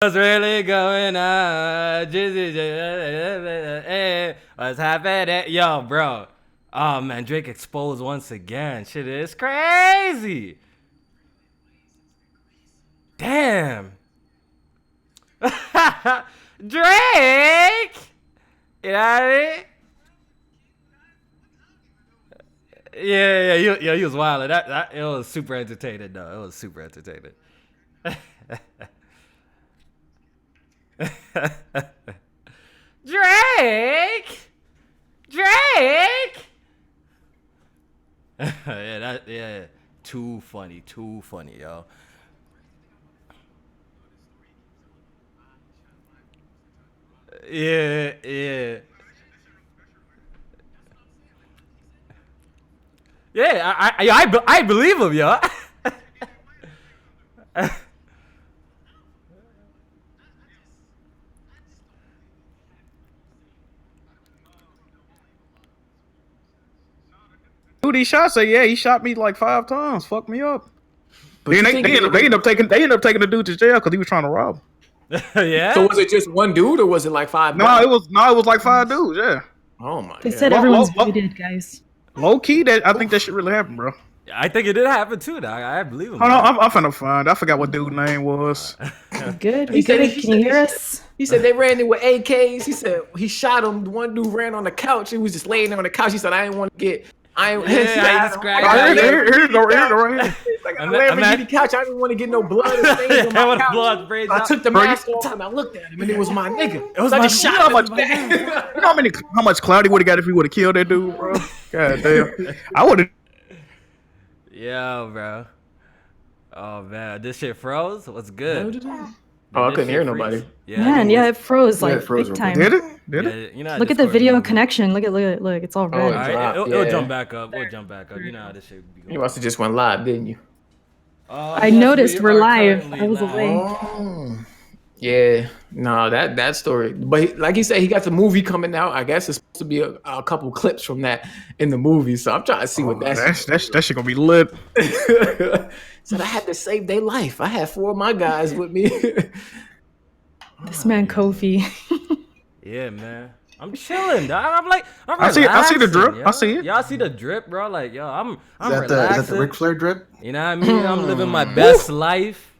What's really going on? What's happening? Yo, bro. Oh, man, Drake exposed once again. Shit is crazy. Damn. Drake! You know what I mean? Yeah, he was wild. It was super entertaining, though. It was super entertaining. Drake! Yeah. Too funny, yo. Yeah. Yeah, I believe him, yo. Dude, he shot. Say, yeah, he shot me like 5 times. Fucked me up. But then they end up taking the dude to jail because he was trying to rob him. Yeah. So was it just one dude or was it like 5? No, it was like 5 dudes. Yeah. Oh my. They God. said everyone's muted, guys. Low key, that I think that shit really happened, bro. I think it did happen too, dog. I believe him. Hold on, I'm finna find. I forgot what dude's name was. Good. We good. Can you hear us? He said they ran in with AKs. He said he shot him. One dude ran on the couch. He was just laying there on the couch. He said, "I didn't want to get." I ran the couch. I didn't want to get no blood or stains on my couch. I took the mask off and I looked at him, and it was my nigga. It was like shot. You know how much clout he would have got if he would have killed that dude, bro? God damn. I would have. Yo, bro. Oh man, this shit froze. What's good? Oh, I couldn't hear nobody. Yeah, Man, yeah, it froze like big time. Did it? You know, Look at the video connection. Look, it's all red. All right, it'll jump back up. We'll jump back up. You know how this shit be going. You must have just went live, didn't you? I noticed we're live. I was away. Oh. Yeah, no, that story. But like he said, he got the movie coming out. I guess it's supposed to be a couple clips from that in the movie. So I'm trying to see what that's. That shit gonna be lit. So I had to save their life. I had 4 of my guys with me. This man Kofi. Yeah, man. I'm chilling, dog. I see the drip. Yo. I see it. Y'all see the drip, bro? Like, yo, I'm Is relaxing. that the Ric Flair drip? You know what I mean? I'm living my best life.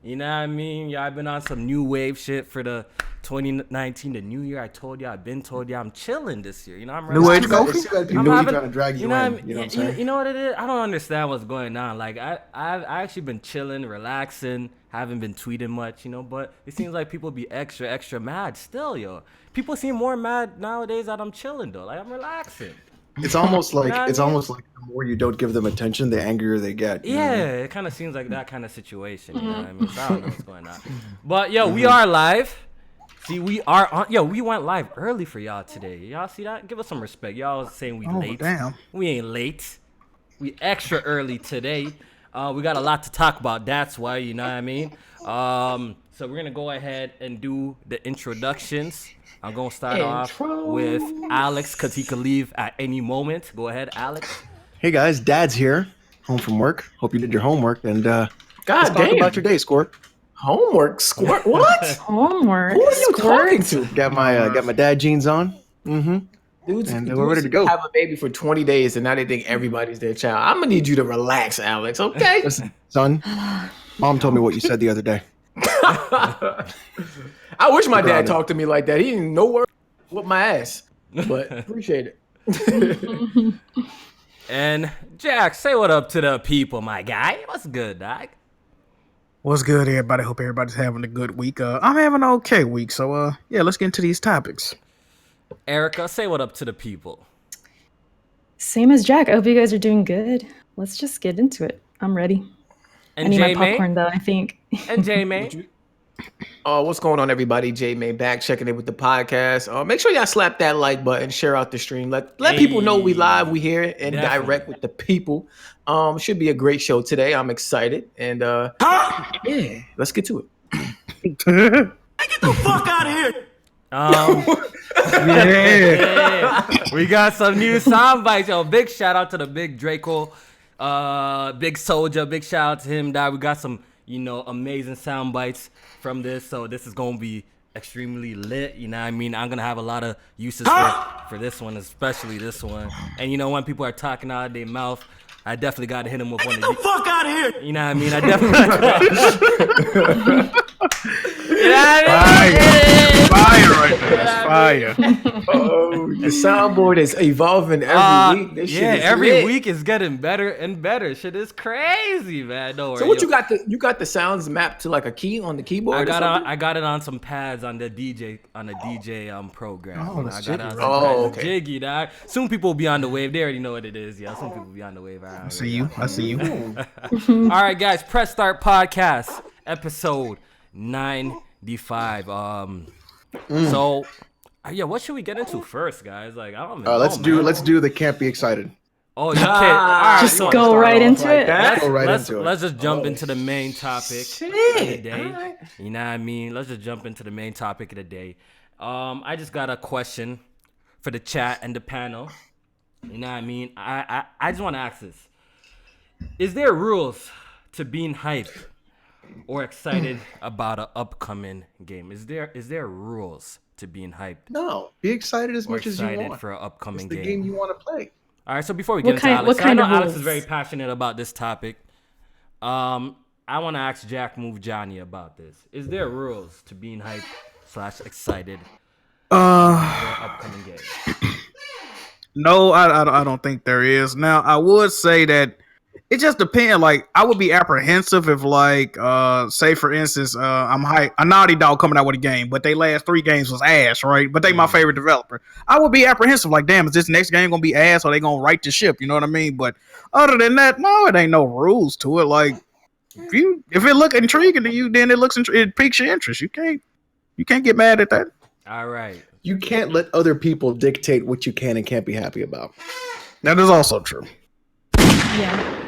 You know what I mean? Y'all been on some new wave shit for the 2019, the new year. I've been told y'all I'm chilling this year. You know, I'm New age relaxing. Kofi? People trying to drag you in. You know what I'm saying? You know what it is? I don't understand what's going on. Like, I've actually been chilling, relaxing, haven't been tweeting much, you know, but it seems like people be extra mad still, yo. People seem more mad nowadays that I'm chilling, though. Like, I'm relaxing. It's almost like Nah, the more you don't give them attention, the angrier they get. Yeah, it kind of seems like that kind of situation. You know what I mean? So I don't know what's going on. But, yo, we are live. See, we are on. Yo, we went live early for y'all today. Y'all see that? Give us some respect. Y'all was saying we late. Damn. We ain't late. We extra early today. We got a lot to talk about. That's why, you know what I mean? So we're going to go ahead and do the introductions. I'm going to start off with Alex because he could leave at any moment. Go ahead, Alex. Hey guys, Dad's here, home from work. Hope you did your homework and let's God talk damn. about your day, Squirt. Homework squirt. What? Homework. Who are you talking to? Got my dad jeans on. Mm-hmm. Dudes, And we're ready to go. Have a baby for 20 days and now they think everybody's their child. I'm gonna need you to relax, Alex. Okay. Listen, son, Mom told me what you said the other day. I wish my dad talked to me like that. He didn't know where with my ass, but appreciate it. And Jack, say what up to the people, my guy. What's good, dog? What's good, everybody? Hope everybody's having a good week. I'm having an okay week, so yeah, let's get into these topics. Erica, say what up to the people. Same as Jack. I hope you guys are doing good. Let's just get into it. I'm ready. And I need my J-May? popcorn though, I think. And J-May. What's going on, everybody? J May back checking in with the podcast. Make sure y'all slap that like button, share out the stream. Let people know we live, we here, and Definitely. direct with the people. Should be a great show today. I'm excited, and yeah, let's get to it. Get the fuck out of here! Yeah. We got some new sound bites. Yo, big shout out to the big Draco, big soldier. Big shout out to him. That we got some amazing sound bites from this. So this is gonna be extremely lit. You know what I mean? I'm gonna have a lot of uses for this one, especially this one. And when people are talking out of their mouth, I definitely got to hit them with one of these. Get the fuck out of here! You know what I mean? I definitely. Fire right there. That's fire. Oh, the soundboard is evolving every week. This shit is every lit. week is getting better and better. Shit is crazy, man. Don't worry. So what you got? You got the sounds mapped to like a key on the keyboard? I got it on some pads on the DJ program. Oh, I it's got it on some jiggy, right? pads. Oh, It's okay. jiggy, dog. Soon people will be on the wave. They already know what it is. Yeah, soon people will be on the wave. I see you. All right, guys. Press Start Podcast, episode 95. So, what should we get into first, guys? Like, I don't know. Let's do the can't be excited. Oh, you can't. All right, Just so go right into it. Let's just jump into the main topic of the day. Right. You know what I mean? Let's just jump into the main topic of the day. I just got a question for the chat and the panel. You know what I mean? I just want to ask this. Is there rules to being hyped or excited about an upcoming game? Is there rules to being hyped No, be excited as or much as you excited want. for an upcoming It's the game? game you want to play. All right, so before we get into Alex, what kind I know of Alex is rules? very passionate about this topic. I want to ask Jack Move Johnny about this. Is there rules to being hyped / excited for an upcoming game? No, I don't think there is. Now, I would say that it just depends. Like, I would be apprehensive if, like, say for instance, a Naughty Dog coming out with a game, but they last 3 games was ass, right? But they my favorite developer. I would be apprehensive, like, damn, is this next game gonna be ass or they gonna right the ship? You know what I mean? But other than that, no, it ain't no rules to it. Like, if it look intriguing to you, then it piques your interest. You can't get mad at that. All right. You can't let other people dictate what you can and can't be happy about. That is also true. Yeah.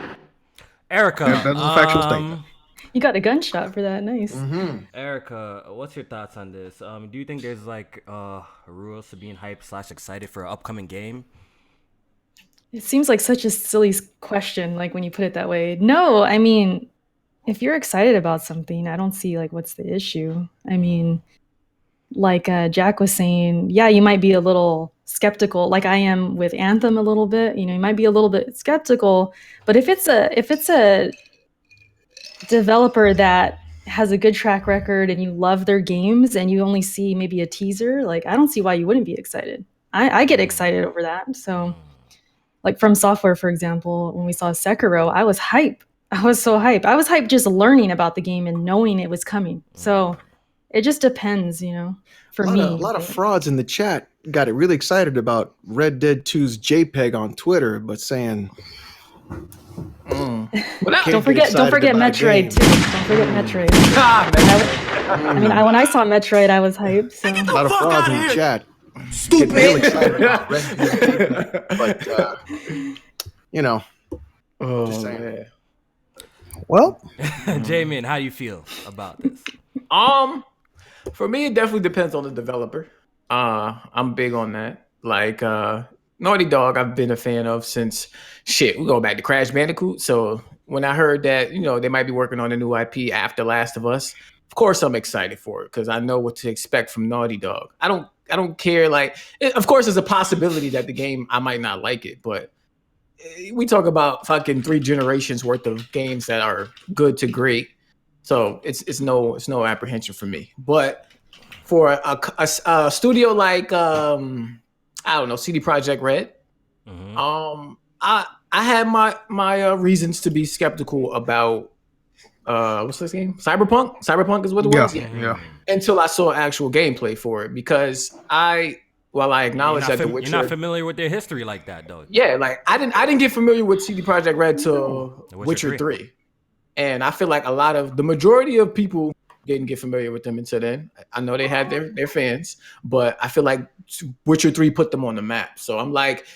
Erica, That's a factual statement. You got a gunshot for that. Nice. Erica, what's your thoughts on this? Do you think there's like rules to being hyped / excited for an upcoming game? It seems like such a silly question, like when you put it that way. No, I mean, if you're excited about something, I don't see like what's the issue. I mean, like Jack was saying, yeah, you might be a little skeptical, like I am with Anthem a little bit. You might be a little bit skeptical, but if it's a developer that has a good track record and you love their games and you only see maybe a teaser, like I don't see why you wouldn't be excited. I get excited over that. So, like From Software, for example, when we saw Sekiro, I was hype. I was so hype. I was hyped just learning about the game and knowing it was coming. So it just depends, for me. A lot of frauds in the chat got it really excited about Red Dead 2's JPEG on Twitter, but saying Well, Don't forget Metroid too. Don't forget Metroid. I mean, when I saw Metroid, I was hyped. So a lot of frauds in the chat. Stupid. Get real excited about Red Dead 2, but Oh Just saying. man. Well, J-Man, how do you feel about this? For me, it definitely depends on the developer. I'm big on that. Like Naughty Dog, I've been a fan of since we go back to Crash Bandicoot. So when I heard that they might be working on a new IP after Last of Us, of course I'm excited for it because I know what to expect from Naughty Dog. I don't care. Like, of course, there's a possibility that the game I might not like it, but we talk about fucking 3 generations worth of games that are good to great. So it's no apprehension for me. But for a studio like I don't know, CD Projekt Red, I had my reasons to be skeptical about what's this game? Cyberpunk? Cyberpunk is what it was? Yeah. Until I saw actual gameplay for it, because I acknowledge that The Witcher. You're not familiar with their history like that, though. Yeah, like I didn't get familiar with CD Projekt Red till Witcher 3. And I feel like the majority of people didn't get familiar with them until then. I know they had their fans, but I feel like Witcher 3 put them on the map. So I'm like,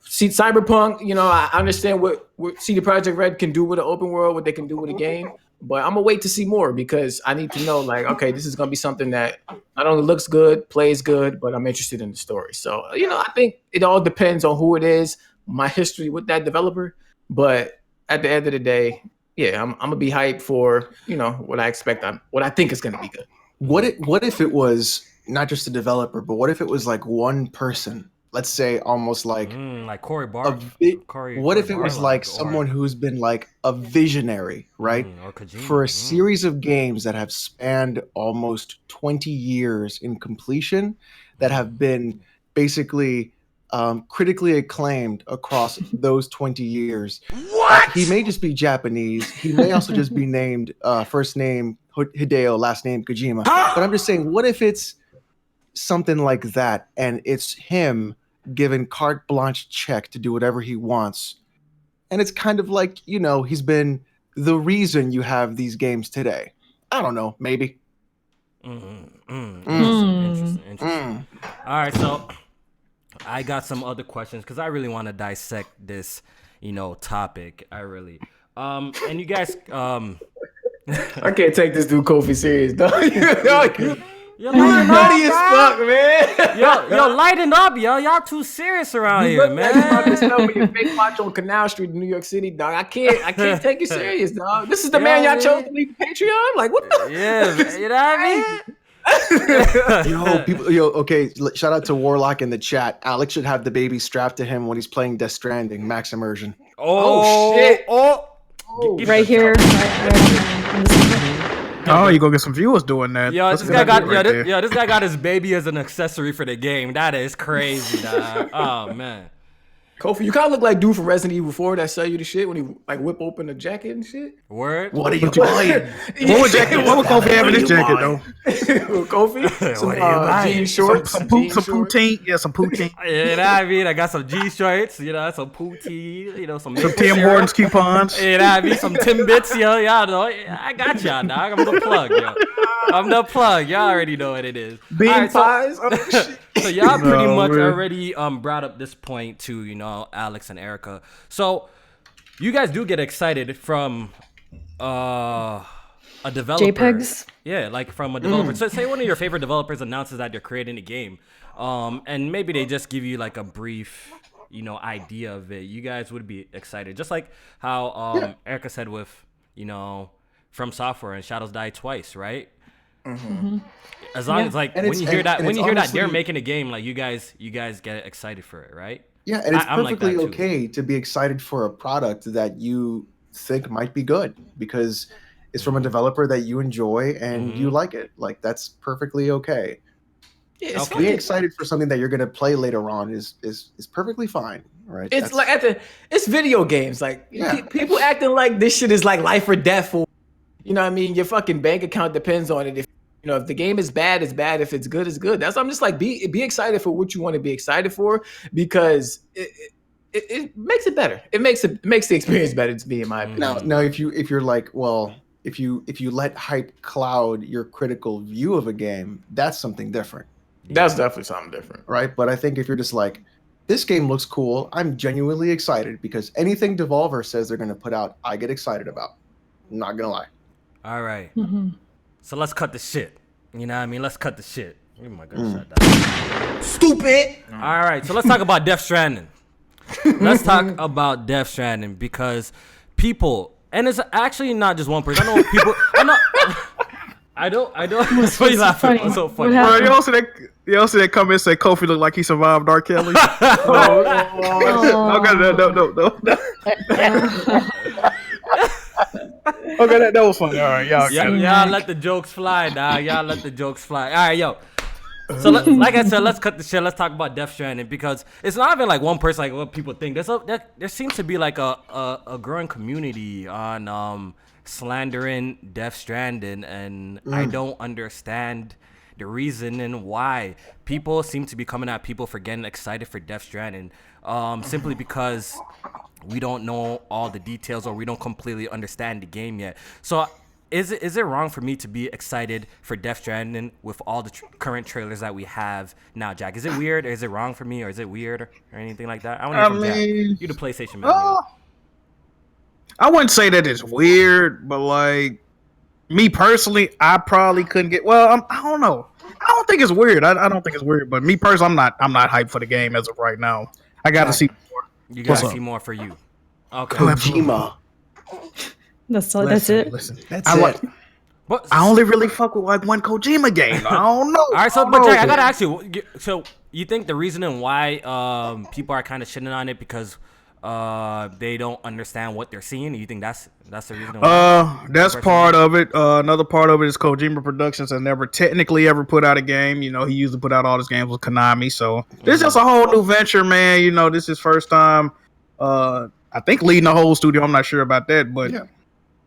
see, Cyberpunk, I understand what CD Projekt Red can do with an open world, what they can do with a game, but I'm gonna wait to see more because I need to know, like, okay, this is gonna be something that not only looks good, plays good, but I'm interested in the story. So, I think it all depends on who it is, my history with that developer, but at the end of the day, yeah, I'm gonna be hyped for what I expect. What I think is gonna be good. What if it was not just a developer, but what if it was like one person? Let's say almost like Like Corey a Bar. what if it was like Barlog someone who's been like a visionary, right? or Kojima. For a series of games that have spanned almost 20 years in completion, that have been basically critically acclaimed across those 20 years. What? He may just be Japanese. He may also just be named first name Hideo, last name Kojima. But I'm just saying, what if it's something like that and it's him given carte blanche check to do whatever he wants? And it's kind of like, he's been the reason you have these games today. I don't know, maybe. Interesting. All right, so I got some other questions because I really want to dissect this, topic. I really. And you guys, I can't take this dude Kofi serious, dog. you're Nutty as fuck, man. yo, lighten up, yo. Y'all too serious around here, man. With your fake watch on Canal Street in New York City, dog. I can't take you serious, dog. This is the man y'all chose to leave Patreon. Like, what the? Yeah, you know what I mean? Okay. Shout out to Warlock in the chat. Alex should have the baby strapped to him when he's playing Death Stranding max immersion. Oh shit! Right here. Oh, you gonna get some viewers doing that? Yo, That's this a guy good got idea right there. this guy got his baby as an accessory for the game. That is crazy, dog. Oh man. Kofi, you kind of look like dude from Resident Evil 4 that sell you the shit when he like whip open the jacket and shit. Word. What are you buying? What would Kofi have in this jacket though? Kofi, some jean shorts, Some poutine. Yeah, some poutine. You know what I mean? I got some G shirts, some poutine, some Tim Hortons coupons. You know what I mean? Some Timbits, yo. Y'all know. I got y'all, dog. I'm the plug, yo. I'm the plug. Y'all already know what it is. Bean pies. So y'all pretty much already brought up this point to, Alex and Erica. So you guys do get excited from a developer. JPEGs? Yeah, like from a developer. So say one of your favorite developers announces that they're creating a game. And maybe they just give you like a brief, idea of it. You guys would be excited. Just like how Erica said with, From Software and Shadows Die Twice, right? Mm-hmm. As long as like when you hear that they're making a game, like you guys get excited for it, right? Yeah, and it's I'm like perfectly that too. okay to be excited for a product that you think might be good because it's from a developer that you enjoy and you like it. Like that's perfectly okay. Yeah, Being excited for something that you're gonna play later on is perfectly fine, right? It's it's video games. Like people acting like this shit is like life or death for. You know what I mean? Your fucking bank account depends on it. If if the game is bad, it's bad. If it's good, it's good. That's I'm just like be excited for what you want to be excited for because it makes it better. It makes the experience better to me, in my opinion. Now if you're like, well, if you let hype cloud your critical view of a game, that's something different. That's definitely something different, right? But I think if you're just like, this game looks cool, I'm genuinely excited because anything Devolver says they're gonna put out, I get excited about. I'm not gonna lie. All right. Mm-hmm. So let's cut the shit. You know what I mean? Let's cut the shit. Oh my God, shut down. Stupid. All right. So let's talk about Death Stranding. Let's talk about Death Stranding because people, and it's actually not just one person. I know people. I don't. What's so you laughing? What's so funny? Bro, you also that comment and say Kofi looked like he survived R. Kelly. No. Okay, that was funny. All right, y'all let the jokes fly, dog. Y'all let the jokes fly. All right, yo. So like I said, let's cut the shit. Let's talk about Death Stranding because it's not even like one person like what people think. There seems to be like a growing community on slandering Death Stranding, and I don't understand the reason and why people seem to be coming at people for getting excited for Death Stranding, simply because we don't know all the details or we don't completely understand the game yet. So is it wrong for me to be excited for Death Stranding with all the current trailers that we have now, Jack? Is it weird or is it wrong for me or is it weird or anything like that? I want to hear from Jack. You the PlayStation man. I wouldn't say that it's weird, but like me personally, I probably couldn't get. Well, I don't know. I don't think it's weird. I don't think it's weird, but me personally, I'm not hyped for the game as of right now. I got to see more. You got to see more for you. Okay. Kojima. That's Listen, it. Listen, That's I it. like. But I only really fuck with like one Kojima game. I don't know. all right, so I don't but Jack, I know. gotta ask you. So you think the reason why people are kind of shitting on it because they don't understand what they're seeing? You think that's the reason why? That's part of it. Another part of it is Kojima Productions has never technically ever put out a game. You know, he usually put out all his games with Konami. So this is just a whole new venture, man. You know, this is first time. I think leading the whole studio. I'm not sure about that, but Yeah.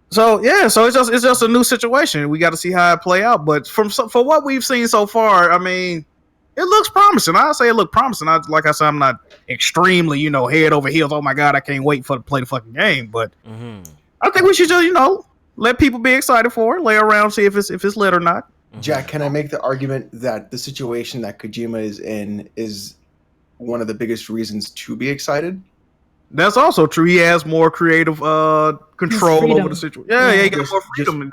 so it's just a new situation. We got to see how it play out. But for what we've seen so far, I mean, it looks promising. I say it looked promising. Like I said, I'm not extremely, head over heels. Oh my god, I can't wait to play the fucking game. But I think we should just, let people be excited for it. Lay around, see if it's lit or not. Jack, can I make the argument that the situation that Kojima is in is one of the biggest reasons to be excited? That's also true. He has more creative control over the situation. Yeah, he got more freedom.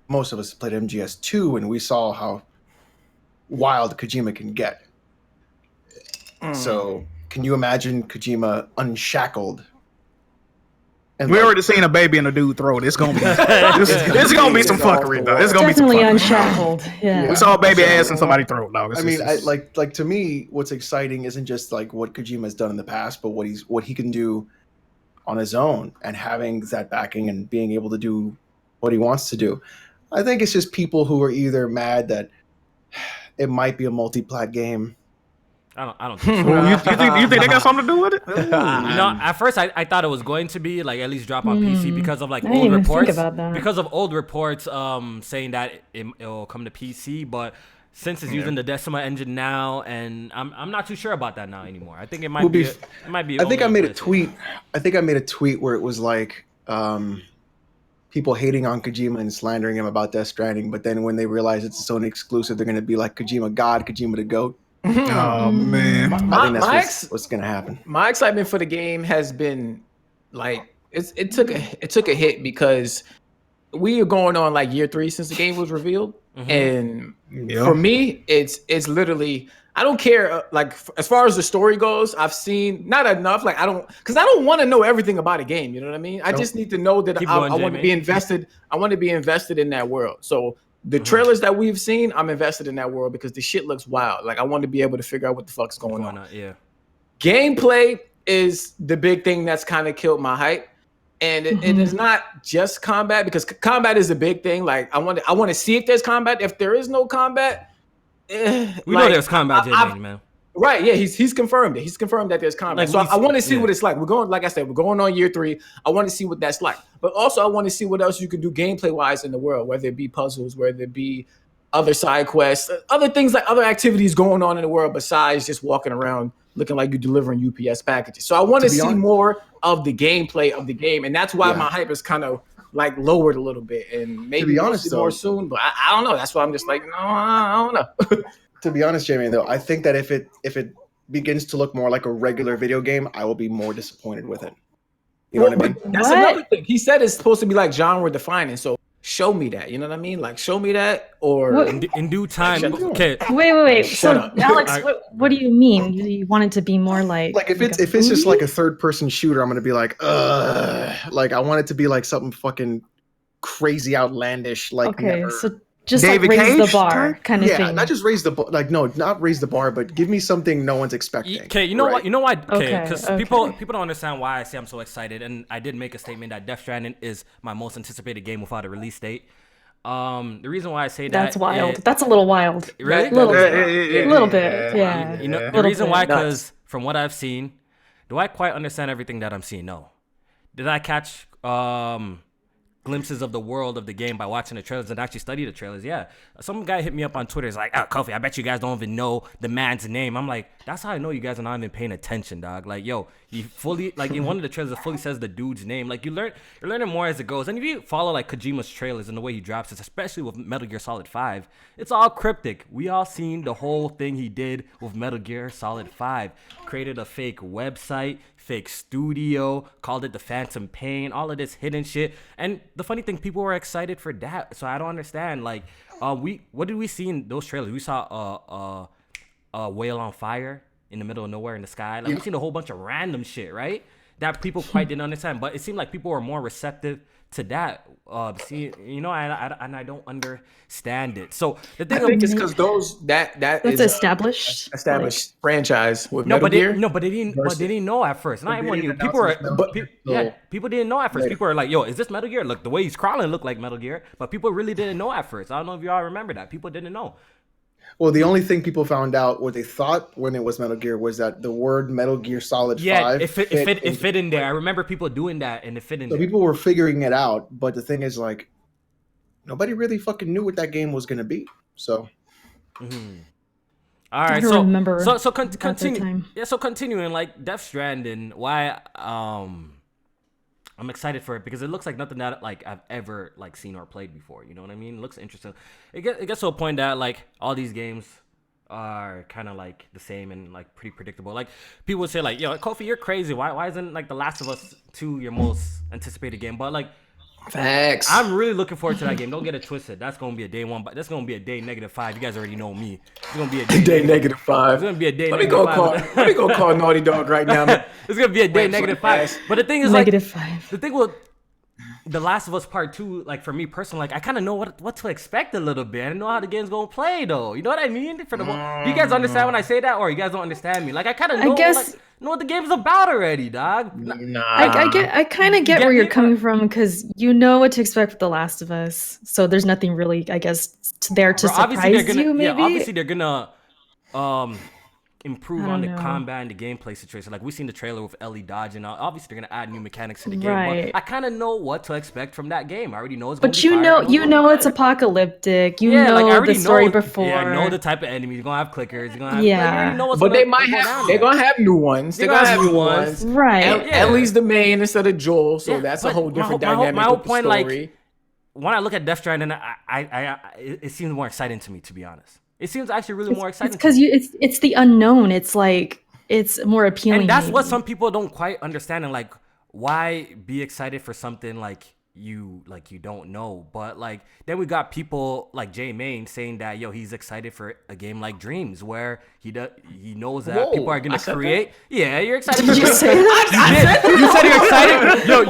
Most of us played MGS2 and we saw how wild Kojima can get. So, can you imagine Kojima unshackled? And we already seen a baby in a dude throat. It's gonna be it's gonna be some fuckery, though. It's gonna Definitely be some fuckery. unshackled. Yeah. We saw a baby ass in somebody's throat, dog. Like to me, what's exciting isn't just like what Kojima has done in the past, but what he can do on his own and having that backing and being able to do what he wants to do. I think it's just people who are either mad that it might be a multi-plat game. I don't think so. you think they got something to do with it? At first I thought it was going to be like at least drop on PC because of like I didn't old even reports. think about that. Because of old reports saying that it'll come to PC, but since it's using the Decima engine now, and I'm not too sure about that now anymore. I think it might be. It might be. I think I only made a PlayStation. tweet. I think I made a tweet where it was like people hating on Kojima and slandering him about Death Stranding, but then when they realize it's its own exclusive, they're going to be like Kojima God, Kojima the GOAT. Oh man. I think that's what's going to happen. My excitement for the game has been like it took a hit because we are going on like year 3 since the game was revealed, and for me, it's literally I don't care like as far as the story goes. I've seen not enough. Like I don't want to know everything about a game. You know what I mean? I just need to know that I want to be invested. I want to be invested in that world. So the trailers that we've seen, I'm invested in that world because the shit looks wild. Like I want to be able to figure out what the fuck's going on. Yeah. Gameplay is the big thing that's kind of killed my hype. And it is not just combat because combat is a big thing. Like I want to see if there's combat. If there is no combat, we know there's combat, man. Right? Yeah, he's confirmed it. He's confirmed that there's combat. So I want to see what it's like. We're going, like I said, we're going on year 3. I want to see what that's like. But also I want to see what else you can do gameplay wise in the world, whether it be puzzles, whether it be other side quests, other things like other activities going on in the world besides just walking around looking like you're delivering UPS packages. So I want to see more of the gameplay of the game, and that's why my hype is kind of like lowered a little bit. And maybe we'll see more soon, but I don't know. That's why I'm just like, no, I don't know. To be honest, Jamie, though, I think that if it begins to look more like a regular video game, I will be more disappointed with it. You know what I mean? That's another thing. He said it's supposed to be like genre defining. So show me that. You know what I mean? Like show me that, or in due time. Okay. Wait. Shut So up. Alex, what do you mean? You want it to be more like if it's just like a third person shooter, I'm gonna be like, like I want it to be like something fucking crazy outlandish. Like okay, so just David like raise Cage the bar kind of yeah, thing. not just raise the bar. Like no, not raise the bar, but give me something no one's expecting. Okay, you know what? You know why? Okay, Okay, because people don't understand why I say I'm so excited, and I did make a statement that Death Stranding is my most anticipated game without a release date. The reason why I say that That's wild. That's a little wild. Really? A little bit. Yeah. You know the Little reason bit. why? Because from what I've seen, do I quite understand everything that I'm seeing? No. Did I catch glimpses of the world of the game by watching the trailers and actually study the trailers? Yeah. Some guy hit me up on Twitter. He's like, "Oh, Kofi, I bet you guys don't even know the man's name." I'm like, that's how I know you guys are not even paying attention, dog. Like, yo, you fully like in one of the trailers, it fully says the dude's name. Like you're learning more as it goes. And if you follow like Kojima's trailers and the way he drops it, especially with Metal Gear Solid 5, it's all cryptic. We all seen the whole thing he did with Metal Gear Solid 5. Created a fake website, fake studio, called it the Phantom Pain, all of this hidden shit. And the funny thing, people were excited for that. So I don't understand. Like, what did we see in those trailers? We saw a whale on fire in the middle of nowhere in the sky. Like, we've seen a whole bunch of random shit, right? that people quite didn't understand. But it seemed like people were more receptive to that. See, you know, and I don't understand it. So the thing I think it's because that's That's established. established franchise with no, Metal Gear. but they didn't know at first. Not everyone knew. People didn't know at first. Later. People were like, "Yo, is this Metal Gear? Look, the way he's crawling looked like Metal Gear." But people really didn't know at first. I don't know if y'all remember that. People didn't know. Well, the only thing people found out, what they thought when it was Metal Gear, was that the word Metal Gear Solid 5 it fit in there. I remember people doing that, and it fit in So there. people were figuring it out, but the thing is, like, nobody really fucking knew what that game was going to be. So, All right, I don't remember so at the continue. time. Yeah, so continuing, like Death Stranding. Why I'm excited for it because it looks like nothing that like I've ever like seen or played before. You know what I mean? It looks interesting. It gets to a point that like all these games are kind of like the same and like pretty predictable. Like people would say like, "Yo, Kofi, you're crazy. Why isn't like The Last of Us 2 your most anticipated game?" But like, Facts. I'm really looking forward to that game. Don't get it twisted. That's gonna be a day 1, but that's gonna be a day -5. You guys already know me. It's gonna be a day, Day -5. It's gonna be a day Let me go -5. let me go call Naughty Dog right now. It's gonna be a day -5. But the thing is like -5. the thing with The Last of Us Part 2, like for me personally, like I kind of know what to expect a little bit. I don't know how the game's gonna play though. You know what I mean? For the do you guys understand when I say that, or you guys don't understand me? Like I kind of know, know what the game's about already, dog. Nah. I kind of get where you're coming from because you know what to expect with The Last of Us. So there's nothing really, I guess, there to surprise you. Maybe. Yeah, obviously they're gonna improve on the know. combat and the gameplay situation. Like we've seen the trailer with Ellie dodging. Obviously they're gonna add new mechanics to the game. Right. But I kind of know what to expect from that game. I already know it's. But gonna be fire. you know it's apocalyptic. You know like, I already the story know, before. Yeah, I know the type of enemies. You're gonna have clickers. You're gonna have, Yeah. like, you already know what's But gonna, they might go have. down They're there. gonna have new ones. They're gonna have new ones. Right. Ellie's the main instead of Joel, so Yeah, that's a but whole different my whole- dynamic. my whole with the point, story. like, when I look at Death Stranding, it seems more exciting to me, to be honest. It seems actually really more exciting. It's because it's the unknown. It's like it's more appealing. And that's what maybe. some people don't quite understand. And like, why be excited for something like you don't know? But like, then we got people like Jay Main saying that he's excited for a game like Dreams, where he knows that people are gonna create. Yeah, you're excited. Did you say that? You said you're excited. What?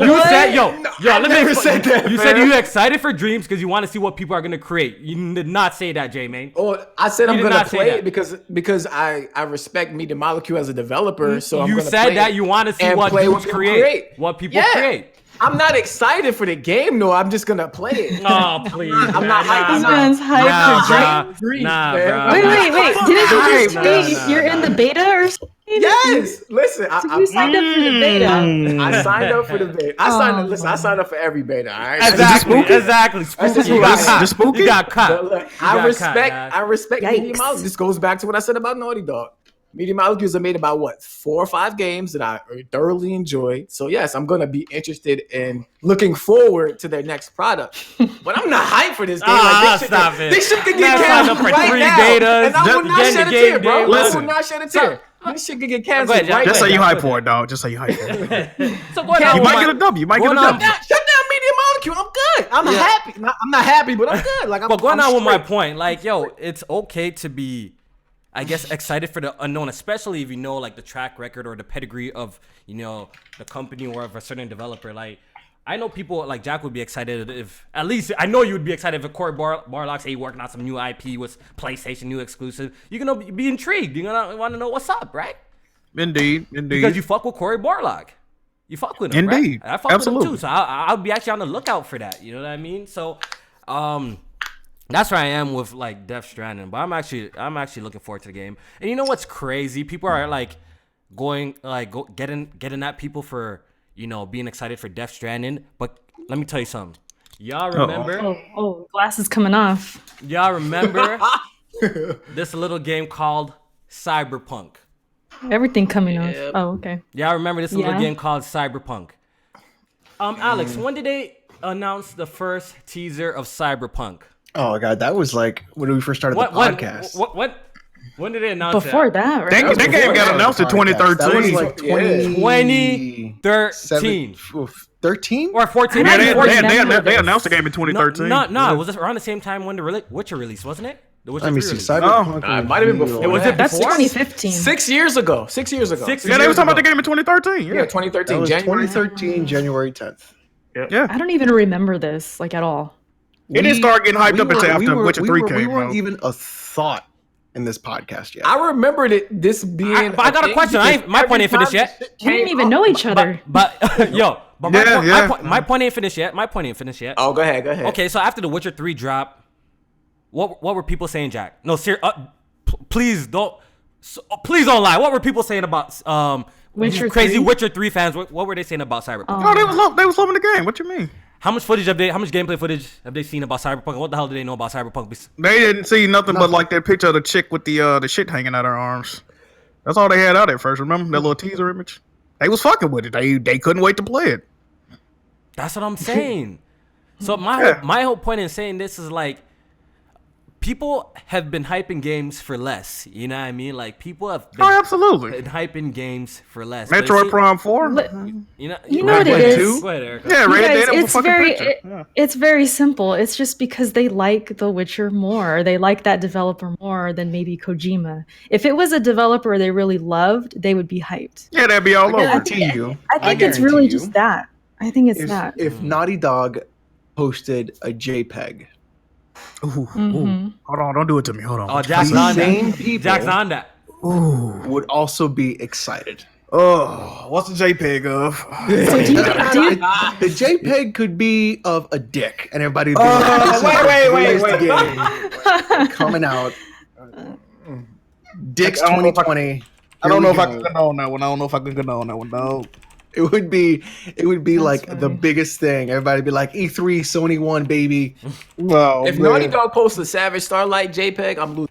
Let me never said that, You said man. you're excited for Dreams because you want to see what people are gonna create. You did not say that, Jay Main. Oh, I said You I'm did gonna not say play that. it because I respect Media Molecule as a developer. So I'm You gonna said play that it you want to see and what play dudes people create. What people create. I'm not excited for the game, though. I'm just gonna play it. Oh, please. I'm not hyped. This man's hyped for Dreams. Nah, man. bro. Wait. Didn't you just Nah, tweet nah, you're in the beta or something? Yes. Listen, You signed up for the beta. I signed up for the beta. I signed up for every beta. All right. Exactly. That's just You what I got got. caught. spooky? You got caught. But look, You got caught, I respect Media Yikes. Molecule. This goes back to what I said about Naughty Dog. Media Molecules are made about 4 or 5 games that I thoroughly enjoyed. So yes, I'm gonna be interested in looking forward to their next product. But I'm not hyped for this game. Stop it. This shit could Man, get signed up canceled for right 3 now, betas, and I will not getting shed the a game tear, bro. day I one. will not shed a tear. This shit could get canceled ahead, right Just now. say you Go hype ahead. for it, dog. Just say you hype for it. So going You on You with might my- get a W. You might get a going on- W. Shut down Media Molecule. I'm good. I'm happy. I'm not happy, but I'm good. Like, But going on with my straight. point, like, it's okay to be, I guess, excited for the unknown, especially if you know, like, the track record or the pedigree of, the company or of a certain developer. Like, I know people, like, Jack would be excited if, at least, I know you would be excited if Corey Barlock say working on some new IP with PlayStation, new exclusive. You're going to be intrigued. You're going to want to know what's up, right? Indeed. Because you fuck with Corey Barlock. You fuck with him, Indeed. right? I fuck with him, Absolutely. too. So I'll be actually on the lookout for that. You know what I mean? So, that's where I am with like Death Stranding, but I'm actually looking forward to the game. And you know what's crazy? People are like getting at people for being excited for Death Stranding. But let me tell you something. Y'all remember? Oh, glass is coming off. Y'all remember this little game called Cyberpunk? Everything coming off. Oh, okay. Y'all remember this little Yeah. game called Cyberpunk? Alex, when did they announce the first teaser of Cyberpunk? Oh god, that was like when we first started the podcast. When did they announce Before that? that, right? That game before got that announced in podcast. That was 2013. like 2013. 13? Or 14. I Yeah, don't remember they this. announced the game in 2013. No, it was around the same time when the Witcher release, wasn't it? The Witcher Let me 3 see. release. Cyberpunk. It might have been before. Was that. it That's before? 2015. 6 years ago. 6 years ago. Six Yeah, they years was talking about ago. the game in 2013. Yeah, Yeah, 2013. That was January 2013, January 10th. I don't even remember this like at all. it didn't start getting hyped up until after Witcher 3 we came weren't out. even a thought in this podcast yet. I remembered this being. But I got a question. My point ain't finished yet. We didn't even know each other. But yo, but my point ain't finished yet. My point ain't finished yet. Oh, go ahead. Okay, so after the Witcher 3 drop, what were people saying, Jack? No, please don't lie. What were people saying about Witcher crazy 3? Witcher 3 fans? What were they saying about Cyberpunk? Oh, they was loving the game. What you mean? How much gameplay footage have they seen about Cyberpunk? What the hell do they know about Cyberpunk? They didn't see nothing but like that picture of the chick with the shit hanging out her arms. That's all they had out at first. Remember that little teaser image? They was fucking with it. They couldn't wait to play it. That's what I'm saying. So my whole point in saying this is like, people have been hyping games for less. You know what I mean? Like people have been, absolutely. been hyping games for less. But Metroid Prime 4. You know what it is? Go ahead, Erica. Yeah, You Red guys, Dead was a it's fucking very picture. it's very simple. It's just because they like The Witcher more. They like that developer more than maybe Kojima. If it was a developer they really loved, they would be hyped. Yeah, that'd be all I over. guarantee you. I think it's really just that. I think it's that. If Naughty Dog posted a JPEG, Mhm. Hold on, don't do it to me. Hold on. Oh, Jack's the on same that. people Jack's on that. would also be excited. Oh, what's the JPEG of? So do you, The JPEG could be of a dick, and everybody would be like, this is the greatest game coming out. Dicks I don't know if I- 2020. I don't know if I Here can we go. condone that one. I don't know if I can condone that one. No. It would be like the funny. biggest thing. Everybody'd be like, E3, Sony won, baby. Well, If Naughty Dog posts a Savage Starlight JPEG, I'm losing.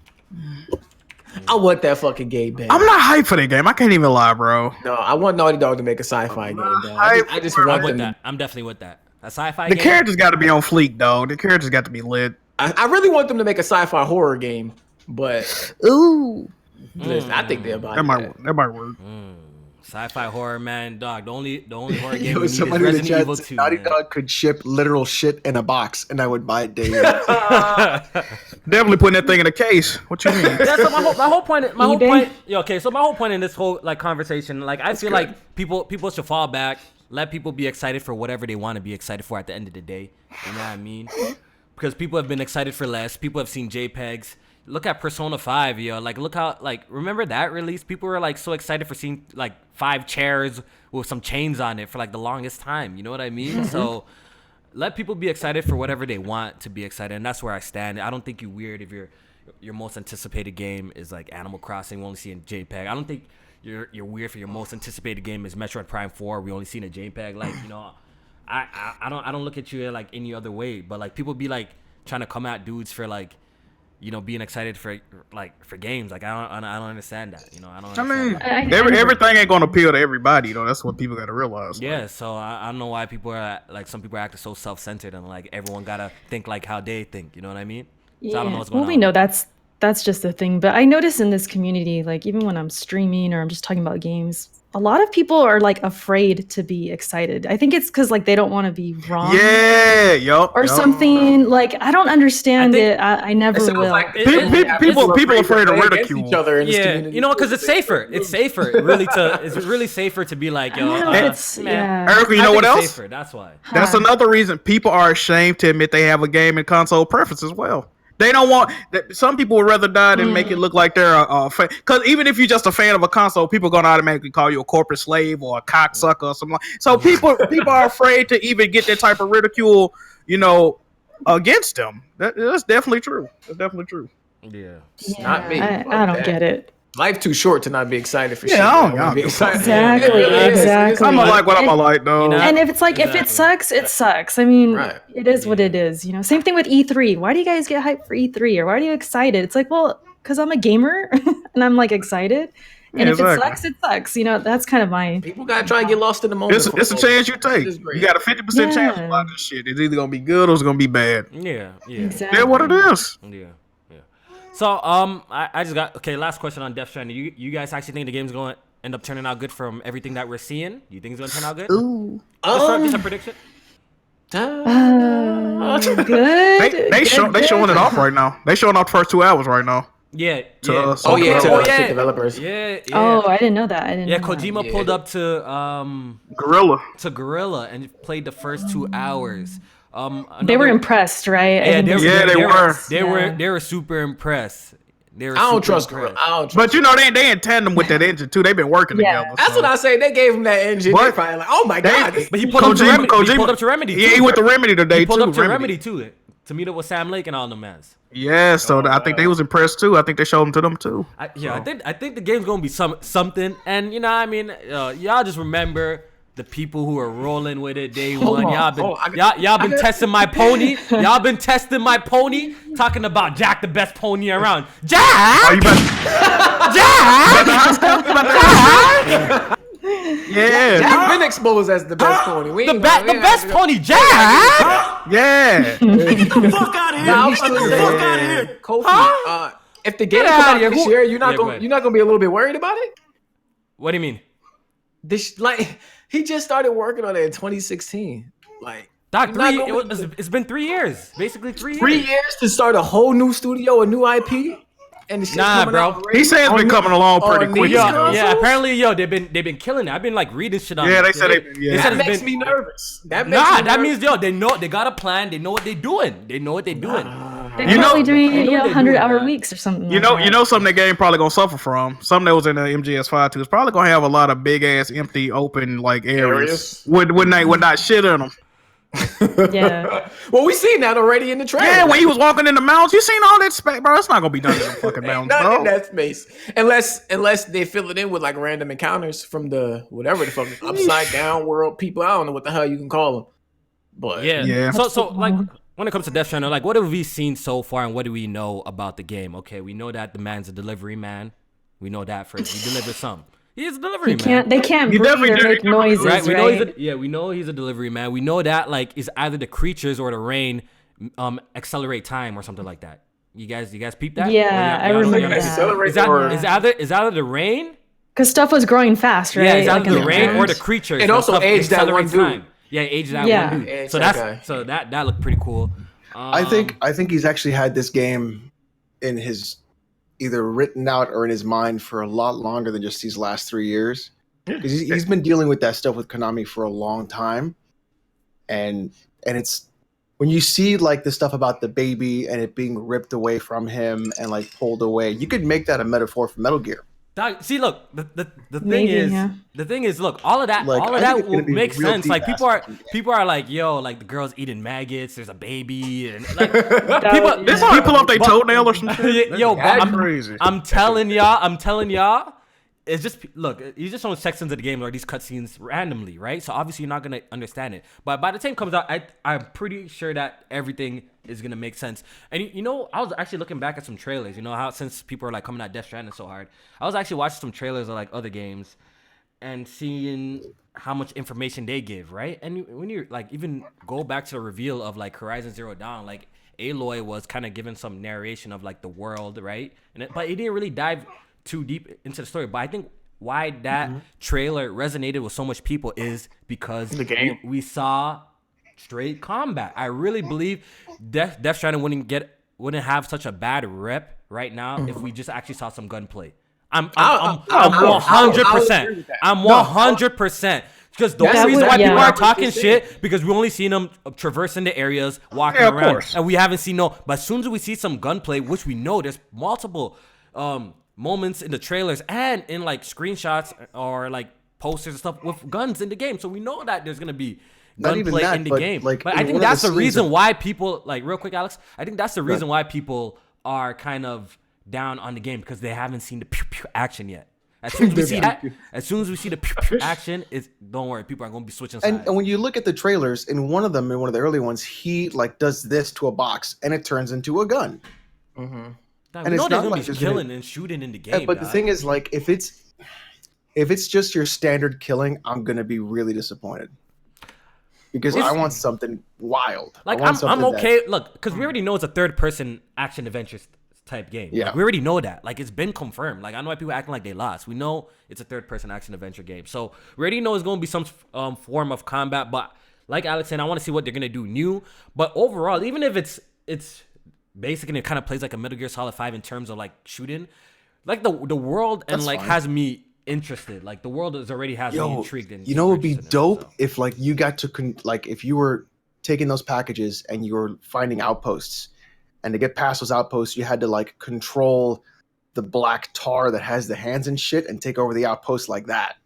I want that fucking game back. I'm not hyped for that game. I can't even lie, bro. No, I want Naughty Dog to make a sci-fi game. Dog. I just I'm want with them. that. I'm definitely with that. A sci-fi The game. characters got to be on fleek, dog. The characters got to be lit. I really want them to make a sci-fi horror game, but Ooh, listen, I think they're about that that. might work. Sci-fi horror, man, dog. The only horror game Yo, we need is somebody in the Resident chat Evil said 2. Naughty man. Dog could ship literal shit in a box, and I would buy it daily. Definitely putting that thing in a case. What you mean? Yeah, so my whole point. eBay? Yeah, okay. So my whole point in this whole like conversation, like I feel like people should fall back, let people be excited for whatever they want to be excited for at the end of the day. You know what I mean? Because people have been excited for less. People have seen JPEGs. Look at Persona 5, yo. Like, look how, like, remember that release? People were, like, so excited for seeing, like, 5 chairs with some chains on it for, like, the longest time. You know what I mean? So, let people be excited for whatever they want to be excited. And that's where I stand. I don't think you're weird if your most anticipated game is, like, Animal Crossing. We only see in JPEG. I don't think you're weird for your most anticipated game is Metroid Prime 4. We only seen a JPEG. Like, you know, I don't look at you, like, any other way. But, like, people be, like, trying to come at dudes for, like, you know, being excited for games. Like I don't understand that. You know, I don't. I mean, I everything ain't gonna appeal to everybody. You know, that's what people got to realize. Yeah, so I don't know why people are like some people are acting so self-centered and like everyone gotta think like how they think. You know what I mean? So I don't know what's going on. we know that's just the thing. But I notice in this community, like even when I'm streaming or I'm just talking about games, a lot of people are like afraid to be excited. I think it's because like they don't want to be wrong. Yeah, yup. Or something like I don't understand it. I never It sounds will. like People afraid of against ridicule. each other in this Yeah, community. you know, because it's safer. It's safer, it's really safer to be like, I yo, don't know if it's man. yeah. Erica, you I know think what it's else? Safer. That's why. That's another reason people are ashamed to admit they have a game and console preference as well. They don't want. Some people would rather die than make it look like they're a fan. Because even if you're just a fan of a console, people are gonna automatically call you a corporate slave or a cocksucker or something. So people are afraid to even get that type of ridicule, you know, against them. That's definitely true. That's definitely true. Yeah. Not me. I don't get it. Life too short to not be excited for shit. Yeah, I don't wanna be know. excited. Exactly, exactly. I'm gonna like what I'm gonna like, though. You know? And if it's like if it sucks, it sucks. I mean, Right. it is what it is. You know, same thing with E3. Why do you guys get hyped for E3 or why are you excited? It's like, well, because I'm a gamer and I'm like excited. And Yeah, if exactly. it sucks, it sucks. You know, that's kind of my. People gotta try and get lost in the moment. It's a chance you take. This is great. You got a 50% chance Yeah. about this shit. It's either gonna be good or it's gonna be bad. Yeah. Exactly. Yeah, what it is. Yeah. So I just got last question on Death Stranding. You guys actually think the game's going to end up turning out good from everything that we're seeing? You think it's going to turn out good? Ooh. Just a prediction. Good. They showing it off right now. They showing off the first 2 hours right now. Yeah. To yeah. us. Oh yeah, Oh, to yeah. developers. Yeah. Oh, I didn't know that. I didn't. Yeah, know that. Kojima pulled up to Gorilla. and played the first 2 hours. They were impressed, right? Yeah, they were. They were super impressed. I don't trust Gorilla. But you know they in tandem with that engine too. They've been working together. That's what I say. They gave him that engine. They're probably like, oh my god. But he pulled up to Remedy. He pulled up to Remedy. Yeah, he went to Remedy today He pulled too. up to Remedy too to meet up with Sam Lake and all them mans. Yeah, so I think they was impressed too. I think they showed them to them too. I think the game's gonna be something, and you know, I mean, y'all just remember the people who are rolling with it day one. Y'all been testing my pony. Y'all been testing my pony, talking about Jack, the best pony around. Jack. Yeah, Jack been exposed as the best pony. The best pony, Jack. Yeah. Get the fuck out of here! Nah, Get the fuck out of here! Kofi, if the game Get comes outta out here. this year, you're not go ahead. gonna be a little bit worried about it. What do you mean? He just started working on it in 2016. Doc, it's been 3 years. Basically 3 years. 3 years to start a whole new studio, a new IP, and the shit's coming bro. out already? He said it's been coming along pretty on quick. these though. Yeah, apparently, they've been killing it. I've been like reading shit on. Yeah, it. they said That makes me nervous. That means they know they got a plan. They know what they're doing. They're probably doing 100-hour weeks or something. You know something that game probably gonna suffer from. Something that was in the MGS5 too. It's probably gonna have a lot of big ass empty open like areas with not shit in them. Yeah. Well, we seen that already in the trailer. Yeah, when he was walking in the mountains, you seen all that space, bro. It's not gonna be done in the fucking mountains, Not bro. in that space, unless they fill it in with like random encounters from the whatever the fuck upside down world people. I don't know what the hell you can call them, but yeah. So like when it comes to Death Stranding, like what have we seen so far, and what do we know about the game? Okay, we know that the man's a delivery man. We know that first. He delivers some. He's a delivery man. They can't breathe or make noises, right? We right? We know he's a delivery man. We know that like it's either the creatures or the rain accelerate time or something like that. You guys peep that? Yeah, I remember that. Is either the rain? Because stuff was growing fast, right? Yeah, it's either in the rain or the creatures. It also aged that one dude. Yeah, aged that one dude. So that looked pretty cool. I think he's actually had this game in his either written out or in his mind for a lot longer than just these last 3 years. He's been dealing with that stuff with Konami for a long time, and it's when you see like the stuff about the baby and it being ripped away from him and like pulled away, you could make that a metaphor for Metal Gear. See, look, the thing is, look, all of that will make sense. Like people are like, yo, like the girl's eating maggots. There's a baby, and like people up their toenail or something. Yo, I'm crazy. I'm telling y'all. It's just look. You just don't check into the game or these cutscenes randomly, right? So obviously you're not gonna understand it. But by the time it comes out, I'm pretty sure that everything is gonna make sense. And you know, I was actually looking back at some trailers. You know how since people are like coming at Death Stranding so hard, I was actually watching some trailers of like other games and seeing how much information they give, right? And when you like even go back to the reveal of like Horizon Zero Dawn, like Aloy was kind of giving some narration of like the world, right? But it didn't really dive too deep into the story. But I think why that trailer resonated with so much people is because the game. We saw straight combat. I really believe Death Stranding wouldn't have such a bad rep right now if we just actually saw some gunplay. I'm 100%. I'm 100%. Because the only reason why people are talking shit because we only seen them traversing the areas, walking around, and we haven't seen no. But as soon as we see some gunplay, which we know there's multiple moments in the trailers and in like screenshots or like posters and stuff with guns in the game, so we know that there's gonna be gunplay in the game. Like, but I think that's the reason why people like real quick, Alex. I think that's the reason why people are kind of down on the game because they haven't seen the pew pew action yet. As soon as we see that, as soon as we see the pew pew action, don't worry, people are gonna be switching sides. And when you look at the trailers, in one of them, in one of the early ones, he like does this to a box and it turns into a gun. Mm-hmm. And it's not like just killing and shooting in the game. Yeah, but the thing is, like, if it's just your standard killing, I'm gonna be really disappointed because I want something wild. Like I'm okay. Look, because we already know it's a third-person action adventure type game. Yeah, like, we already know that. Like it's been confirmed. Like I know why people acting like they lost. We know it's a third-person action adventure game, so we already know it's gonna be some form of combat. But like Alex saying, I want to see what they're gonna do new. But overall, even if it's basic and it kind of plays like a Metal Gear Solid 5 in terms of like shooting, like the world and That's like fine. has me interested. Like the world already has me intrigued. And you know, it would be interested in it, dope so. if like you got to like if you were taking those packages and you were finding outposts, and to get past those outposts, you had to like control the black tar that has the hands and shit and take over the outpost like that.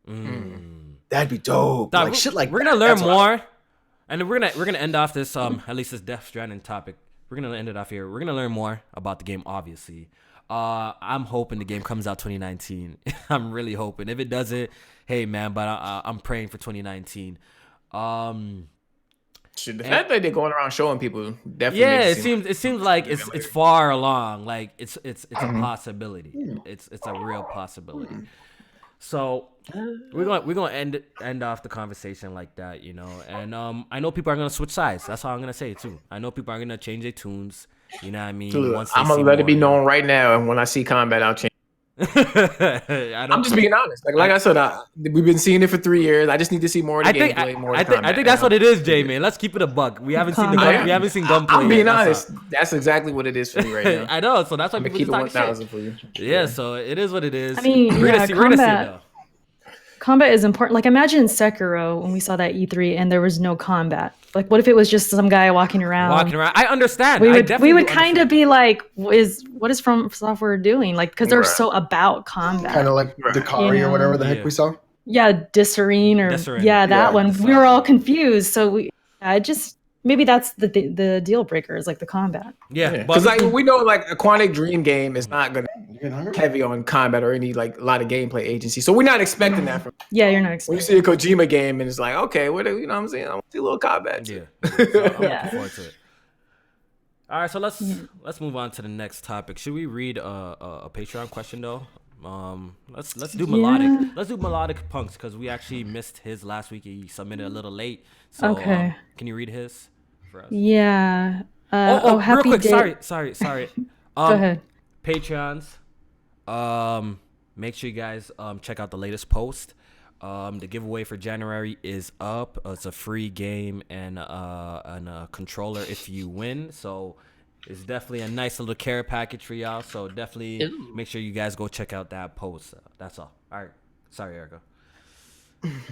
That'd be dope. Dog, Like shit like we're that. gonna learn That's what more, and then we're gonna end off this at least this Death Stranding topic. We're gonna end it off here. We're gonna learn more about the game, obviously. I'm hoping the game comes out 2019. I'm really hoping. If it doesn't, hey man, but I'm praying for 2019. Shit, the fact that they're going around showing people definitely. Yeah, makes it seems like it's far along. Like it's a possibility. It's a real possibility. So we're gonna end off the conversation like that, you know. And I know people are gonna switch sides. That's all I'm gonna say too. I know people are gonna change their tunes. You know what I mean? Once they I'm gonna see let it be more, known right now, and when I see combat, I'll change. I I'm just being honest. Like I said, we've been seeing it for 3 years. I just need to see more of the gameplay, more of the combat. I think that's what it is, Jay, man. Let's keep it a buck. We haven't seen gunplay. I'm being yet, honest. that's all. That's exactly what it is for me right now. I know, so that's why I'm gonna people keep it just talk 1,000 shit. for you. Yeah, so it is what it is. I mean, we're gonna see it though. Combat is important. Like imagine Sekiro when we saw that E3 and there was no combat. Like what if it was just some guy walking around? I understand. We would kind of be like, what is From Software doing? Like because they're so about combat. kind of like Dakari or whatever the heck we saw. Yeah, Disarene that one. We were all confused. So maybe that's the deal breaker is like the combat. Yeah, because like we know, like a Quantic Dream game is not gonna heavy on combat or any like a lot of gameplay agency. So we're not expecting that from. Yeah, you're not When expecting. you see a Kojima game and it's like, okay, what you know what I'm saying? I want to see a little combat. Yeah, so I'm looking forward to it. All right, so let's move on to the next topic. Should we read a Patreon question though? Let's do melodic. Yeah. Let's do melodic punks because we actually missed his last week. He submitted a little late. So Okay. Can you read his for us? Yeah. Real happy quick. day. Sorry. Go ahead. Patreons. Make sure you guys check out the latest post. The giveaway for January is up. It's a free game and a controller if you win. So it's definitely a nice little care package for y'all. So definitely make sure you guys go check out that post. That's all. All right. Sorry, Erica.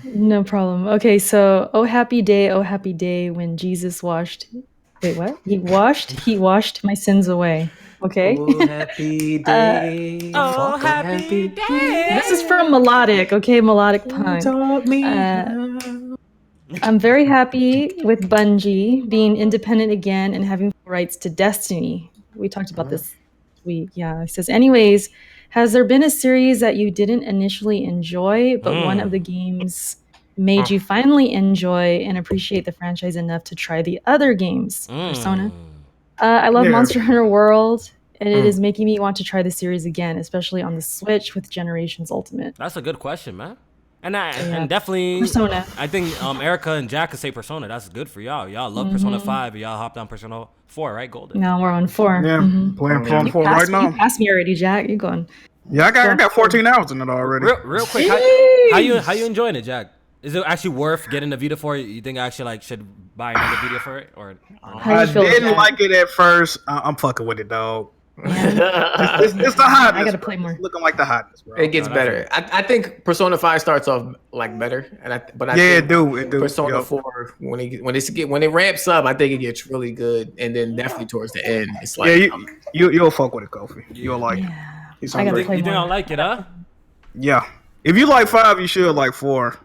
No problem. Okay, so oh happy day when Jesus washed. Wait, what? He washed my sins away. Okay. Oh, happy day. happy day. This is for melodic, okay? Melodic pun. I'm very happy with Bungie being independent again and having rights to Destiny. We talked about this week. Yeah. It says, anyways, has there been a series that you didn't initially enjoy, but one of the games made you finally enjoy and appreciate the franchise enough to try the other games? Persona. I love Monster Hunter World, and it is making me want to try the series again, especially on the Switch with Generations Ultimate. That's a good question, man. And definitely Persona. I think Erica and Jack could say Persona. That's good for y'all. Y'all love Persona 5. Y'all hopped on Persona 4, right? Golden. Now we're on 4. Yeah, playing Persona 4 right You now. passed me already, Jack. You going? Yeah, I got 14 hours in it already. Real quick, how you enjoying it, Jack? Is it actually worth getting the Vita for it? You think I actually like should buy another Vita for it, or? How I you feel didn't about like it at first. I'm fucking with it, dog. Yeah. It's the hotness. I gotta bro. play more. It's looking like the hotness, bro. It gets better. I think Persona 5 starts off like better, and I think It do. Persona Yep. 4 when it ramps up, I think it gets really good, and then definitely towards the end, it's like Yeah, you'll fuck with it, Kofi. You'll like it. Yeah. He's I gotta hungry. play You think more. I like it, huh? Yeah. If you like 5, you should like 4.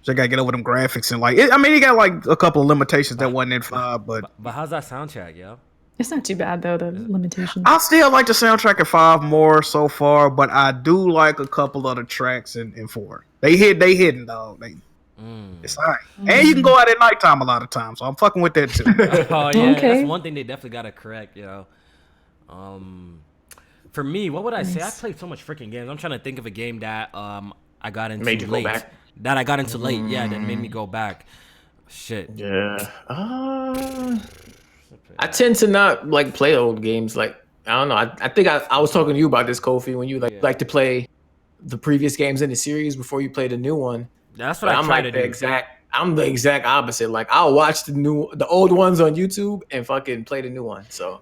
So you gotta get over them graphics and like. I mean, you got like a couple of limitations that wasn't in 5, but But how's that soundtrack, yo? It's not too bad though. The limitations. I still like the soundtrack in 5 more so far. But I do like a couple of the tracks in 4. They hidden, dog. It's all right. And you can go out at nighttime a lot of times, so I'm fucking with that too. Oh yeah, Okay. that's one thing they definitely gotta correct, yo. For me, what would I say? I played so much freaking games. I'm trying to think of a game that I got into Made you go late. back? That I got into late, yeah, that made me go back. Shit. Yeah. I tend to not like play old games. Like I don't know. I think I was talking to you about this, Kofi, when you like to play the previous games in the series before you play the new one. That's what But I I'm try like to the do. exact I'm the exact opposite. Like I'll watch the old ones on YouTube and fucking play the new one. So,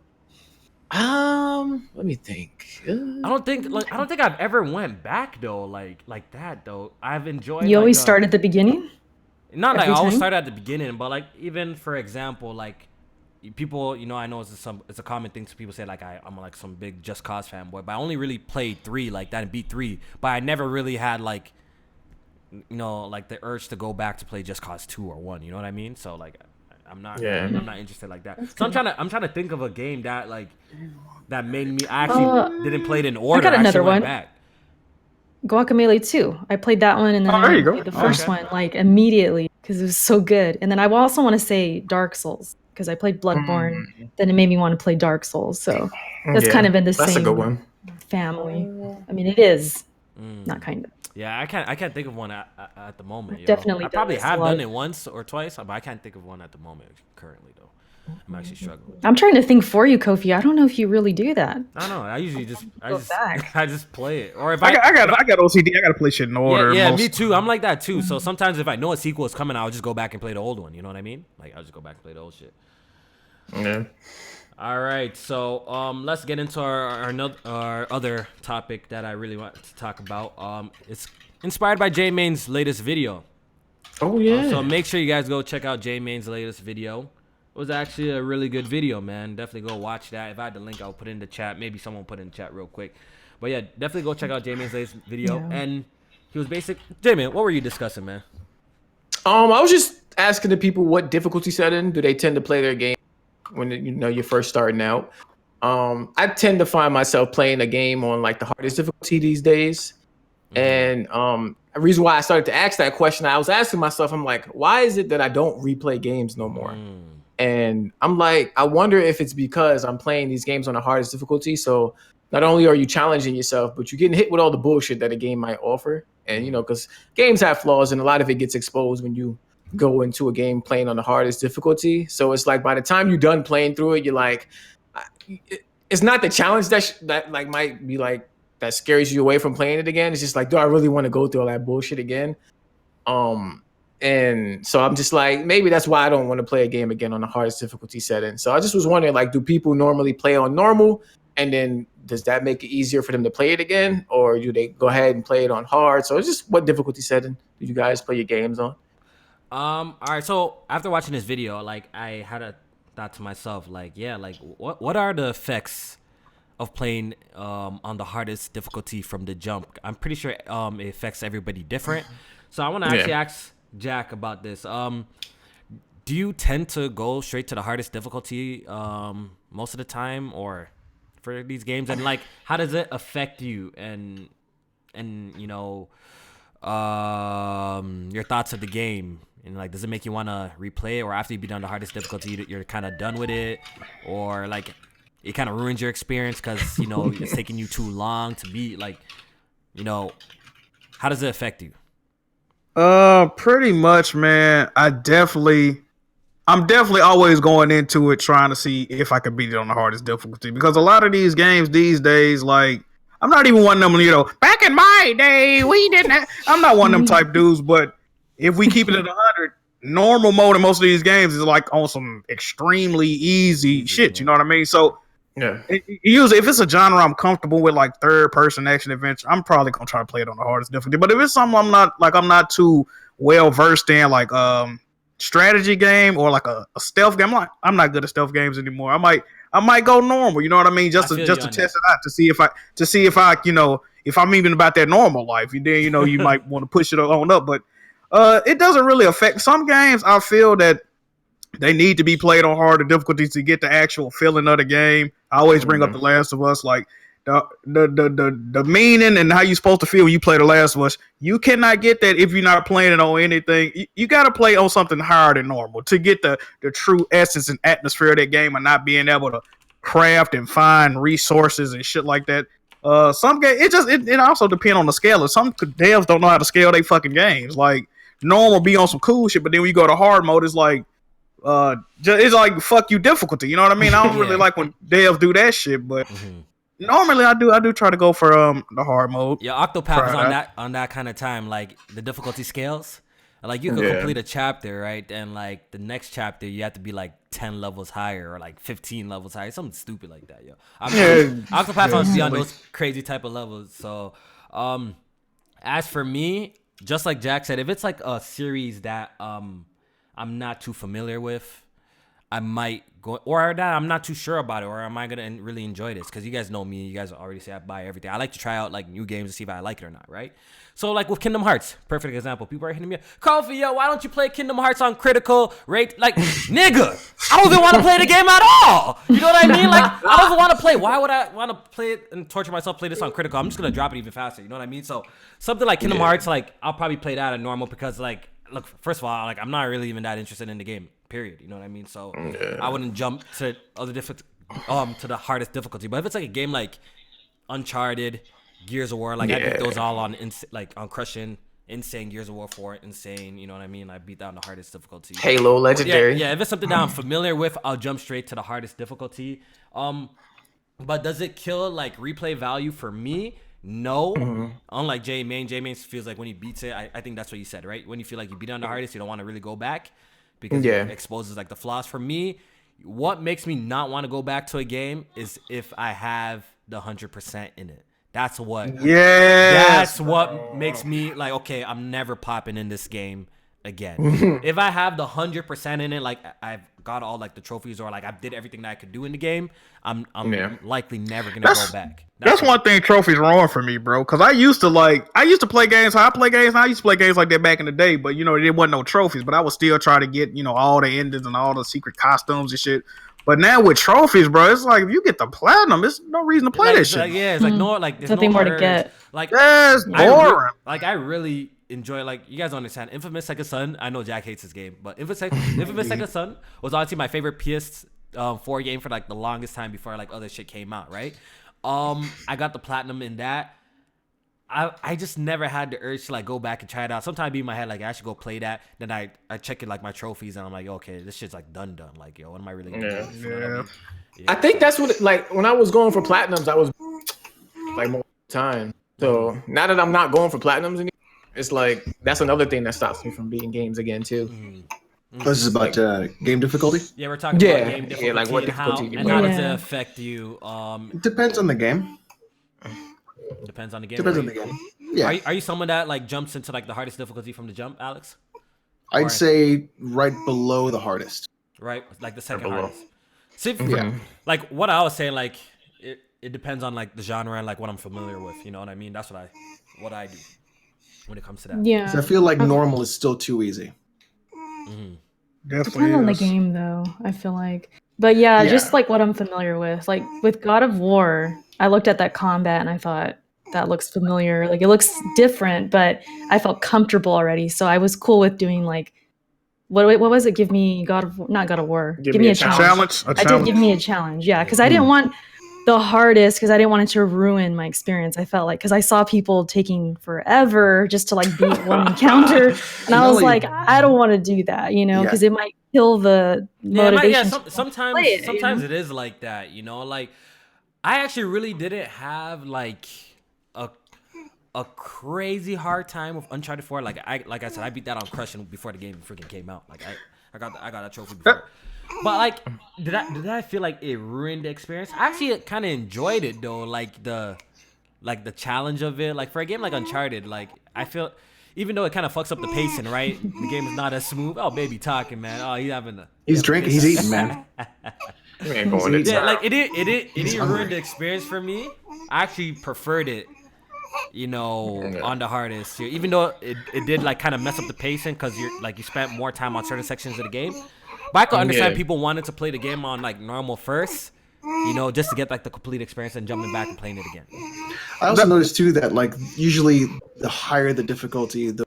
let me think. I don't think I've ever went back though, like that though. I've enjoyed. You always start at the beginning. Not like I every always time? start at the beginning, but like even for example, like people, I know it's a common thing to people say like I'm like some big Just Cause fanboy, but I only really played 3 like that and beat 3, but I never really had like like the urge to go back to play Just Cause 2 or 1. You know what I mean? So like I'm not interested like that. So I'm trying to think of a game that like that made me I actually didn't play it in order. I got another actually went one. back. Guacamelee 2. I played that one and then there I you go. played the first one like immediately because it was so good. And then I also want to say Dark Souls because I played Bloodborne. Then it made me want to play Dark Souls. So that's kind of in the That's same a good one. family. I mean, it is not kind of. Yeah, I can't think of one at the moment. Definitely I probably done this have a lot. done it once or twice, but I can't think of one at the moment currently though. I'm actually struggling. I'm trying to think for you, Kofi. I don't know if you really do that. I don't know. I usually just back. I just play it. Or if I got OCD. I got to play shit in order. yeah, me too. I'm like that too. So sometimes if I know a sequel is coming, I'll just go back and play the old one. You know what I mean? Like I'll just go back and play the old shit. Yeah. All right, so let's get into our other topic that I really want to talk about. It's inspired by J-Main's latest video. Oh yeah. So make sure you guys go check out J-Main's latest video. It was actually a really good video, man. Definitely go watch that. If I had the link, I'll put it in the chat. Maybe someone put it in the chat real quick. But yeah, definitely go check out J-Main's latest video. Yeah. And he was J-Man, what were you discussing, man? I was just asking the people what difficulty setting do they tend to play their game when you're first starting out. I tend to find myself playing a game on like the hardest difficulty these days. And the reason why I started to ask that question, I was asking myself, I'm like, why is it that I don't replay games no more? And I'm like, I wonder if it's because I'm playing these games on the hardest difficulty. So not only are you challenging yourself, but you're getting hit with all the bullshit that a game might offer. And, because games have flaws and a lot of it gets exposed when you go into a game playing on the hardest difficulty. So it's like by the time you're done playing through it, you're like, it's not the challenge that like might be like, that scares you away from playing it again. It's just like, do I really want to go through all that bullshit again? And so I'm just like, maybe that's why I don't want to play a game again on the hardest difficulty setting. So I just was wondering, like, do people normally play on normal? And then does that make it easier for them to play it again? Or do they go ahead and play it on hard? So it's just what difficulty setting do you guys play your games on? All right. So after watching this video, like I had a thought to myself, like, yeah, like what are the effects of playing on the hardest difficulty from the jump? I'm pretty sure it affects everybody different. So I want to actually ask Jack about this. Do you tend to go straight to the hardest difficulty most of the time, or for these games? And like, how does it affect you? And your thoughts of the game? And like, does it make you want to replay it, or after you beat on the hardest difficulty, you're kind of done with it, or like it kind of ruins your experience because it's taking you too long to beat? Like, how does it affect you? Pretty much, man. I'm definitely always going into it trying to see if I can beat it on the hardest difficulty, because a lot of these games these days, like, I'm not even one of them, back in my day, we didn't have, I'm not one of them type dudes, but if we keep it at 100, normal mode in most of these games is like on some extremely easy shit, you know what I mean? So yeah, usually if it's a genre I'm comfortable with, like third person action adventure, I'm probably gonna try to play it on the hardest difficulty. But if it's something I'm not too well versed in, like strategy game or like a stealth game, I'm not good at stealth games anymore. I might go normal, you know what I mean? Just to test it out, to see if I if I'm even about that normal life. And then you might want to push it on up, but it doesn't really affect some games. I feel that they need to be played on harder difficulties to get the actual feeling of the game. I always bring up The Last of Us, like the meaning and how you're supposed to feel when you play The Last of Us. You cannot get that if you're not playing it on anything. You got to play on something higher than normal to get the true essence and atmosphere of that game, and not being able to craft and find resources and shit like that. Some game it also depends on the scale. Some devs don't know how to scale their fucking games. Like, normal be on some cool shit, but then when you go to hard mode, it's like it's like fuck you difficulty. You know what I mean? I don't really like when devs do that shit, but normally I do try to go for the hard mode. Yeah, Octopath is on that kind of time, like the difficulty scales. Like you could complete a chapter, right? And like the next chapter, you have to be like 10 levels higher or like 15 levels higher, something stupid like that, yo. Octopath Traveler be on those crazy type of levels. So, as for me, just like Jack said, if it's like a series that I'm not too familiar with, I might go, or that I'm not too sure about it, or am I gonna really enjoy this? Because you guys know me, you guys already say I buy everything. I like to try out like new games to see if I like it or not, right? So like with Kingdom Hearts, perfect example. People are hitting me up, Kofi, yo, why don't you play Kingdom Hearts on critical rate? Like, nigga, I don't even want to play the game at all. You know what I mean? Like, I don't want to play. Why would I want to play it and torture myself? Play this on critical? I'm just gonna drop it even faster. You know what I mean? So something like Kingdom Hearts, like I'll probably play that at normal because like, look, first of all, like I'm not really even that interested in the game. Period. You know what I mean? So I wouldn't jump to other different to the hardest difficulty. But if it's like a game like Uncharted, Gears of War, like I beat those all on on crushing, insane. Gears of War 4, insane. You know what I mean? I beat down the hardest difficulty. Halo, legendary. Yeah. If it's something that I'm familiar with, I'll jump straight to the hardest difficulty. But does it kill like replay value for me? No. Unlike J-Main feels like when he beats it, I think that's what you said, right? When you feel like you beat on the hardest, you don't want to really go back because it exposes like the flaws. For me, what makes me not want to go back to a game is if I have the 100% in it. That's what makes me like, okay, I'm never popping in this game again. If I have the 100% in it, like I've got all like the trophies or like I did everything that I could do in the game, I'm likely never gonna go back. That's one thing trophies ruin for me, bro. Because I used to play games. How I play games. I used to play games like that back in the day. But you know, there wasn't no trophies. But I would still try to get all the endings and all the secret costumes and shit. But now with trophies, bro, it's like if you get the platinum, there's no reason to play this shit. It's like no, like there's nothing no more to get. Like that's boring. I really enjoy, like, you guys don't understand. Infamous Second Son. I know Jack hates this game, but Infamous Second Son was honestly my favorite PS4 game for like the longest time before like other shit came out, right? I got the platinum in that. I just never had the urge to like go back and try it out. Sometimes be in my head like I should go play that. Then I check it like my trophies and I'm like, okay, this shit's like done. Like, yo, what am I really doing? Yeah. I think that's what like when I was going for platinums, I was like more time. So now that I'm not going for platinums anymore, it's like that's another thing that stops me from beating games again too. This is about game difficulty. Yeah, we're talking about game difficulty. Yeah, like what difficulty and how does it affect you? It depends on the game. Depends on the game. Depends on the game. Yeah. Are you someone that like jumps into like the hardest difficulty from the jump, Alex? I'd say right below the hardest. Right, like the second hardest. See, like what I was saying, like it depends on like the genre and like what I'm familiar with. You know what I mean? That's what I do when it comes to that. Yeah. I feel like normal is still too easy. Definitely Depends on the game though, I feel like. But yeah, just like what I'm familiar with. Like with God of War, I looked at that combat and I thought that looks familiar. Like it looks different, but I felt comfortable already. So I was cool with doing like what was it? Give me not God of War. Give me a challenge. I did give me a challenge. Yeah, because I didn't want the hardest because I didn't want it to ruin my experience. I felt like because I saw people taking forever just to like beat one encounter, and I was like, I don't want to do that, because it might kill the motivation. Sometimes it is like that, Like I actually really didn't have like a crazy hard time with Uncharted 4. Like I said, I beat that on crushing before the game freaking came out. Like I got that trophy before. But like, did I feel like it ruined the experience? I actually kind of enjoyed it though, like the challenge of it. Like for a game like Uncharted, like I feel, even though it kind of fucks up the pacing, right? The game is not as smooth. Oh, baby talking, man. Oh, he's drinking, he's eating, man. Yeah, like it didn't ruin the experience for me. I actually preferred it, on the hardest. Even though it did like kind of mess up the pacing because you spent more time on certain sections of the game. But I could understand people wanting to play the game on like normal first, just to get like the complete experience and jumping back and playing it again. I also noticed too that like usually the higher the difficulty, the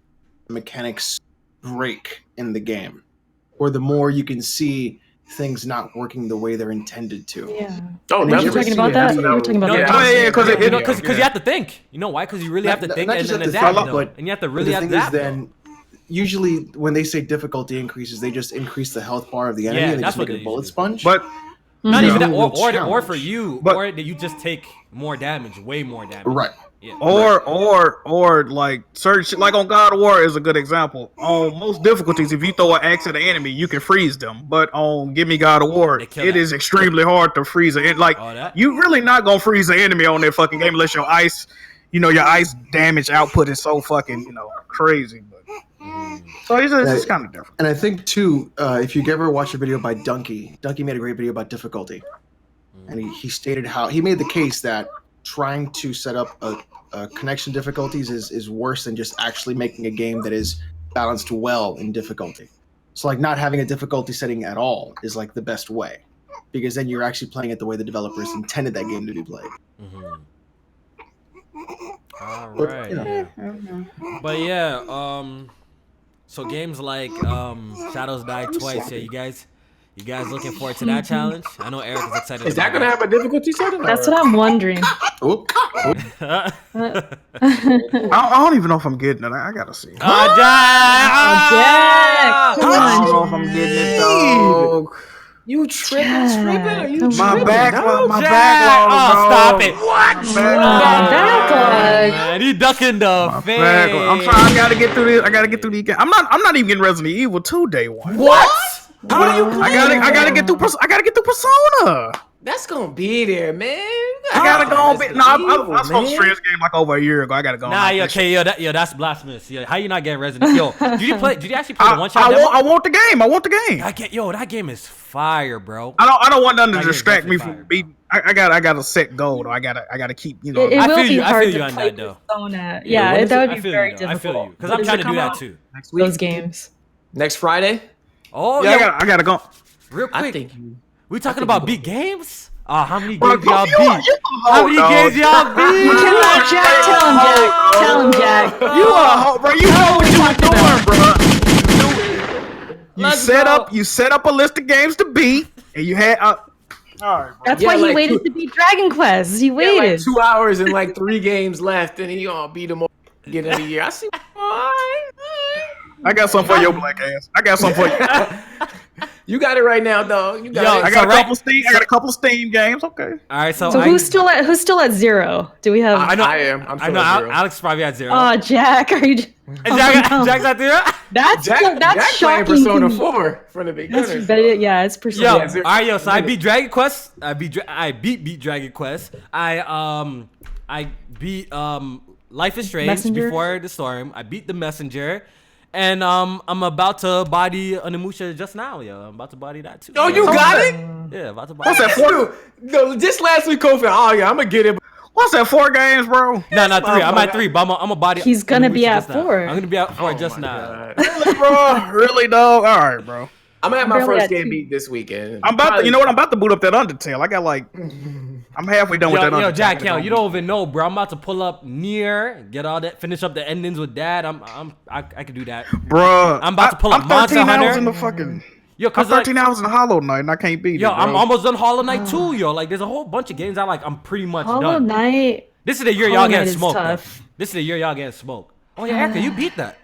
mechanics break in the game, or the more you can see things not working the way they're intended to. Yeah. Oh, we're talking about that. We're talking about that. Because you have to think. You know why? Because you really have to think and then adapt. And you have to really adapt. Then usually when they say difficulty increases, they just increase the health bar of the enemy and they just make a bullet sponge. But Not even that, No. or for you, But- or that you just take more damage, way more damage. Right. Yeah. Or like certain shit, like on God of War is a good example. On most difficulties, if you throw an axe at an enemy, you can freeze them. But on Give Me God of War, They it kill that. is extremely hard to freeze it. Like Oh, that? you really not gonna freeze an enemy on that fucking game unless your ice, your ice damage output is so fucking crazy. But so it's kind of different. And I think too, if you ever watch a video by Dunkey made a great video about difficulty, and he stated how he made the case that trying to set up a connection difficulties is worse than just actually making a game that is balanced well in difficulty. So like not having a difficulty setting at all is like the best way, because then you're actually playing it the way the developers intended that game to be played. All But, right. you know. Yeah. But yeah, so games like Shadows Die Twice. Yeah, you guys looking forward to that challenge? I know Eric is excited. Is that about gonna have a difficulty setting? That's what I'm wondering. Oh, that. I don't even know if I'm getting it. I gotta see. Oh, Jack! Jack! Come I don't on. know if I'm getting it, dog. You tripping? Are you Come tripping? My on. backlog, my Jack! backlog, Oh, bro. stop it! Backlog. Man, he ducking the face. I'm trying. I gotta get through this. I gotta get through these games. I'm not even getting Resident Evil 2 day one. What? How do you play? I gotta get through. I gotta get through Persona. That's gonna be there, man. I gotta go on. No, I was supposed to man. stream this game like over a year ago. I gotta go. Nah, on yo, this okay, yo, that's blasphemous. Yo, how you not getting Resident? Yo, did you actually play the one shot? I want the game. I want the game. That game is fire, bro. I don't want nothing to That game's distract me definitely from fire, beating. I got a set goal. Though. I gotta keep. It I will feel be you- I hard feel you to on play that, though. Persona. when Yeah, is that it? would I be feel very you, though. I difficult. feel you, because When I'm does trying it to do come that out? too. Next week, Those games. next Friday. Oh, Yeah, yeah. I gotta go. Real quick, I think we talking about beat games? How many Bro, games y'all you beat? a How many hoe, games dog. y'all beat? You cannot, Jack. Tell him, Jack. Tell him, Jack. You a hoe, bro. You know what you were doing, bro. You set up a list of games to beat, and you had. All right, bro. That's Yeah, why he like waited two- to beat Dragon Quest. He Yeah, waited. like 2 hours and like 3 games left, and he gonna beat them all again in a year. I see. I got something for your black ass. I got something for you. You got it right now, dog. You got Yo, it. I got right. I got a couple of Steam games. Okay. All right, so, So who's still at 0? Do we have? I know. I am. I'm I still know. at 0. Alex probably at 0. Oh, Jack, are you? Jack's at 0. That's Jack playing shocking. Persona 4 from the That's beginning. yeah, it's Persona. Yo, Yeah, zero. all right, yo. So I beat Dragon Quest. I beat Dragon Quest. I beat Life is Strange Messenger? before the storm. I beat the Messenger, and I'm about to body Onimusha just now, yo. I'm about to body that too. Oh, you got it? Yeah, about to body. What's that? Dude, no, just last week, Kofi. Oh yeah, I'm gonna get it. What's that? 4 games, bro. No, not 3. I'm my at 3, but I'm a body. He's gonna be Onimusha at just now. 4. I'm gonna be at 4 Oh just my now. God. Really, bro? Really, dog? All right, bro. I'm gonna have my barely first at game 2. beat this weekend. I'm about to. You know what? I'm about to boot up that Undertale. I got like. I'm halfway done with that Undertale. Yo, Jack, I gotta yo, go you don't even know, bro. I'm about to pull up Nier, get all that, finish up the endings with Dad. I can do that. Bruh, I'm about to pull up I'm Monster 13 hours Hunter. in the fucking. Yo, I'm cause like, 13 hours in Hollow Knight and I can't beat yo, it, bro. I'm almost done Hollow Knight too, yo. Like, there's a whole bunch of games I'm pretty much Hollow done. Knight. This is the year Hollow y'all Knight getting is smoked. though. tough. This is the year y'all getting smoked. Oh yeah, Erica, you beat that.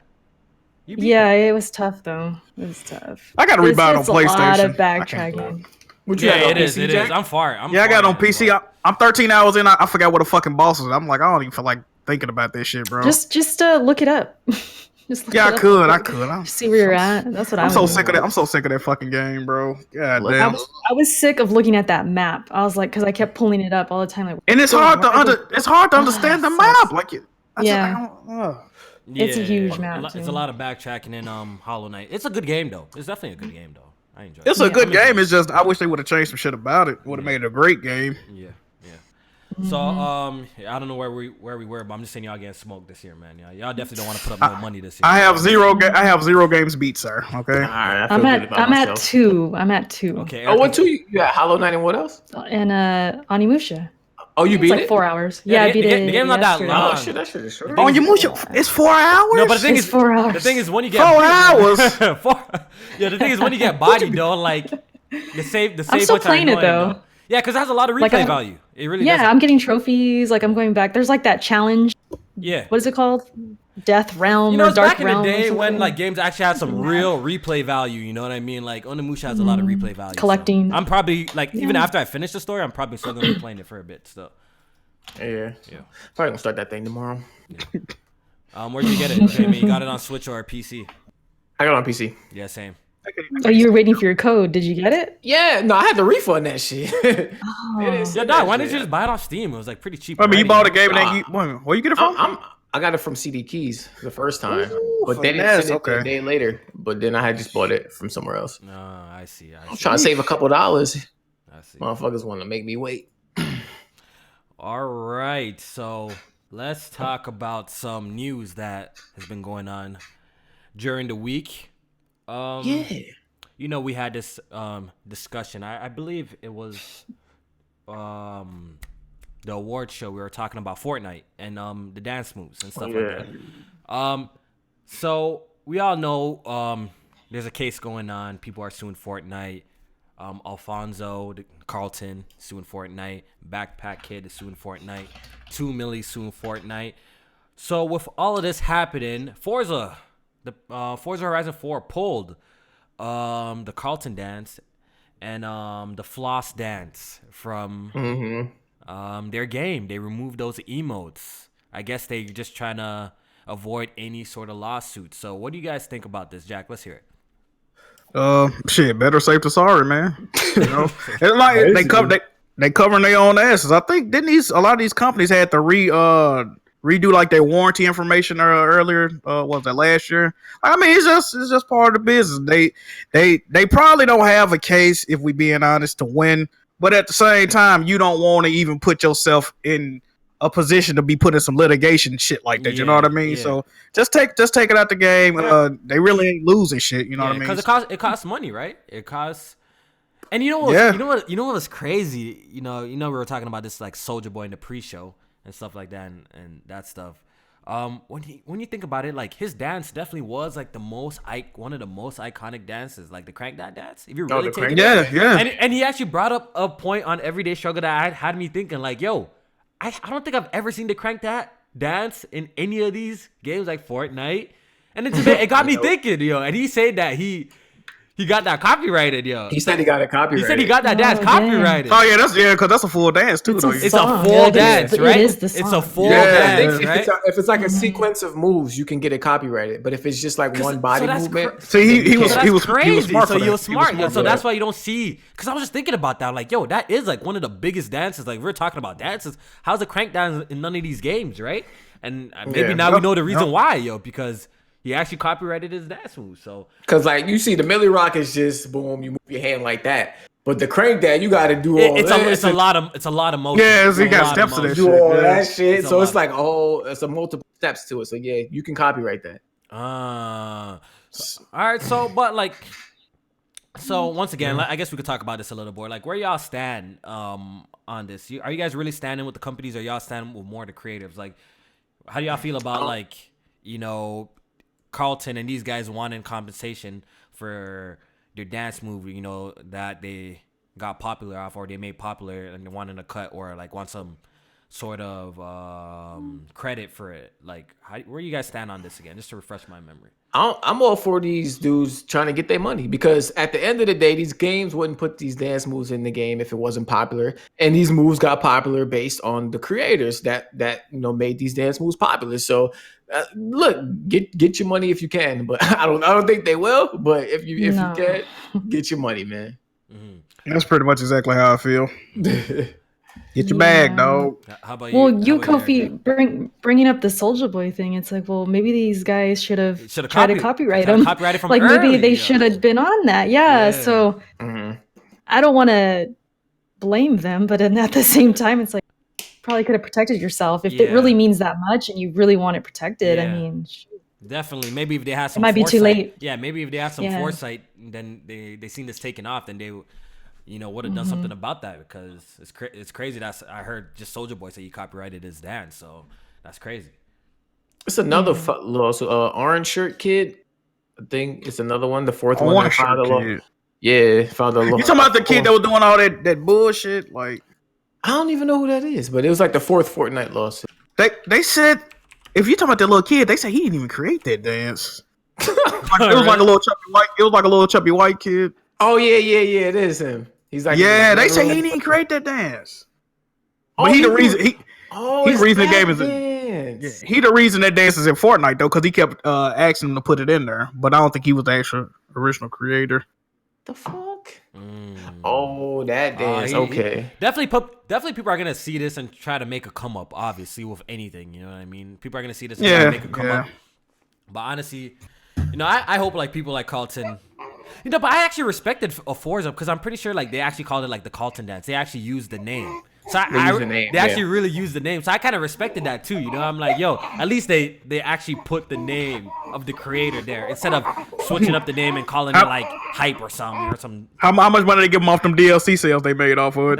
You beat Yeah, it was tough though. It was tough. I gotta rebuy it on It's a lot PlayStation. of backtracking. Would that. you Yeah, have it on is. PC, It Jack? is. I'm far. Yeah, I got it on PC. I'm 13 hours in. I forgot what the fucking boss is. I'm like, I don't even feel like thinking about this shit, bro. Just look it up. Just look yeah, it I up. could. See where you're at. That's what I'm I'm so sick of that. I'm so sick of that fucking game, bro. God damn. I was sick of looking at that map. I was like, because I kept pulling it up all the time. Like, And it's hard to it's hard to understand the map. Like it. Yeah. It's a huge Yeah, map, It's too. a lot of backtracking in Hollow Knight. It's a good game though. It's definitely a good game though. I enjoy it. It's a Yeah. good game. It's just I wish they would have changed some shit about it. Would have made it a great game. Yeah. So I don't know where we were, but I'm just saying y'all getting smoked this year, man. Y'all definitely don't want to put up no money this year. I have zero games beat, sir. Okay. All right, I feel I'm good at about I'm at myself. 2. I'm at 2. Okay. Oh, what 2? You got Hollow Knight and what else? And Onimusha. Oh, you It's beat like it? 4 hours. Yeah, Yeah, I beat the it. game's not that yesterday. long. Oh shit, that shit is short. On your Musha, it's 4 hours. No, but the thing It's is, 4 hours. the thing is when you get 4 hours. Yeah, the thing is when you get bodied though, like the save I'm still points are playing it, annoying, though. Yeah, because it has a lot of replay Like, value. It really Yeah, does. I'm getting trophies. Like I'm going back. There's like that challenge. Yeah. What is it called? Death Realm You know, or it's Dark back in the Realm. day or when something. like games actually had some real replay value. You know what I mean? Like Onimusha has a lot of replay value. so Collecting. I'm probably like even Yeah. after I finish the story, I'm probably still gonna be playing it for a bit. So Yeah. Yeah. Probably gonna start that thing tomorrow. where'd you get it, Jamie? You got it on Switch or PC? I got it on PC. Yeah, same. Oh, you were waiting for your code. Did you get it? Yeah, no, I had to refund that shit. Oh. Yeah, dog. Why didn't you just buy it off Steam? It was like pretty cheap. I mean, you already, bought a game and then you where you get it from? I got it from CD Keys the first time, Ooh, but they didn't finesse, send it till a okay. day later. But then I had just bought it from somewhere else. No, I see. I'm trying to save a couple dollars. I see. Motherfuckers want to make me wait. All right, so let's talk about some news that has been going on during the week. Yeah. You know, we had this discussion. I believe it was the award show. We were talking about Fortnite and the dance moves and stuff like that. So we all know there's a case going on. People are suing Fortnite. Alfonso, Carlton suing Fortnite. Backpack Kid is suing Fortnite. 2 Millie suing Fortnite. So with all of this happening, Forza Horizon 4 pulled the Carlton dance and the Floss dance from their game. They removed those emotes. I guess they're just trying to avoid any sort of lawsuit. So what do you guys think about this, Jack? Let's hear it. Shit, better safe than sorry, man. You know, it's like they covering their own asses. I think a lot of these companies had to redo like their warranty information earlier. What was that, last year? I mean, it's just part of the business. They probably don't have a case, if we being honest, to win. But at the same time, you don't want to even put yourself in a position to be put in some litigation and shit like that. You know what I mean? Yeah. So just take it out the game. They really ain't losing shit. You know what I mean? Because it costs money, right? It costs. And you know what was crazy? You know we were talking about this like Soulja Boy in the pre-show and stuff like that and that stuff. When you think about it, like his dance definitely was like one of the most iconic dances, like the Crank That dance. If you really take it, yeah. And he actually brought up a point on Everyday Struggle that had me thinking like, yo, I don't think I've ever seen the Crank That dance in any of these games like Fortnite, and it got me thinking, yo. And he said that he got that copyrighted, yo. He said he got it copyrighted. He said he got that dance copyrighted. Oh yeah, because that's a full dance too. Though. It's a full dance, right? It is the song. It's a full dance, if right? if it's like a sequence of moves, you can get it copyrighted. But if it's just like one body movement, See, he was crazy. smart. So for you're that. smart. He was So for that's that. why you don't see. Because I was just thinking about that. Like, yo, that is like one of the biggest dances. Like we're talking about dances. How's the Crank dance in none of these games, right? And maybe now we know the reason why, yo, because he actually copyrighted his dance move. So because like you see, the Millie Rock is just boom, you move your hand like that. But the Crank That you got to do all it's a lot of motion. Yeah, It's he a got lot steps of to that motion. shit. do all Yeah. that shit. It's a So it's lot. like it's a multiple steps to it. So yeah, you can copyright that. All right. So once again, I guess we could talk about this a little more. Like, where y'all stand on this? Are you guys really standing with the companies, or y'all standing with more of the creatives? Like, how do y'all feel about like, you know, Carlton and these guys wanting compensation for their dance movie, you know, that they got popular off or they made popular and they wanted a cut or like want some sort of credit for it? Like, where do you guys stand on this again, just to refresh my memory? I'm all for these dudes trying to get their money, because at the end of the day, these games wouldn't put these dance moves in the game if it wasn't popular. And these moves got popular based on the creators that made these dance moves popular. So look, get your money if you can, but I don't think they will. But if you can, get your money, man. Mm-hmm. That's pretty much exactly how I feel. Get your bag, dog. How about you? Well, How you, about you, Kofi, bringing up the Soulja Boy thing, it's like, well, maybe these guys should have tried to copyright them. Copyrighted from like early, maybe they should have been on that. Yeah. So I don't want to blame them, but then at the same time, it's like probably could have protected yourself if it really means that much and you really want it protected. I mean, definitely. Maybe if they had some, it might be too late. Yeah, maybe if they had some foresight, then they seen this taking off, then they, would have done something about that, because it's crazy. I heard just Soulja Boy say he copyrighted his dance, so that's crazy. It's another lawsuit. Orange Shirt Kid, I think it's another one. The fourth one. Orange Shirt Kid. Yeah, filed a law. You talking about the kid that was doing all that bullshit? Like, I don't even know who that is, but it was like the fourth Fortnite lawsuit. they said if you talking about that little kid, they say he didn't even create that dance. It was like a little chubby white. It was like a little chubby white kid. Oh yeah. It is him. He's like, Yeah, they say he didn't even create that dance. But Oh, he the he reason he it's the reason the that game is dance. he the reason that dance is in Fortnite though, because he kept asking him to put it in there. But I don't think he was the actual original creator. The fuck? Oh, that dance. Okay. Definitely people are gonna see this and try to make a come up. Obviously, with anything, you know what I mean. People are gonna see this and try to make a come up. But honestly, I hope like people like Carlton. But I actually respected Forza because I'm pretty sure like they actually called it like the Carlton dance. They actually used the name. So they actually really used the name. So I kind of respected that too. I'm like, yo, at least they actually put the name of the creator there instead of switching up the name and calling it like hype or something. How much money they give them off them DLC sales they made off of it?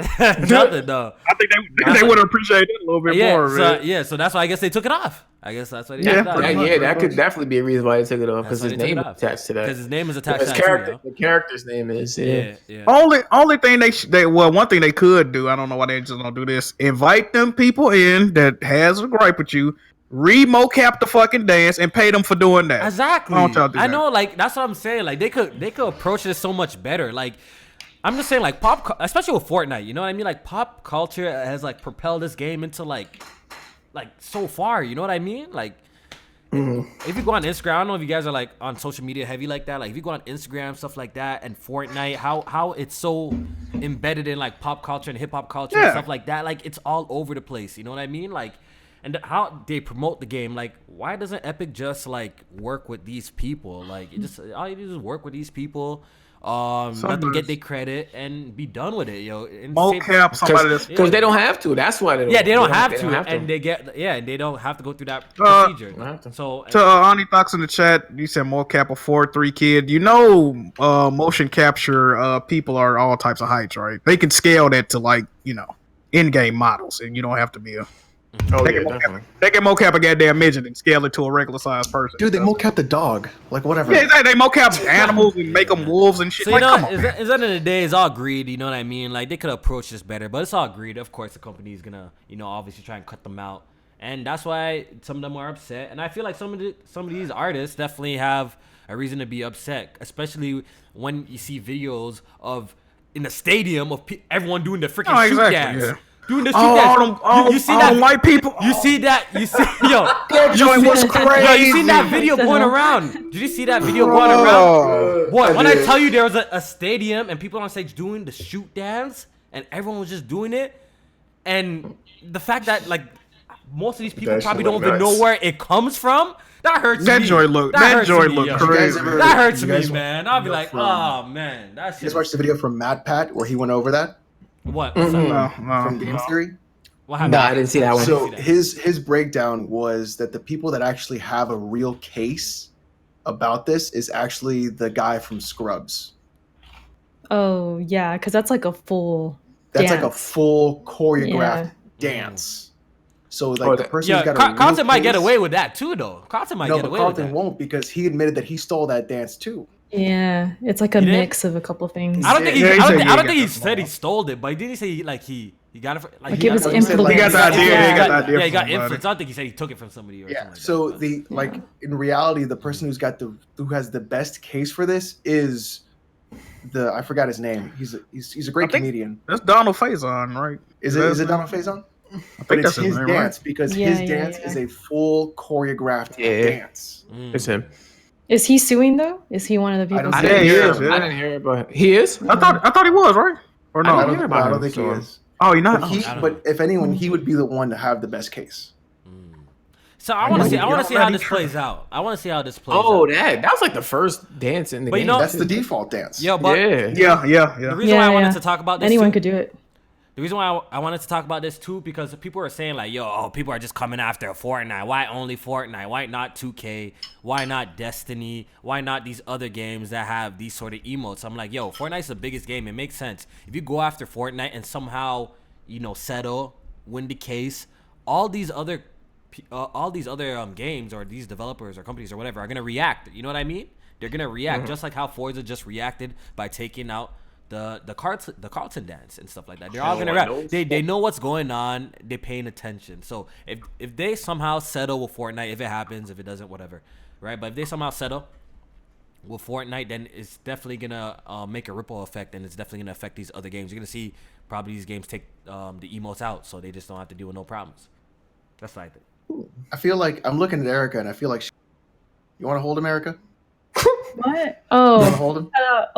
Nothing though. I think they would appreciate it a little bit more. So that's why I guess they took it off. I guess that's what they did. That could definitely be a reason why they took it off because his name is attached to that. Because his name is attached to that. The character's name is. Yeah. Only thing one thing they could do, I don't know why they just don't do this. Invite them people in that has a gripe with you, re-mocap the fucking dance, and pay them for doing that. Exactly. I know, like that's what I'm saying. Like they could approach this so much better. Like I'm just saying, like especially with Fortnite. You know what I mean? Like pop culture has like propelled this game into like so far, you know what I mean? Like, if you go on Instagram, I don't know if you guys are like on social media heavy like that. Like, if you go on Instagram, stuff like that, and Fortnite, how it's so embedded in like pop culture and hip hop culture and stuff like that. Like, it's all over the place. You know what I mean? Like, and how they promote the game. Like, why doesn't Epic just like work with these people? Like, all you do is work with these people. Let them get their credit and be done with it, yo. Because they don't have to. That's why they don't. Yeah, they don't have to, and they don't have to go through that procedure. So to Ani Fox in the chat, you said mocap of 4-3 kid. Motion capture people are all types of heights, right? They can scale that to like in-game models, and you don't have to be a. They can mocap a goddamn midget and scale it to a regular sized person. Dude, they mocap the dog. Like, whatever. Yeah, they mocap animals and make them wolves and shit. So, come on, at the end of the day, it's all greed, you know what I mean? Like, they could approach this better, but it's all greed. Of course, the company is going to, obviously try and cut them out. And that's why some of them are upset. And I feel like some of these artists definitely have a reason to be upset, especially when you see videos of, in a stadium, of everyone doing the freaking shoot dance. Yeah. Doing the you see that white people. You see that that joint was crazy. Yo, you seen that video going around? Did you see that video going around? Boy, when I tell you there was a stadium and people on stage doing the shoot dance and everyone was just doing it, and the fact that like most of these people probably don't even know where it comes from. That hurts me. That joint look crazy. That hurts me, man. I'll be like, oh man, that's. You guys watched the video from Mad Pat where he went over that? What? From Game Theory? What happened? No, I didn't see that one. So his breakdown was that the people that actually have a real case about this is actually the guy from Scrubs. Oh yeah, because that's like a full. That's like a full choreographed dance. So like the person who's got a Carlton might get away with that too, though. Carlton might get away with that. Carlton won't because he admitted that he stole that dance too. Yeah, it's like a mix of a couple of things. I don't think he said he stole it, but didn't he say he got it? Like it was influenced. He got the idea. Yeah, he got influenced. I don't think he said he took it from somebody or something. So in reality, the person who has the best case for this is I forgot his name. He's a great comedian. That's Donald Faison, right? Is it Donald Faison? I think that's his name, dance right? because his dance is a full choreographed dance. It's him. Is he suing though? Is he one of the people? I didn't hear it, but he is. I thought he was, right? Or no? I don't think he is. Oh, you're not. But if anyone, he would be the one to have the best case. So I want to see how this plays out. I want to see how this plays out. Oh, that was like the first dance in the game. That's the default dance. Yeah. The reason why I wanted to talk about this, anyone could do it. The reason why I wanted to talk about this too, because people are saying like, people are just coming after Fortnite. Why only Fortnite? Why not 2K? Why not Destiny? Why not these other games that have these sort of emotes? I'm like, Fortnite's the biggest game. It makes sense. If you go after Fortnite and somehow, settle, win the case, all these other games or these developers or companies or whatever are going to react. You know what I mean? They're going to react just like how Forza just reacted by taking out the Carlton dance and stuff like that. They're all gonna rap. They know what's going on. They're paying attention. So if they somehow settle with Fortnite, if it happens, if it doesn't, whatever, right? But if they somehow settle with Fortnite, then it's definitely gonna make a ripple effect, and it's definitely gonna affect these other games. You're gonna see probably these games take the emotes out, so they just don't have to deal with no problems. That's what I think. I feel like I'm looking at Erica, and I feel like you want to hold him, Erica? What? You want to Oh, hold him?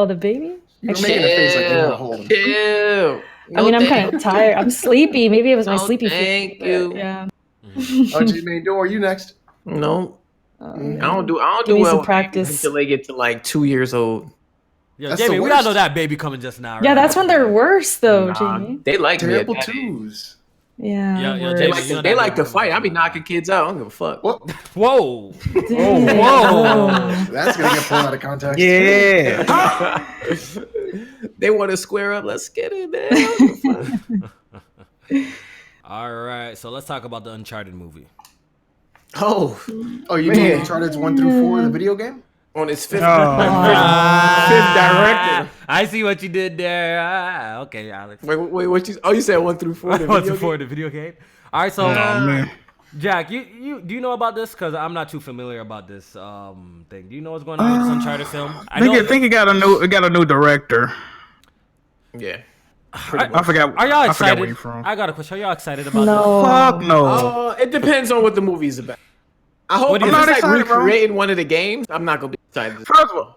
the baby? You're making a face like you want to hold him. Chill. I mean, I'm kind of tired. I'm sleepy. Maybe it was my No, sleepy thank face. you. Yeah. Oh, G-Man, are you next? No, I don't do Give me well some with practice. babies until they get to like 2 years old. Yo, That's Jamie, the we all worst. know that baby coming just now. Yeah, right? that's when they're worse, though, Nah, Jamie. they like me at Terrible that age. twos. Yeah. Yo, worse. They Jamie, like you know to, they that like to baby fight. I be coming knocking kids out. I don't give a fuck. What? Whoa. Damn. Whoa. That's gonna get pulled out of context. Yeah. They want to square up. Let's get it, man. I don't give a fuck. All right, so let's talk about the Uncharted movie. Oh, you Man. mean Uncharted 1 through 4, the video game? On his fifth, Ah, fifth director. I see what you did there. Okay, Alex. Wait, what you? Oh, you said 1 through 4. The What's video for game? the video game? All right, so Oh man. Jack, you do you know about this? Because I'm not too familiar about this thing. Do you know what's going on with this Uncharted film? I think it got a new director. Yeah. I forgot. Are y'all I forgot where excited? you from. I got a question. Are y'all excited about No. Fuck no. It depends on what the movie's about. I hope What do if you it's think? like I'm not excited, bro. recreating one of the games, I'm not gonna be excited. First of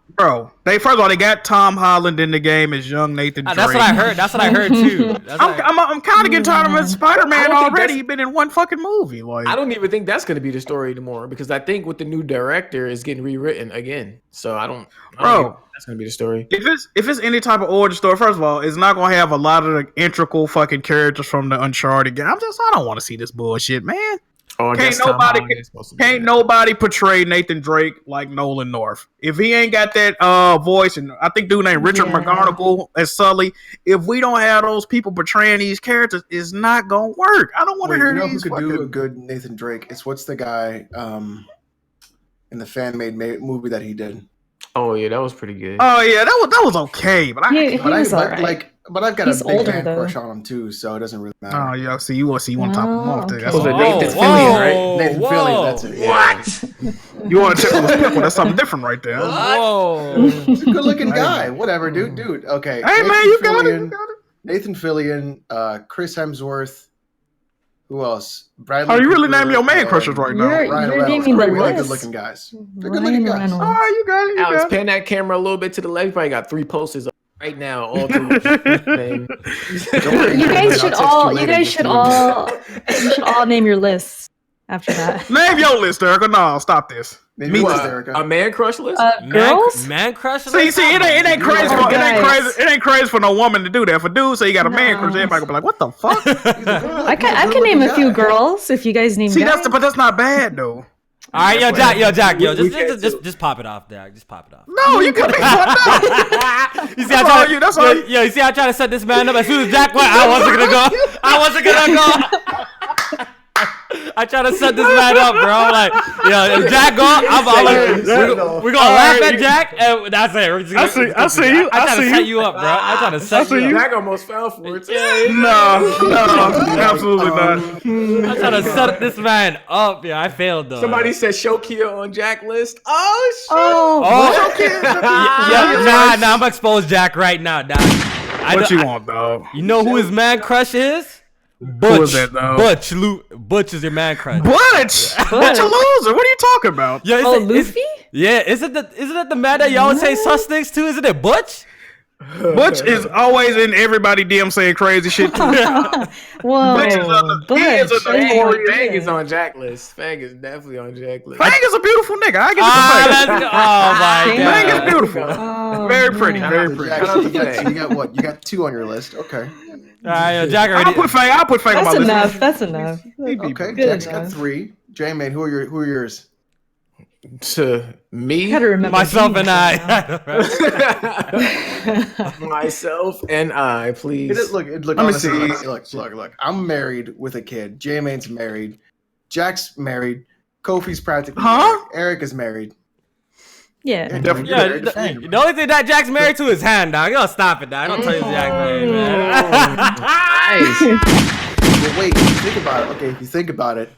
all, they got Tom Holland in the game as young Nathan this? Drake. That's what I heard. That's what I heard too. That's what I- I'm kind of getting tired of Spider-Man I don't think already. that's- He been in one fucking movie. Like I don't even think that's gonna be the story anymore because I think with the new director is getting rewritten again. So I don't Bro. think that's gonna be the story. if it's any type of origin story, first of all, it's not gonna have a lot of the integral fucking characters from the Uncharted game. I don't want to see this bullshit, man. Oh, I Can't guess Tom nobody- Holland is supposed to be Can't that. nobody portray Nathan Drake like Nolan North. If he ain't got that voice, and I think dude named Richard Yeah. McGonagall as Sully, if we don't have those people portraying these characters, it's not gonna work. I don't want to Wait, hear you know who these could fucking... do a good Nathan Drake? It's what's the guy in the fan-made movie that he did? Oh yeah, that was pretty good. Oh yeah, that was okay, but He But was but alright. I've got He's a big older, man though. crush on him too, so it doesn't really matter. oh yeah, see you want to top him off there. okay. That's Was it all. Nathan Whoa, Fillion, right? Nathan whoa. Fillion, that's it. Yeah. You want to check on this pickle? That's something different right there. Whoa. He's a good-looking guy. Whatever, dude. Okay. Hey man, you got it. You got it. Nathan Fillion, Chris Hemsworth. Who else? Bradley Oh, you really Cooper, naming your man and crushes right now. You're- Ryan you're Reynolds. naming the Really list. good-looking guys. They're good-looking Ryan guys. All Reynolds. right, you got it. You Alex, got it. pan that camera a little bit to the left. You probably got 3 posters up right now, all through the thing. Don't worry, You guys should I'll text you later guys and should get all you should all name your lists after that. Name your list, Erica. No, stop this. Maybe Me what, too. Erica? A man crush list? Girls? Man crush. See, it ain't crazy. Oh, It ain't crazy for no woman to do that. For dudes, say you got a man No. crush, everybody gonna be like, "What the fuck?" I can name a few girls if you guys name See, guys. but that's not bad though. All right, yo, Jack, We can't do- just pop it off, Jack. Just pop it off. No, you can be fucked up. You see, That's all you- that's all you- yo, you see, I try to set this man up. As soon as Jack went, I wasn't gonna go. I try to set this man up, bro. Like, yo, if Jack go, we're gonna laugh at Jack, and that's it. We're just gonna, I see you. I try to set you up, bro. I try to set you up. Jack almost fell for it. No, absolutely not. I try to set this man up. Yeah, I failed though. Somebody said Shokia on Jack list. Oh shit! Oh, yeah, nah, I'm gonna expose Jack right now, dog. What you want, dog? You know who his man crush is? Butch. Who is that, though? Butch is your man crush. Butch, Butch a loser. What are you talking about? Yo, Oh, Luffy? Isn't it the man that y'all always say sus things to? Isn't it Butch? Butch is always in everybody DM saying crazy shit. Too. Whoa, Butch is a Butch. notorious- Fang is on Jack list. Fang is definitely on Jack list. Fang is a beautiful nigga. I give Ah, it let's to go. Oh my Fang. Fang is god. beautiful. Oh, Very pretty. man. Very pretty. Jack, so you got what? You got 2 on your list. Okay. All right, yo, Jack I'll already. put Fang on That's my list. enough. That's enough. Okay. Good Jack's enough. got 3. J-Man, who are yours? To me, You gotta remember Myself and Genius I. myself and I, please. Look, Let me honestly, see. look. I'm married with a kid. J-Man's married. Jack's married. Kofi's practically Huh? married. Eric is married. Yeah. Definitely. Yeah, Very defend. the only thing that Jack's married to is hand, dog. You gotta stop it, dog. Don't tell you Jack married, man. Nice. Well, wait, if you think about it. Okay, if you think about it,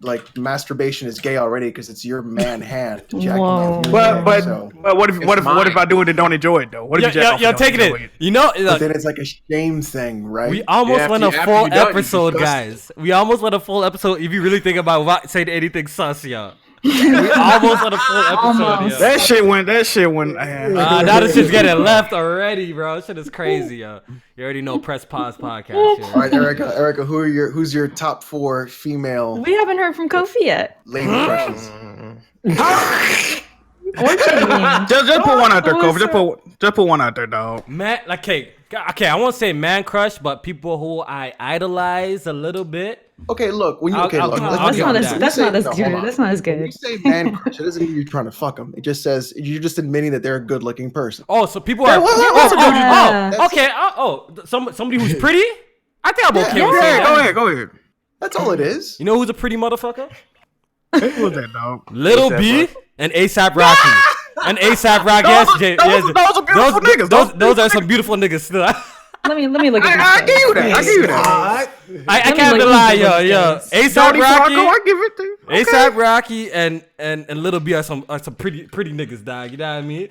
like masturbation is gay already because it's your man hand jacking Whoa. off your But hand, so. what if I do it and don't enjoy it though? What if you jack off and don't take enjoy it. You know, But look, then it's like a shame thing, right? we almost Yeah, went a after full you done, you episode, disgusting. guys. We almost went a full episode. If you really think about saying anything sus, yo. We almost went a full episode, Almost. yo. That shit went. Now this shit's getting left already, bro. This shit is crazy, yo. You already know Press Pause podcast. Yo. All right, Erica, who's your top 4 female We haven't heard from Kofi yet. lady crushes? Or Jamie. Just put one out there, Who was Kofi. Just put one out there, dog. Man, like, okay, I won't say man crush, but people who I idolize a little bit. Okay, look. When you I'll look. give That's you not that. as that's not as hold good. on. That's not as When you good. say man crush, it doesn't mean you're trying to fuck them. It just says you're just admitting that they're a good-looking person. Oh, so people are. Okay. Somebody who's pretty. I think I'm okay with saying that. Go ahead. That's all it is. You know who's a pretty motherfucker? Who was that, dog? Little B and ASAP Rocky. And ASAP Rocky. Those are beautiful niggas. Those are some beautiful niggas still. Let me look at I this. give you that. I give you that. I can't lie, yo. ASAP Jody Fargo, I Rocky, give it to you. ASAP Rocky, and Little B are some pretty niggas, dog. You know what I mean?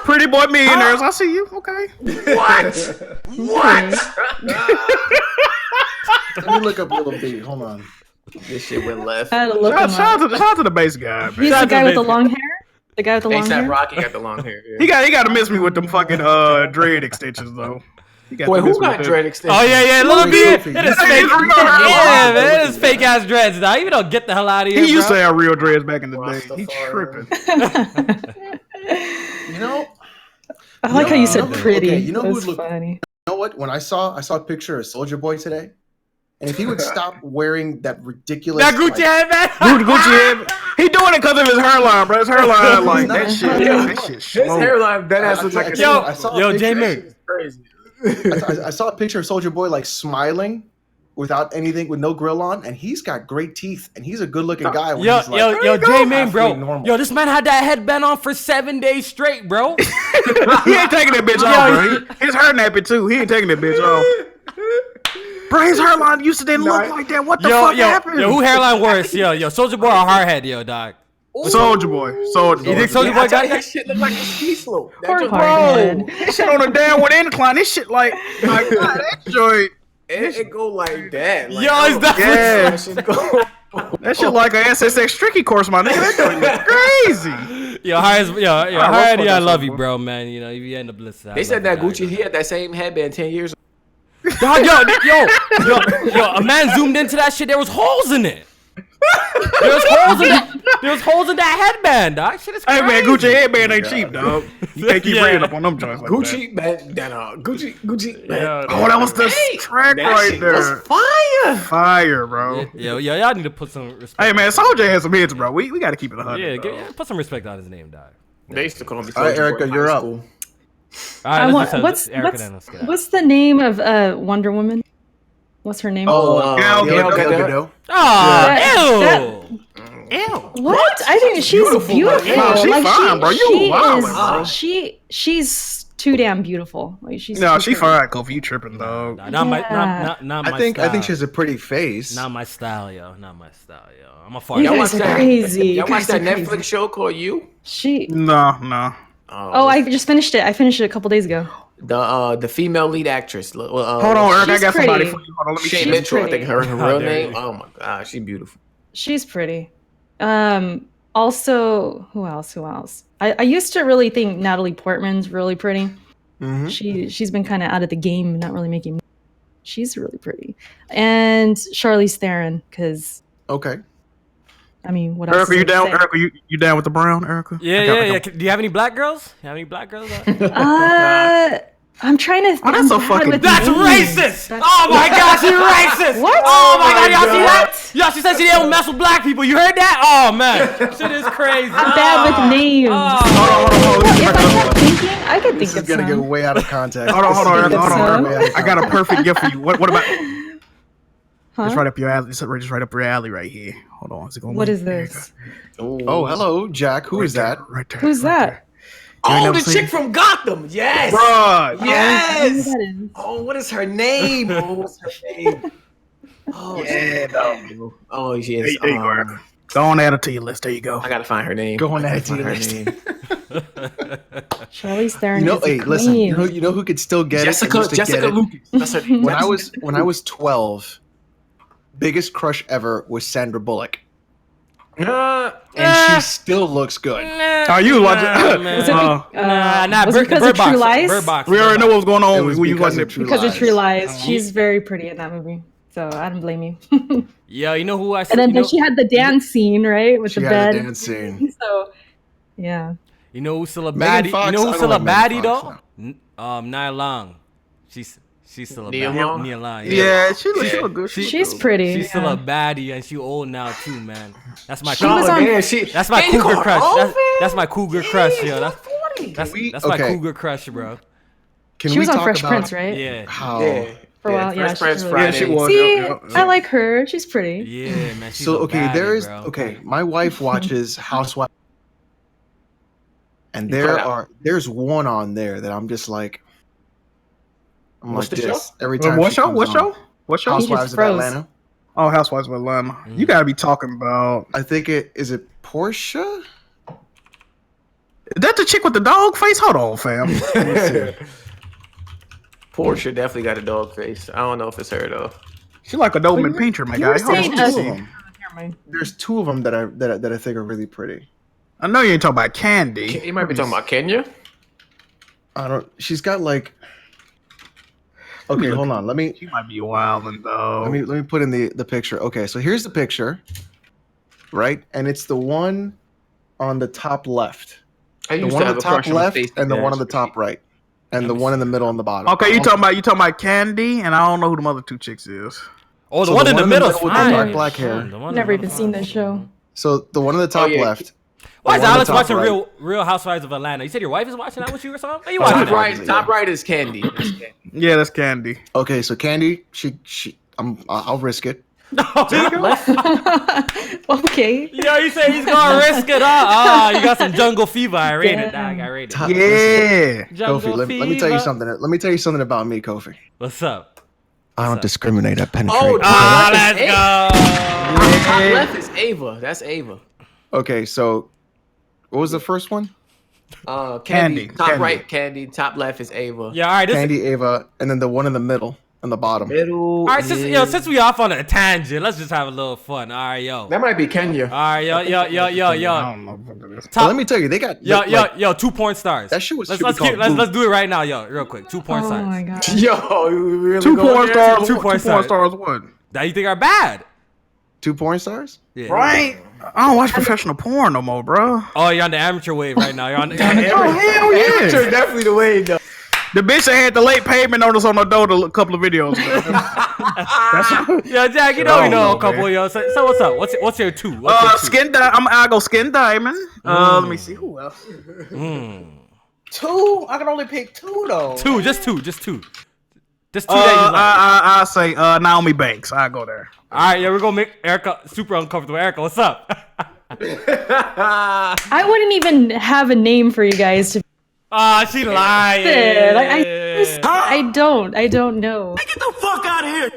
Pretty boy millionaires. I see you. Okay. Let me look up Little B. Hold on. This shit went left. I had to look him Shout up. out to the base guy, man. He's the guy with the long hair. The guy with the long ASAP hair. Rocky got the long hair. Yeah. He got to miss me with them fucking dread extensions though. He got Boy, to miss who me got with dread that. extensions? Oh yeah, Little B. Sophie. It is Hey, fake. it's real. Yeah, man, it is fake ass dreads, dog. You don't get the hell out of here, He used bro. to have real dreads back in the day. He Rastafari. tripping. You know, I like how you said okay, pretty. you know who That's look- funny. you know what? When I saw a picture of Soldier Boy today, and if he would stop wearing that ridiculous That Gucci headband. Gucci head. He doing it because of his hairline, bro. His hairline, like that shit. Yeah. That shit. His slow. hairline, that ass looks I- like a I- Yo, I saw a yo, picture- J-Min. crazy. I saw a picture of Soldier Boy like smiling without anything, with no grill on, and he's got great teeth, and he's a good-looking guy. When Yo, he's like, J-Man, bro. halfway normal. Yo, this man had that headband on for 7 days straight, bro. He ain't taking that bitch off, bro. His hair nappy too. He ain't taking that bitch off. Bro, his hairline used to didn't look like that. What the fuck happened? Yo, who hairline worse? Yo, Soldier Boy or Hardhead, yo, dog. Soldier Boy. You think Soldier Yeah, Boy I tell got you, that? that shit look like a ski slope. That Poor joint- Hardhead. This shit on a downward incline. This shit like that joint. It go like that. Like, Yo, it's that. Yeah. that shit go. That shit like a SSX tricky course, my nigga. That joint look crazy. Yo, Hardhead, fuck I that love Soldier you, Boy. bro, man. You know, if you end up listening. They said that Gucci, he had that same headband 10 years ago. Dog, yo, a man zoomed into that shit. There was holes in it. There was holes in that headband, dog. Shit is Hey crazy. man, Gucci headband ain't cheap, dog. You can't keep Yeah. bringing up on them joints like Gucci, man, Gucci, man. Yeah, that. Oh, that was the track That right shit there. was fire. Fire, bro. Yo, y'all need to put some respect. Hey man, Soldier has some hits, bro. We got to keep it 100. Yeah, bro. put some respect on his name, dog. They used to call me. All right, Soulja Boy Erica, in high you're up. school. All I right, want, let's Erica then. Let's get out. what's the name of Wonder Woman? What's her name? Oh, Gal Gal Gadot. Gadot. Oh, Ew. What? I think she's beautiful. No, she fine, bro. You she wildin', is, bro. she's too damn beautiful. Like she's No, too she pretty. fine, Kofi. You tripping, dog. not my I think style. she has a pretty face. Not my style, yo. Not my style, yo. I'm a You fart. Y'all guys watch are that? crazy. Y'all watch that You guys are Netflix crazy. show called You? She. No. Oh, I just finished it. I finished it a couple days ago. The female lead actress. Hold on, Eric. I She's got somebody pretty. for you. Hold on, let me Shay see. Mitchell, I pretty. think her How real dare name. you. Oh my god, she's beautiful. She's pretty. Also, who else? I used to really think Natalie Portman's really pretty. Mhm. She's been kind of out of the game, not really making. She's really pretty, and Charlize Theron, because Okay. I mean, what else? Erica, is you there to down? say? Erica, you down with the brown, Erica? Yeah. Do you have any black girls? I'm trying to. Oh, that's I'm so bad fucking- with That's names. racist! That's- Oh my god, she's racist! What? Oh my god, y'all see God. that? Y'all, she said she don't mess with black people. You heard that? Oh man, shit is crazy. I'm bad with names. Hold on. If I kept thinking, I could think This is of gonna get some. way out of context. Hold on, Erica. Hold on, I got a perfect gift for you. What about? Huh? It's right up your alley. It's just right up your alley right here. Hold on. Is it going? What is this? Oh, hello, Jack. Who is that? Right there. Who's right that? there. Oh, never the seen chick it? from Gotham. Yes. Bruh. I don't know who Yes. that is. Oh, what is her name? Oh, what's her name? Oh, Yeah, no. oh, yes. There you go. Go on, add it to your list. There you go. I gotta find her name. Go on, I add gotta it to find your her list. name. Charlize Theron You know, is a hey, listen. queen. You know who could still get Jessica it? Jessica Lucas. That's her name. When I was 12, biggest crush ever was Sandra Bullock, and she still looks good. Are you watching? Was it Nah, was it because Bird of True Box, Lies? Bird Box. We already know what's going on. It was when you because watching of it. True Because of Lies. True Lies. She's very pretty in that movie. So I don't blame you. Yeah, you know who I And then you know, she had the dance scene, right? With She the had bed. a dance scene. So yeah. you know who's still a Megan baddie? Fox, You know I who's don't still like a Megan baddie Fox, though? Nia Long. She's still a Nia baddie. Long? Nia Long. Yeah, she look good. She's pretty. She's still yeah. a baddie and she old now too, man. That's my She was on- that's my cougar crush. That's my cougar crush, yo. That's We- my okay. cougar crush, bro. Can She we was on talk Fresh about Prince, right? Yeah. how? Yeah. For a while, yeah, Fresh Prince she's Friday. Yeah, she was. See, Yep. I like her. She's pretty. Yeah, man. She's So a okay, baddie, there is bro. okay. My wife watches Housewives, and You cut out. there's one on there that I'm just like, What's the this show? every time. What she show? comes What on. show? What show? He just Housewives of froze. Atlanta. Oh, Housewives of Atlanta. You gotta be talking about. I think is it Portia? Is that the chick with the dog face? Hold on, fam. Let me see. Portia definitely got a dog face. I don't know if it's her though. She like a Doberman Pinscher, my you guy. were Hold on, saying, let me Two see. of them. Never mind. There's two of them that I think are really pretty. I know you ain't talking about Candy. You might be talking about Kenya. I don't. She's got like. Okay, hold on. Let me She might be wildin' though. let me put in the picture. Okay, so here's the picture, right? And it's the one on the top left, I the used one to on have the a crush top on left, Stacey and the one Dash. on the top right, and the one in the middle on the bottom. Okay, you talking about Candy, and I don't know who the other two chicks is. Oh, the So one in the middle is with the fine. dark black hair. The one in Never the even middle seen fine. that show. So the one on the top yeah. left. Why is the one on Alex the top watching right. Real Housewives of Atlanta? You said your wife is watching that with you or something? Are you watching Top that? right, top right is Candy. That's Candy. Yeah, that's Candy. Okay, so Candy, I'll risk it. Okay. Yo, you say he's gonna risk it, huh? Ah, you got some jungle fever. I rate it, dog. I rate it. Top- Yeah. Jungle Kofi, let me tell you something. Let me tell you something about me, Kofi. What's up? I don't discriminate. I penetrate. Oh, Ah, top let's left go. Top left is Ava. That's Ava. Okay, so what was the first one? Candy. Top Candy. right, Candy. Top left is Ava. Yeah, all right. This, Candy, Ava, and then the one in the middle, on the bottom. Middle. all right, since we off on a tangent, let's just have a little fun. All right, yo. That might be Kenya. All right, yo. I don't know what it is. But let me tell you, they got Yo, 2 point stars. That shit was let's should be called let's do it right now, yo, real quick. 2 point Oh stars. my god. Yo, you really 2 going porn there? stars. 2 2 porn porn stars. stars. What? That you think are bad? 2 porn stars. Yeah. Right? I don't watch professional porn no more, bro. Oh, you're on the amateur wave right now. You're on the Oh hell yeah! Amateur definitely the way though. The bitch that had the late payment notice on the door a couple of videos ago. Yo, Jack, you I don't know a know, couple, man. yo. So what's up? What's your 2? What's your 2? I go Skin Diamond. Let me see who else. Mm. 2. I can only pick 2 though. 2, just 2. Just 2 that you like. I say Naomi Banks. I go there. All right, yeah, we're gonna make Erica super uncomfortable. Erica, what's up? I wouldn't even have a name for you guys to. Ah, she lying. I don't know. Get the fuck out of here!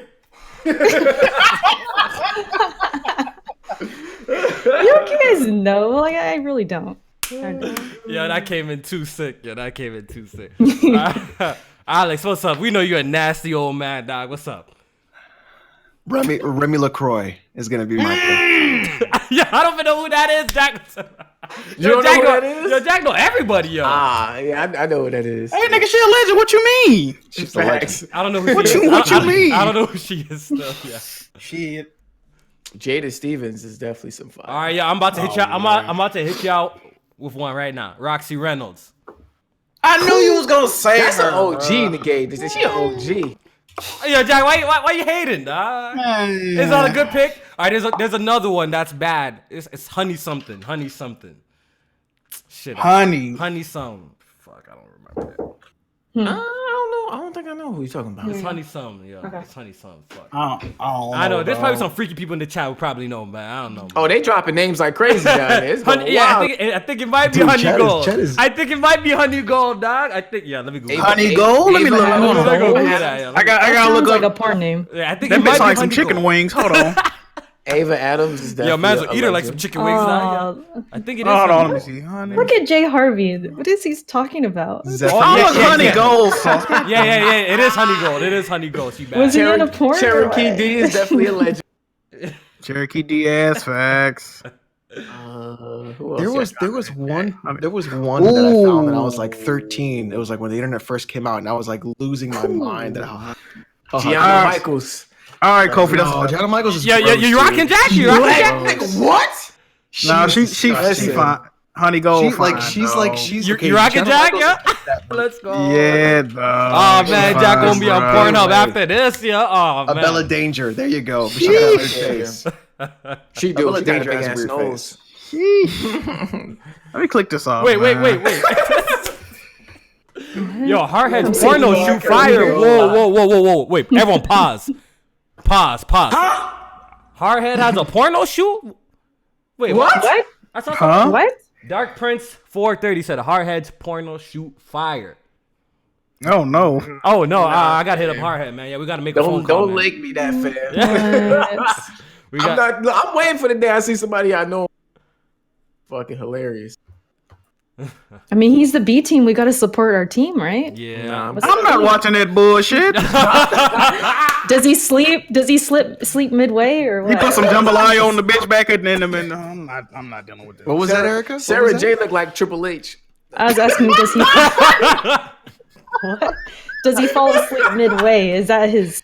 You guys know, like I really don't. Yeah, that came in too sick. Alex, what's up? We know you're a nasty old man, dog. What's up? Remy LaCroix is gonna be my pick. Yeah, I don't even know who that is, Jack. You don't know who that is? Yo, Jack know everybody, yo. Yeah, I know what that is. Hey, nigga, she a legend. What you mean? She's a legend. Facts. I don't know who What she you- is. what you mean? I don't know who she is still. Yeah. Shit. Jada Stevens is definitely some fire. All right, yeah, I'm about to hit you. I'm about to hit you out with one right now. Roxy Reynolds. I knew you was gonna say That's her. an OG nigga. She an OG. Yo, Jack, why you hating, dog? Is that a good pick? All right, there's another one that's bad. It's honey something. Shit. Honey. Honey something. Fuck, I don't remember that. I don't don't think I know who you're talking about. It's honey something, yo. Okay. It's honey something. Fuck. I know. There's probably dog. some freaky people in the chat who probably know, but I don't know. Oh, they dropping names like crazy down there. It's going Honey, yeah, wild. I think it might be Dude, honey Chet gold. is- I think it might be honey gold, dog. I think let me go. Honey gold? Let me look. Ava Hold on. Adams. Look at that, yo. I gotta Sounds look like up. a porn name. Yeah, I think That it might makes be like some honey chicken gold. wings. Hold on. Ava Adams is definitely Yo, man's will a eat her like legend. some chicken wings now. Oh, I think it is. Hold on. honey Let me gold. see. Honey. look at Jay Harvey. What is he talking about? Zephyr. Oh, yeah, look, yeah, honey yeah. gold sauce. Yeah. It is honey gold. It is honey gold. She bad. Was he in a porn? or Cherokee what? D is definitely a legend. Cherokee DeAtH facts. Who else There was got one mean- that I found when I was like Ooh. 13. It was like when the internet first came out, and I was like losing my mind at how Gianna Michaels. All right, Kofi. That's No, Gianna Michaels is Yeah, gross, you dude. rocking Jack? You rocking Jack? Nigga, what? No, she disgusting. fine. Honey gold. She, fine, like she's though. like she's You okay, rocking Gianna Jack? Michaels Yeah. is that, but Let's go. Yeah, dog. Oh man, She Jack fine, gonna be on bro. Pornhub after this, yeah. Oh a man. Bella Danger. There you go. But she got a big face. She do. Bella She got a Danger big has a ass weird nose. Sheesh. Let me click this off. Wait. man. Yo, Hardhead's I'm porno saying shoot fire. Whoa. Wait, everyone pause. Pause. Hardhead has a porno shoot? Wait, what? What? I saw Huh? What? Dark Prince 430 said Hardhead's porno shoot fire. Oh no. Oh no, I got hit up Hardhead, man. Yeah, we gotta make a phone call. Don't man. link me that fast. What? We got, I'm waiting for the day I see somebody I know. Fucking hilarious. I mean, he's the B team. We got to support our team, right? yeah. Nah, I'm not watching that bullshit. Does he sleep? Does he sleep midway or what? He put some jambalaya on the bitch back at the end of it. I'm not dealing with this. What was that, Erica? What Sarah was J that? looked like Triple H. I was asking, does he? What? Does he fall asleep midway? Is that his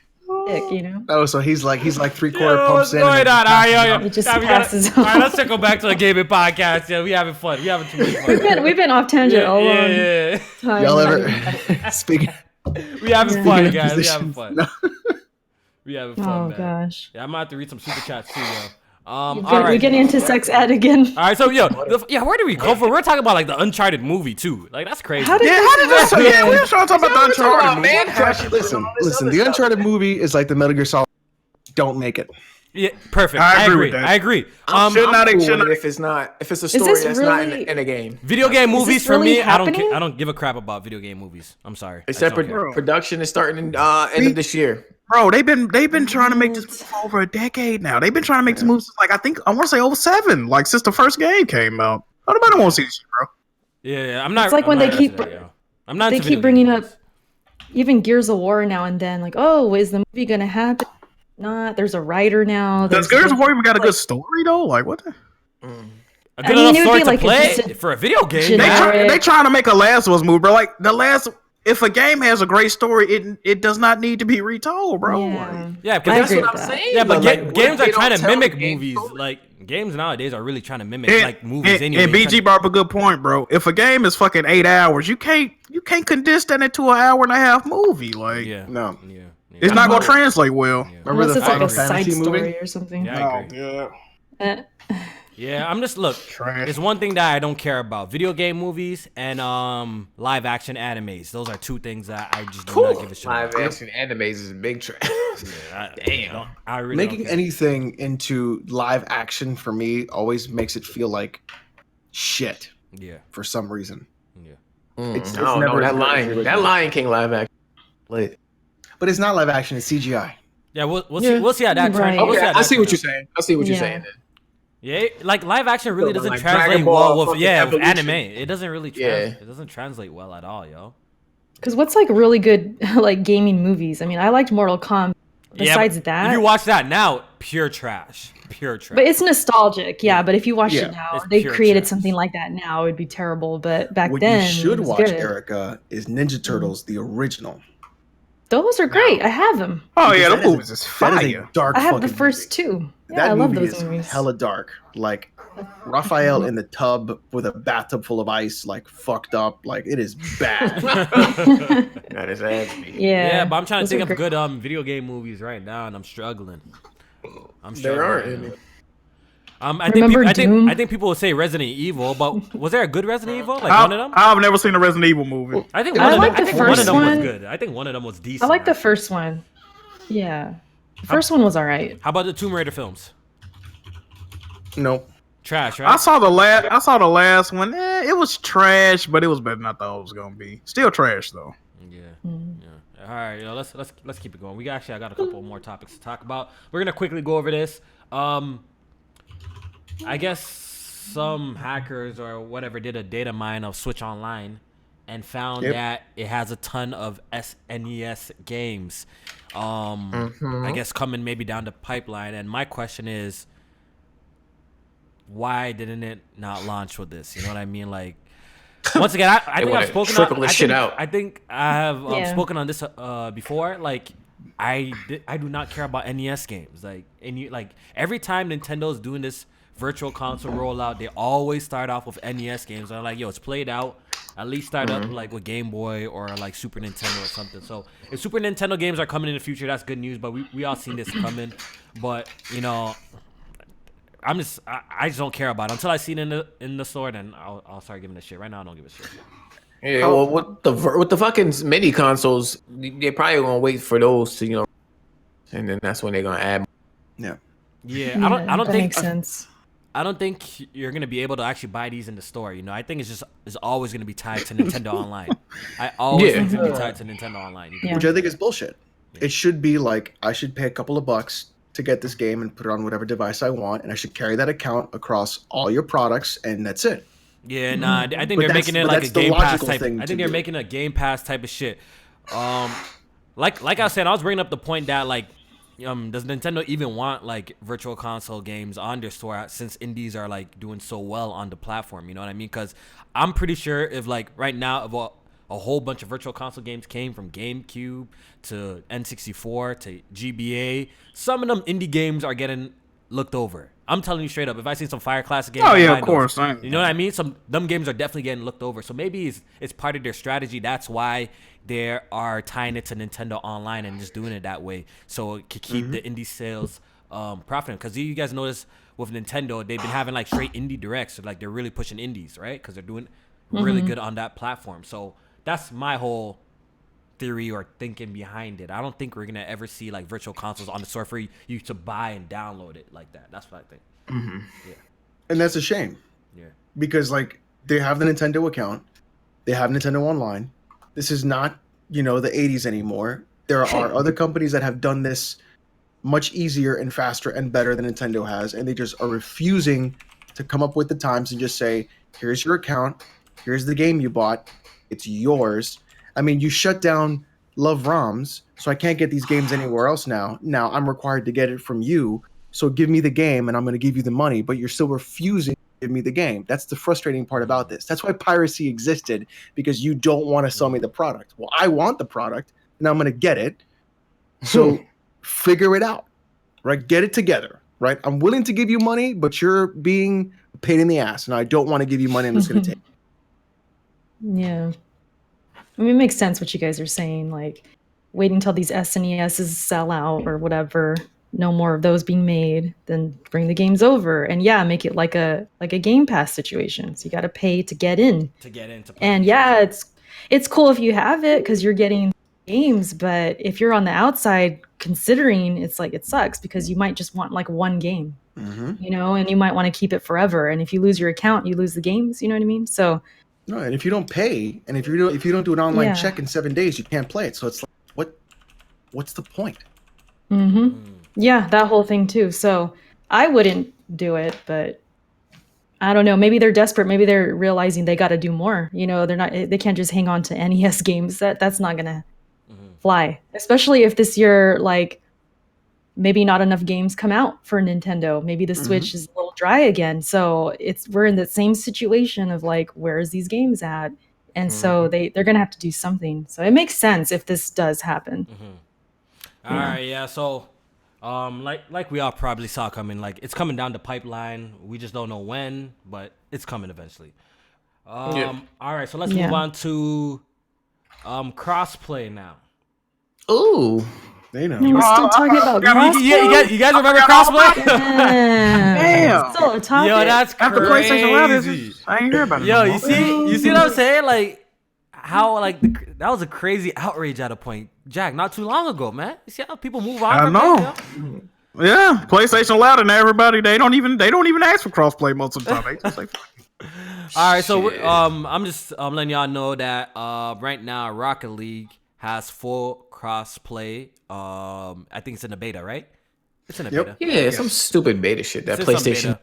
pick? You know, Oh, so he's like 3/4 Yo, pumps what's in. going and on? All right, yo. He just Yeah, we gotta- passes all right, on. let's go back to the gaming podcast. Yeah, we having fun. We having too much fun. we've been off tangent all long Yeah. time. Y'all ever speaking? We having Yeah. fun, Speaking of guys. We positions, having fun. no. We having fun, Oh man. gosh, Yeah, I'm gonna have to read some super chats too, yo. All we're right. getting into sex ed again. All right, so where do we go for? We're talking about like the Uncharted movie too. Like that's crazy. How did Yeah, how did this? happen? Yeah, we were trying to talk about the Uncharted movie. man crushes. Listen. The Uncharted movie is like the Metal Gear Solid. Don't make it. Yeah, perfect. I I agree agree. with that. I agree. Should not- I'm cool should with not- if it's a this story that's not really- in a game. Video game this movies for really me, I don't. happening? I don't give a crap about video game movies. I'm sorry. Except I don't care. production is starting in end of this year. Bro, they've been trying to make this movie for over a decade now. They've been trying to make this movie since, like, I want to say 07, like since the first game came out. Nobody want to see this shit, bro. Yeah, I'm not. It's like I'm when not they keep- into that, yo. I'm not. They into keep video bringing game up movies. even Gears of War now and then. Like, oh, is the movie gonna happen? Not. There's a writer now. Does there's- Gears of War even got a good story though? Like, what? The? A good mean, enough it would story be to like a play just a for a video game. They, generic- man. they trying to make a Last of Us movie, bro. Like the last, if a game has a great story, it does not need to be retold, bro. Yeah. Yeah, I because That's agree what with I'm that. saying. yeah, but Like, what games if are they trying don't to tell mimic the game movies. story? Like games nowadays are really trying to mimic And, like movies and, anyway. and BG brought up a good point, bro. If a game is fucking 8 hours, you can't condense that into an hour and a half movie. Like, Yeah. No. Yeah. it's not gonna translate well. Yeah. Remember Unless the it's like Final a side Fantasy story movie? or something. Yeah, I agree. yeah. Eh. Yeah, I'm just look. Trash. There's one thing that I don't care about: video game movies and live action animes. Those are two things that I just do not give a shit Live about. action animes is a big trash. Damn. I really Making don't care. anything into live action for me always makes it feel like shit Yeah, for some reason. yeah. It's I don't know never that as good as the That original. Lion King live action. Lit. But it's not live action, it's CGI. Yeah, we'll Yeah. see. We'll see how that turns. Right. We'll see Okay, how I that see what turns you're out. saying. I see what you're Yeah. saying. Then. Yeah, like live action really So, doesn't like translate Dragon Ball well with fucking with Evolution. anime. It doesn't really it doesn't translate well at all, yo. Because what's like really good like gaming movies? I mean, I liked Mortal Kombat. Besides but that, if you watch that now, pure trash, pure trash. but it's nostalgic, yeah. But if you watch Yeah. it now, It's they pure created trash. something like that now, it would be terrible. But back What then, you should it was watch, good. Erica, is Ninja Turtles, the original. Those are great. I have them. Oh yeah, the That is a- movies is That is fire. a dark I have the fucking first movie. two. Yeah, That I love movie those is movies. hella dark. Like Raphael in the tub with a bathtub full of ice, like fucked up. Like it is bad. That is nasty. Yeah, yeah, but I'm trying to those think are of great. good video game movies right now, and I'm struggling. There aren't man. any. I Remember Doom? think people would say Resident Evil, but was there a good Resident Evil? Like one of them? I've never seen a Resident Evil movie. I think I one like of the them, one of first them was one. good. I think one of them was decent. I like the actually. first one. Yeah. The first one was alright. How about the Tomb Raider films? No. Trash, I right? saw the last one. It was trash, but it was better than I thought it was gonna be. Still trash though. Yeah. Yeah. All right, let's keep it going. I got a couple more topics to talk about. We're gonna quickly go over this. I guess some hackers or whatever did a data mine of Switch Online and found that it has a ton of SNES games. I guess coming maybe down the pipeline. And my question is, why didn't it not launch with this? You know what I mean? Like, once again, I think I've spoken on this shit out. I think I have spoken on this before. Like, I do not care about NES games. Like, every time Nintendo's doing this virtual console rollout, they always start off with NES games. I'm like, yo, it's played out. At least start up like with Game Boy or like Super Nintendo or something. So if Super Nintendo games are coming in the future, that's good news. But we all seen this coming. But you know, I just don't care about it until I see it in the store. Then I'll start giving a shit. Right now, I don't give a shit. Yeah, well, with the fucking mini consoles, they're probably gonna wait for those to and then that's when they're gonna add. Yeah. Yeah, I don't that think makes sense. I don't think you're gonna be able to actually buy these in the store. You know, I think it's always gonna be tied to Nintendo Online. I always think it's gonna be tied to Nintendo Online. Yeah. Which I think is bullshit. It should be like I should pay a couple of bucks to get this game and put it on whatever device I want, and I should carry that account across all your products, and that's it. Yeah, nah, I think But they're making it like a that's the Game Pass logical type. thing I to think they're do. making a Game Pass type of shit. Like I said, I was bringing up the point that like, does Nintendo even want like virtual console games on their store since indies are like doing so well on the platform? You know what I mean? Because I'm pretty sure if like right now if a whole bunch of virtual console games came from GameCube to N64 to GBA, some of them indie games are getting looked over. I'm telling you straight up, if I see some Fire Classic games, Oh yeah, I'll buy of course. those. You know what I mean? Them games are definitely getting looked over. So maybe it's part of their strategy. That's why they are tying it to Nintendo Online and just doing it that way, so it could keep the indie sales profiting. Because you guys notice with Nintendo, they've been having like straight indie directs, so like they're really pushing indies, right? Because they're doing really good on that platform. So that's my whole theory or thinking behind it. I don't think we're gonna ever see like virtual consoles on the store for you to buy and download it like that. That's what I think. Yeah. And that's a shame. Yeah. Because like they have the Nintendo account, they have Nintendo Online. This is not, the 80s anymore. There are other companies that have done this much easier and faster and better than Nintendo has, and they just are refusing to come up with the times and just say, here's your account, here's the game you bought, it's yours. I mean, you shut down Love ROMs, so I can't get these games anywhere else now. Now I'm required to get it from you, so give me the game and I'm going to give you the money, but you're still refusing to give me the game. That's the frustrating part about this. That's why piracy existed, because you don't want to sell me the product. Well, I want the product, and I'm going to get it, so figure it out, right? Get it together, right? I'm willing to give you money, but you're being a pain in the ass, and I don't want to give you money I'm just going to take. Yeah. I mean, it makes sense what you guys are saying. Like, waiting until these SNESs sell out or whatever, no more of those being made, then bring the games over. And yeah, make it like a Game Pass situation. So you got to pay to get in. To get into. And yeah, it's cool if you have it because you're getting games. But if you're on the outside considering, it's like it sucks because you might just want like one game, and you might want to keep it forever. And if you lose your account, you lose the games. You know what I mean? So. No, and if you don't pay, and if you don't do an online check in 7 days, you can't play it. So it's like, what's the point? Yeah, that whole thing too. So I wouldn't do it, but I don't know. Maybe they're desperate. Maybe they're realizing they got to do more. They can't just hang on to NES games. That's not gonna fly. Especially if this year, like, maybe not enough games come out for Nintendo. Maybe the Switch is a little dry again. So we're in the same situation of like, where's these games at? And so they're going to have to do something. So it makes sense if this does happen. All right. Yeah. So, like we all probably saw coming, like it's coming down the pipeline. We just don't know when, but it's coming eventually. All right. So let's move on to, crossplay now. Ooh. We're still talking about crossplay. You guys remember crossplay? Damn. Still Yo, top Yo, it. that's After PlayStation Loud, crazy. I ain't hear about it. Yo, no more. you see what I'm saying? Like how like that was a crazy outrage at a point, Jack. Not too long ago, man. You see how people move on? I from know. things, yo? Yeah, PlayStation Loud and everybody, they don't even ask for crossplay most of the time. They just like, All right, so I'm just letting y'all know that right now Rocket League has full crossplay. I think it's in the beta, right? It's in the beta. Yeah, some stupid beta shit that It's in some PlayStation. beta.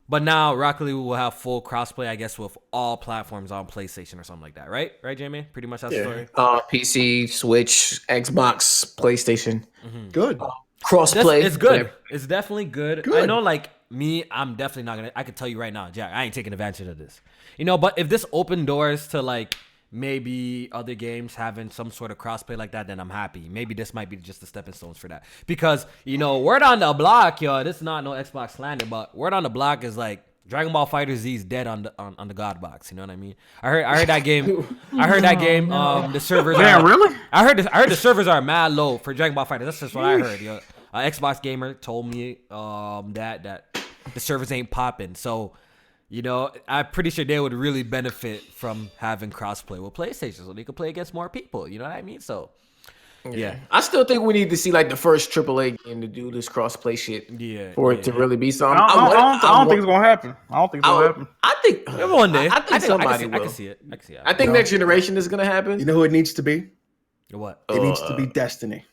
But now Rocket League will have full crossplay, I guess, with all platforms on PlayStation or something like that, right? Right, Jamie? Pretty much that's the story. PC, Switch, Xbox, PlayStation. Good. Crossplay. It's good. whatever. It's definitely good. I Good. know, like me, I'm definitely not gonna. I can tell you right now, Jack, I ain't taking advantage of this. You know, but if this opened doors to like maybe other games having some sort of crossplay like that, then I'm happy. Maybe this might be just the stepping stones for that. Because you know, word on the block, yo, this is not no Xbox slander, but word on the block is like Dragon Ball FighterZ is dead on the God box. You know what I mean? I heard that game. I heard that game. The servers. damn, are, really? I heard the servers are mad low for Dragon Ball FighterZ. That's just what I heard. Yo, Xbox gamer told me that the servers ain't popping. So, you know, I'm pretty sure they would really benefit from having crossplay with PlayStation, so they could play against more people. You know what I mean? So, yeah. I still think we need to see like the first AAA game to do this crossplay shit. Yeah, For yeah, it to really be something. I don't think it's gonna happen. I don't think it's gonna happen. I think One day, I think somebody I will. can see it. I can see it. I think next generation is gonna happen. You know who it needs to be? What? It needs to be Destiny.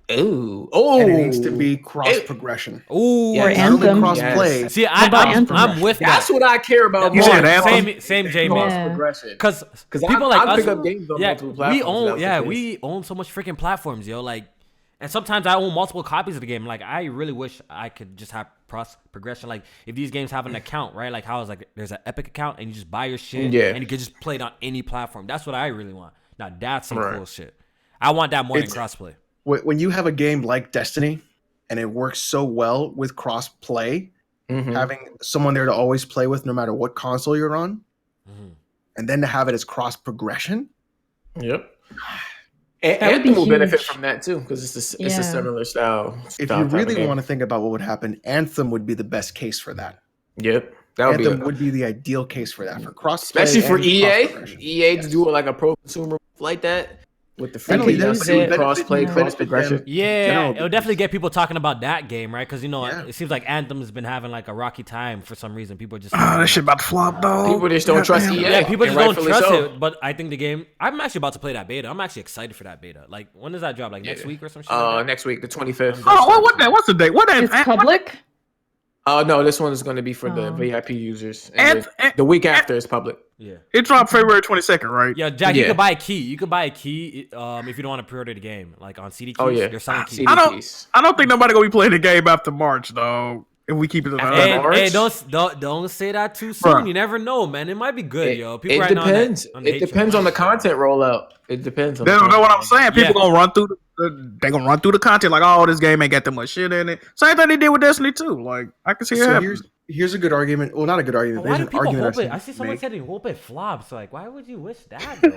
Ooh, And it needs to be cross progression. Ooh, Yeah, Or it's Not only Anthem. cross play. See, about I'm Anthem? with that's that. what I care about. You more. said Anthem? Same J Cross man. Yeah. progression. Because Because people like I us, pick up games on yeah, multiple platforms. we own so much freaking platforms, yo. Like, and sometimes I own multiple copies of the game. Like, I really wish I could just have cross progression. Like, if these games have an account, right? Like, how it's like there's an Epic account and you just buy your shit, Yeah. and you can just play it on any platform. That's what I really want. Now, that's some Right. cool shit. I want that more than It's- crossplay. When you have a game like Destiny and it works so well with cross play, Mhm. having someone there to always play with no matter what console you're on, Mhm. and then to have it as cross progression. Yep. That would Anthem be will benefit huge. from that too because it's a Yeah. similar style. If you really want to think about what would happen, Anthem would be the best case for that. Yep, that would be Anthem would be the ideal case for that, for cross especially for EA to do it like a pro consumer like that with the free Not only that, DLC, but it would cross play, benefit cross progression. Yeah, General it'll definitely get people talking about that game, right? Because you know, Yeah. it seems like Anthem has been having like a rocky time for some reason. People are just That shit about to flop, though. People just don't trust Goddamn. EA. yeah, people and just don't rightfully trust so. it. But I think the game. I'm actually about to play that beta. I'm actually excited for that beta. Like, when does that drop? Like next week or some shit? Like that? Next week, the 25th. Oh, what's the date? What that? It's public. No, this one is going to be for the Oh. VIP users. And And- the week after is public. Yeah. It dropped February 22nd, right? Yeah, Jack, you Yeah. could buy a key. You could buy a key if you don't want to pre-order the game. Like on CD keys, Oh, yeah. they're selling keys. CD I don't- keys. I don't think nobody gonna be playing the game after March, though. If we keep it at After Hey, March? hey, don't say that too soon. Bruh. You never know, man. It might be good, It, yo. People it right now on depends. on the It hate depends train. on the content rollout. It depends on They the don't know what I'm content. saying. People Yeah. gonna run through they gonna run through the content like, oh, this game ain't got that much shit in it. Same thing they did with Destiny too. Like, I can see it So happening. here's a good argument. Well, not a good argument. Why There's do an people argument hope it? I've I see someone make. said he hope it flops. Like, why would you wish that, though?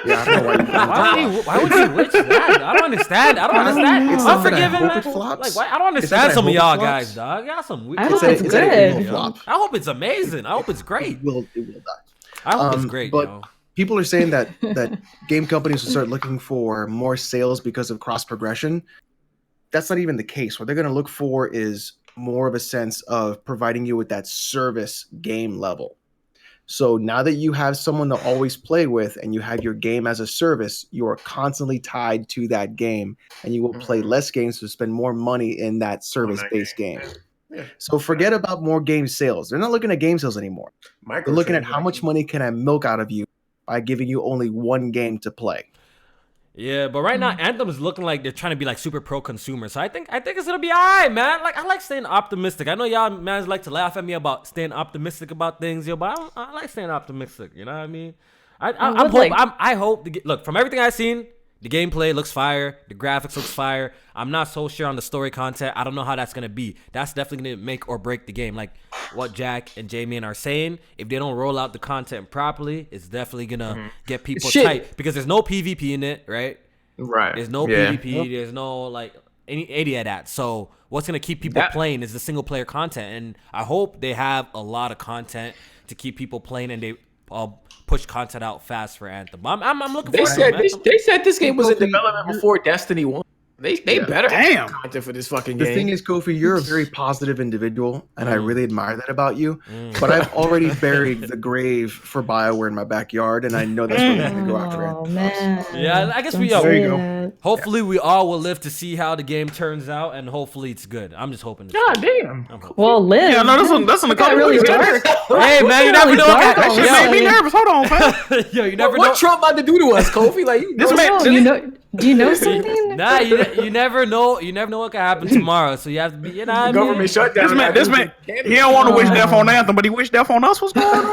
Yeah, I don't know why you why would you wish that? I don't understand. I don't understand. It's I'm not that I forgiving, hope man. it flops. Like, why? I don't It's not that understand I some of hope it y'all flops. guys, dog. Y'all some weird. I hope It's it's a good. will flop. I hope it's amazing. I hope it's great. It will die. I hope it's great, but yo. people are saying that game companies will start looking for more sales because of cross progression. That's not even the case. What they're going to look for is more of a sense of providing you with that service game level. So now that you have someone to always play with and you have your game as a service, you are constantly tied to that game and you will play less games to spend more money in that service-based game. Yeah. So forget about more game sales. They're not looking at game sales anymore. They're looking at how much money can I milk out of you by giving you only one game to play. Yeah, but right now Anthem is looking like they're trying to be like super pro consumer. So I think it's gonna be alright, man. Like I like staying optimistic. I know y'all man like to laugh at me about staying optimistic about things, yo, but I like staying optimistic. You know what I mean? I hope look from everything I've seen. The gameplay looks fire. The graphics looks fire. I'm not so sure on the story content. I don't know how that's going to be. That's definitely going to make or break the game. Like what Jack and Jamie are saying, if they don't roll out the content properly, it's definitely going to get people tight. Because there's no PvP in it, right? Right. There's no Yeah. PvP. There's no, like, any of that. So what's gonna keep people playing is the single player content, and I hope they have a lot of content to keep people playing, and they push content out fast for Anthem. I'm looking forward to it. They said this game was in development before Destiny 1. They better have content for this fucking game. The thing is, Kofi, you're a very positive individual, and I really admire that about you. But I've already buried the grave for BioWare in my backyard, and I know that's where they're going to go after it. Oh man. Yeah, I guess There you go. Hopefully, we all will live to see how the game turns out, and hopefully, it's good. I'm just hoping. God damn. Well, live. Yeah, no, that's in the couple really weeks. dark. Hey man, you never know. That shit made me nervous. Hold on, fam. Yo, you never know. What Trump about to do to us, Kofi? Like, This man, You know? Do you know something? Nah, you never know. You never know what can happen tomorrow. So you have to be. You know what I mean? government shutdown. this man, he don't want to wish death on Anthem, but he wish death on us. What's going on?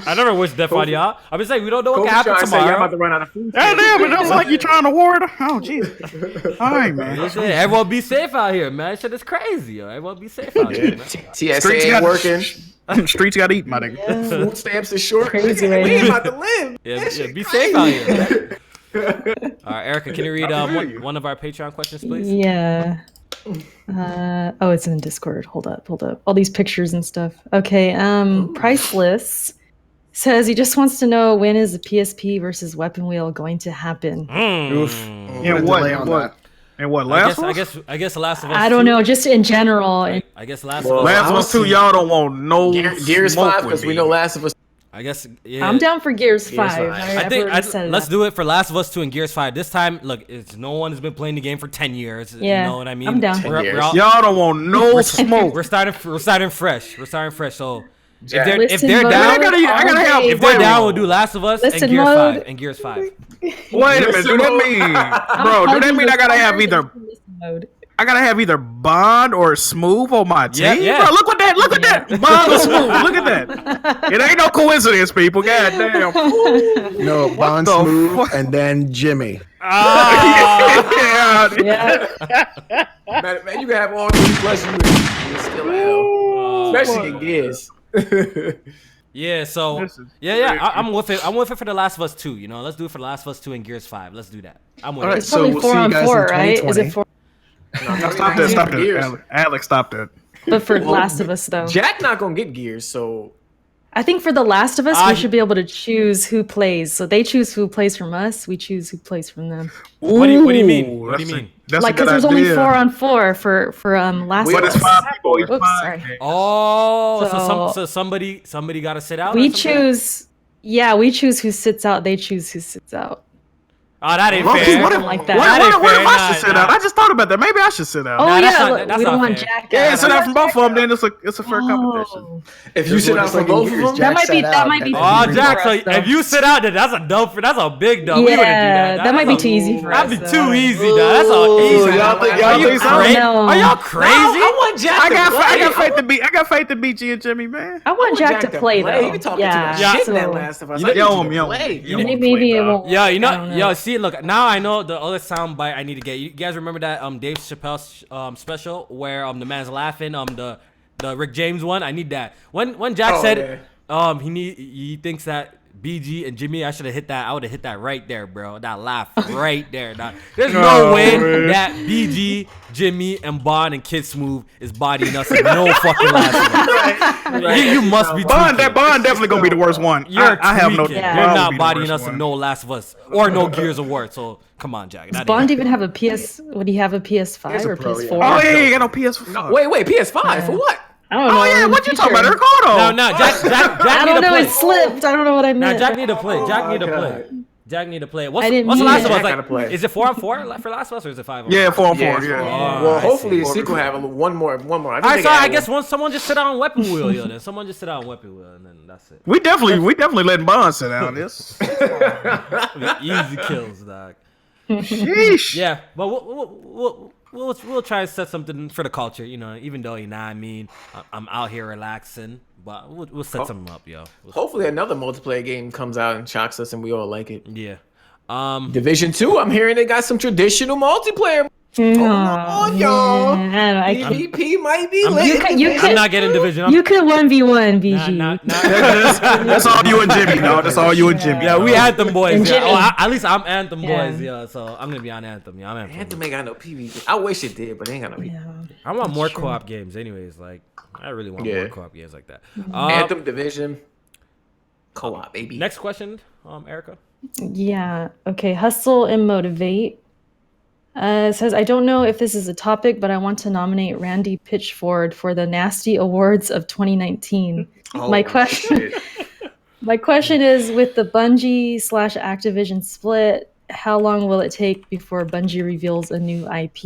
I never wish death on y'all. I'm just saying we don't know what can happen Y'all tomorrow. about to run out of food. Hey, damn, it looks like you trying to ward. Oh, jeez. All right, man. Listen, everyone be safe out here, man. Shit is crazy, yo. Everyone be safe out here, man. TSA ain't working. Streets got to eat, my nigga. Food stamps is short. Crazy We right ain't now. about to live. Yeah, be safe out here. All right, Erica, can you read one of our Patreon questions, please? Yeah. Oh, it's in Discord. Hold up. All these pictures and stuff. Okay. Priceless says he just wants to know, when is the PSP versus Weapon Wheel going to happen? Oof. Yeah, what? And what? Last one? I guess Last of Us. I don't know. Just in general. I guess Last of Us. Last one too. Y'all don't want no Gears smoke 5 with because we me. know Last of Us. I guess. Yeah. I'm down for Gears 5. 5. I think let's do it for Last of Us 2 and Gears 5. This time, look, it's no one has been playing the game for 10 years. Yeah, You know what I mean? I'm down. We're all- Y'all don't want no smoke. We're starting fresh. So Jack. if they're Listen down, mode I gotta all help. day. if they're down, we'll do Last of Us Listen and Gears mode. 5 and Gears 5. Wait a minute. Do that mean, bro? Do that mean I gotta have either? Listen mode. I gotta have either Bond or Smooth on my team. Yeah. Bro, look at that. Bond or Smooth. Look at that. It ain't no coincidence, people. God damn. No, Bond, the Smooth, fuck? and then Jimmy. Yeah. Yeah. Man, you can have all 3 plus you still L. Especially in Gears. Yeah, so This is I'm with it. I'm with it for the Last of Us 2. You know, let's do it for the Last of Us 2 and Gears 5. Let's do that. I'm with All it. right, It's so probably we'll 4 see you on guys 4, in right? Is 2020. it 4? Stop that. Alex, stop that. But for Last of Us, though. Jack not gonna get Gears, so I think for The Last of Us, we should be able to choose who plays. So they choose who plays from us. We choose who plays from them. What do you mean? What do you mean? That's Like, a good because there's only idea. 4 on 4 for Last But of it's Us. 5 people. Each Oops, 5. sorry. Oh, So- so somebody got to sit out. We or something? choose. Yeah, we choose who sits out. They choose who sits out. Oh, that ain't Loki, fair. what if, Like that. That ain't what if fair. I should sit Nah. out? I just thought about that. Maybe I should sit out. Oh Nah, that's yeah, not- that's we not don't want fair. Jack. Yeah, out. sit out from both of them. Then it's a fair competition. Oh. if you sit out for both of them, That might be. That might be. Oh, too Jack, easy so for us, if you sit out, then that's a big dub. though. We wouldn't do Yeah, that. that might be That's too a- easy for us. That'd be though. too easy, dog. That's all easy. y'all think- Are y'all you think so? crazy? No. Are y'all crazy? I want Jack I to got play. faith to beat G and Jimmy, man. I want Jack to play though. He be talking too much Yeah. shit in that So Last of Us. You I need know- you to yo, play. yo. maybe it won't. Yeah, you I don't know, see, look, now I know the other soundbite I need to get. You guys remember that Dave Chappelle special where the man's laughing, the Rick James one? I need that. When Jack Oh, said he thinks that BG and Jimmy, I should have hit that. I would have hit that right there, bro. That laugh right there. Dog. There's no way that BG, Jimmy, and Bond and Kid Smooth is bodying us in no fucking Last of Us. You must be Bond tweaking. definitely gonna be the worst one. You're I have no. tweaking. Yeah. You're Bond will not be the bodying worst us in one. no Last of Us or no Gears of War. So come on, Jack. Does That Bond ain't- even have a PS? Would he have a PS5 He's a or pro, PS4? Oh yeah, you got no PS4. Wait, PS5 for what? I don't know. Oh yeah, in what the you talking future. about? Ricardo. No, Jack I need don't to know. play. It slipped. I don't know what I Nah, meant. Jack need to play. Jack need to God. play. Jack need to play. What's I didn't the mean Last it. of Us Jack gotta like? play. Is it 4 on 4 for Last of Us or is it 5 on 4? Yeah, 4 on 4. Yeah, Yeah. Well, I hopefully see. the sequel have one more. I think All right, they so can I add guess one. someone just sit on Weapon Wheel, yo. Then someone just sit on Weapon Wheel, and then that's it. We definitely letting Bond sit down. This. Easy kills, dog. Sheesh. Yeah, but we'll try and set something for the culture, you know. Even though I'm out here relaxing, but we'll set something up, yo. Hopefully another multiplayer game comes out and shocks us and we all like it. Yeah. Division 2, I'm hearing they got some traditional multiplayer. Oh, y'all. know. I don't know. I can't- PvP might be I'm- lit. I'm not getting division. You could 1v1 BG. That's all you and Jimmy, no. That's all you and Jimmy. Yeah, we Anthem boys. And Yeah. Jimmy. At least I'm Anthem Yeah. boys. Yeah, so I'm gonna be on Anthem. Yeah, I'm Anthem. Anthem ain't got no PvP. I wish it did, but it ain't got no PvP. Yeah. I want more true. co-op games, anyways. Like, I really want Yeah. more co-op games like that. Anthem Division. Co-op, baby. Next question, Erica. Yeah. Okay. Hustle and motivate. Says, I don't know if this is a topic, but I want to nominate Randy Pitchford for the Nasty Awards of 2019. My question, my question is, with the Bungie / Activision split, how long will it take before Bungie reveals a new IP?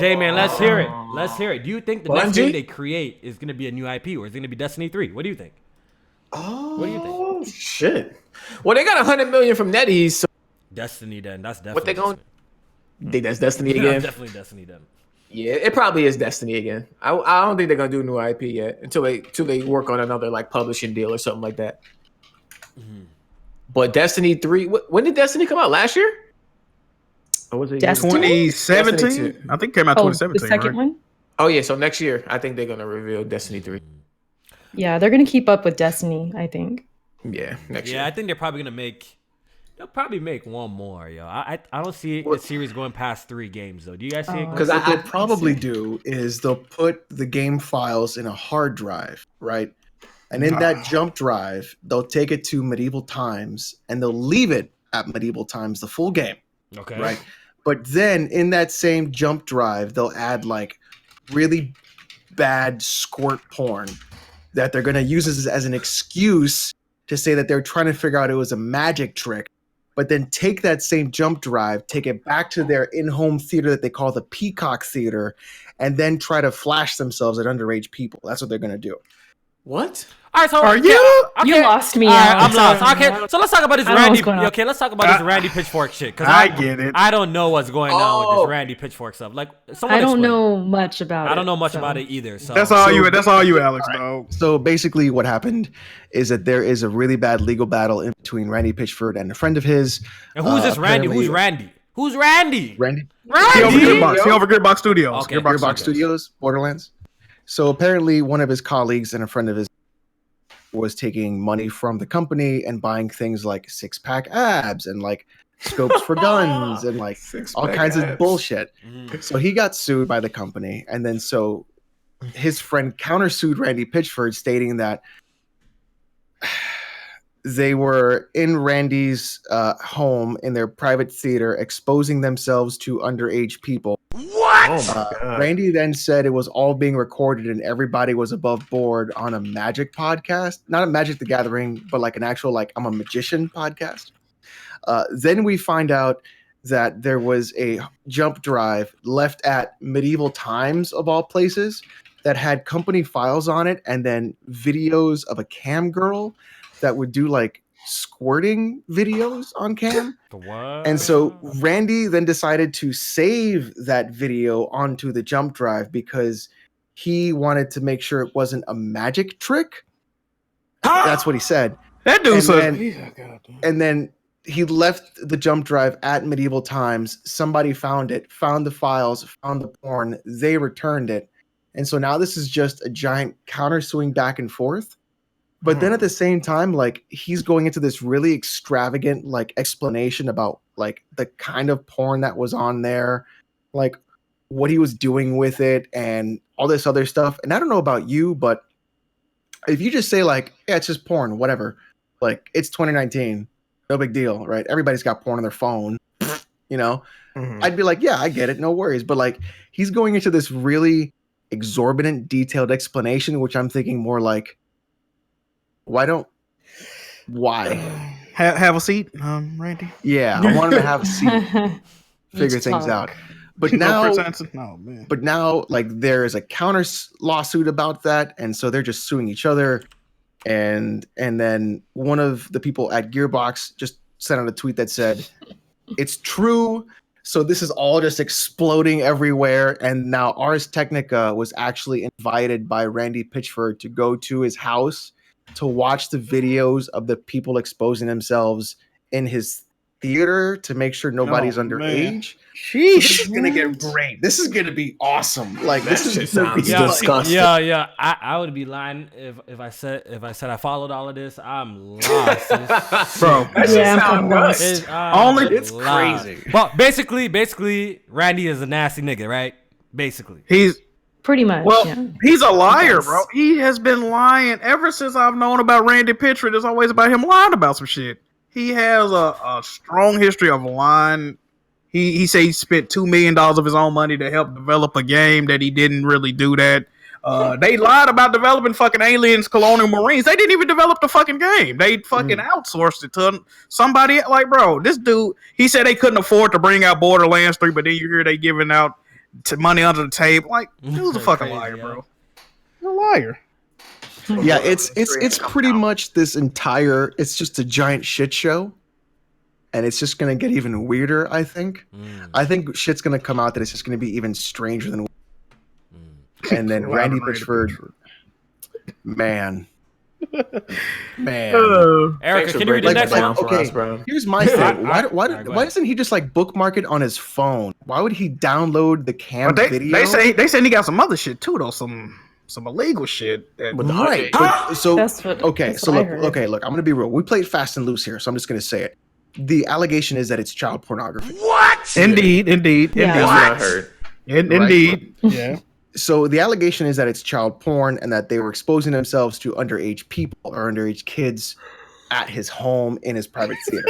J-Man, let's hear it. Let's hear it. Do you think the next Bungie? game they create is gonna be a new IP, or is it gonna be Destiny 3? What do you think? What do you think? Oh shit! Well, they got 100 million from NetEase. So Destiny then. That's definitely what they going? Destiny. Think that's Destiny That's again? definitely Destiny then. Yeah, it probably is Destiny again. I don't think they're gonna do a new IP yet until they work on another like publishing deal or something like that. But Destiny 3, when did Destiny come out? Last year? Or was it Destiny? 2017? Destiny I think it came out Oh, 2017. the second right? one? Oh yeah, so next year I think they're gonna reveal Destiny 3. Yeah, they're going to keep up with Destiny, I think. Yeah, next Yeah, I year. think they're probably gonna make. They'll probably make one more, yo. I don't see the series going past 3 games though. Do you guys see it? Because I- what they'll probably do is they'll put the game files in a hard drive, right? And in that jump drive, they'll take it to medieval times and they'll leave it at medieval times, the full game, Okay. right? But then in that same jump drive, they'll add like really bad squirt porn that they're going to use as an excuse to say that they're trying to figure out it was a magic trick, but then take that same jump drive, take it back to their in-home theater that they call the Peacock Theater, and then try to flash themselves at underage people. That's what they're going to do. What? All right, so Are you? You lost me, All right, Alex. I'm lost. Okay, so let's talk about this I don't know Randy. what's going on. Okay, let's talk about this Randy Pitchfork shit. Cause I get it. I don't know what's going on with Oh. this Randy Pitchfork stuff. Like, someone I don't explain. know much about it. I don't know much so. about it either. So That's all you. That's all you, Alex. Dog. So basically what happened is that there is a really bad legal battle in between Randy Pitchford and a friend of his. And who's this Randy? apparently- Who's Randy? Who's Randy? Randy? He over Randy. Gearbox. He over Gearbox Studios. Okay. Gearbox Studios, Borderlands. So apparently one of his colleagues and a friend of his was taking money from the company and buying things like 6-pack abs and like scopes for guns and like all kinds of bullshit. So he got sued by the company, and then so his friend countersued Randy Pitchford, stating that they were in Randy's home in their private theater, exposing themselves to underage people. Oh my god. Randy then said it was all being recorded and everybody was above board on a magic podcast, not a Magic the Gathering, but like an actual like I'm a magician podcast. Then we find out that there was a jump drive left at medieval times of all places that had company files on it, and then videos of a cam girl that would do like squirting videos on cam. The what? And so Randy then decided to save that video onto the jump drive because he wanted to make sure it wasn't a magic trick. That's what he said. That dude And said. then, and then he left the jump drive at medieval times. Somebody found it, found the files, found the porn. They returned it. And so now this is just a giant countersuing back and forth. But then at the same time, like he's going into this really extravagant like explanation about like the kind of porn that was on there, like what he was doing with it and all this other stuff. And I don't know about you, but if you just say like, yeah, it's just porn, whatever, like it's 2019, no big deal, right? Everybody's got porn on their phone, you know? I'd be like, yeah, I get it, no worries. But like he's going into this really exorbitant, detailed explanation, which I'm thinking more like, why? Have a seat, Randy. Yeah, I want him to have a seat, figure Let's things talk. out. But No, now, Chris Hansen? No, man. but now, like there is a counter lawsuit about that, and so they're just suing each other. And then one of the people at Gearbox just sent out a tweet that said, "It's true." So this is all just exploding everywhere. And now Ars Technica was actually invited by Randy Pitchford to go to his house to watch the videos of the people exposing themselves in his theater to make sure nobody's Oh, man. underage. Sheesh. This is gonna get great. This is gonna be awesome. Like That this shit is gonna be sounds disgusting. Yeah. I would be lying if I said I followed all of this. I'm lost, Bro. That shit Yeah, I'm sound kinda nuts. Only- It's crazy. Well, basically, Randy is a nasty nigga, right? Basically. He's Pretty much. well, yeah. he's a liar, Yes. bro. He has been lying ever since I've known about Randy Pitchford. It's always about him lying about some shit. He has a strong history of lying. He said he spent $2 million of his own money to help develop a game that he didn't really do that. They lied about developing fucking Aliens, Colonial Marines. They didn't even develop the fucking game. They fucking outsourced it to somebody. Like, bro, this dude, he said they couldn't afford to bring out Borderlands 3, but then you hear they giving out money under the table. Like, dude's a fucking Crazy, liar, yo. bro. You're a liar. Yeah, it's pretty much this entire. It's just a giant shit show, and it's just gonna get even weirder. I think. I think shit's gonna come out that it's just gonna be even stranger than. And then Randy Pitchford, man. Erica, Thanks for can you read the breaking next that down one? for Okay. us, bro. Here's my thing. Alright, Why go why ahead. doesn't he just like bookmark it on his phone? Why would he download the cam But video? they say he got some other shit too, though. Some illegal shit. That, But the Right. underage- But, so That's what- okay. that's So what I look. heard. Okay. Look. I'm gonna be real. We played fast and loose here, so I'm just gonna say it. The allegation is that it's child pornography. indeed. Yeah. That's what I heard. Indeed. Yeah. So the allegation is that it's child porn and that they were exposing themselves to underage people or underage kids at his home in his private theater.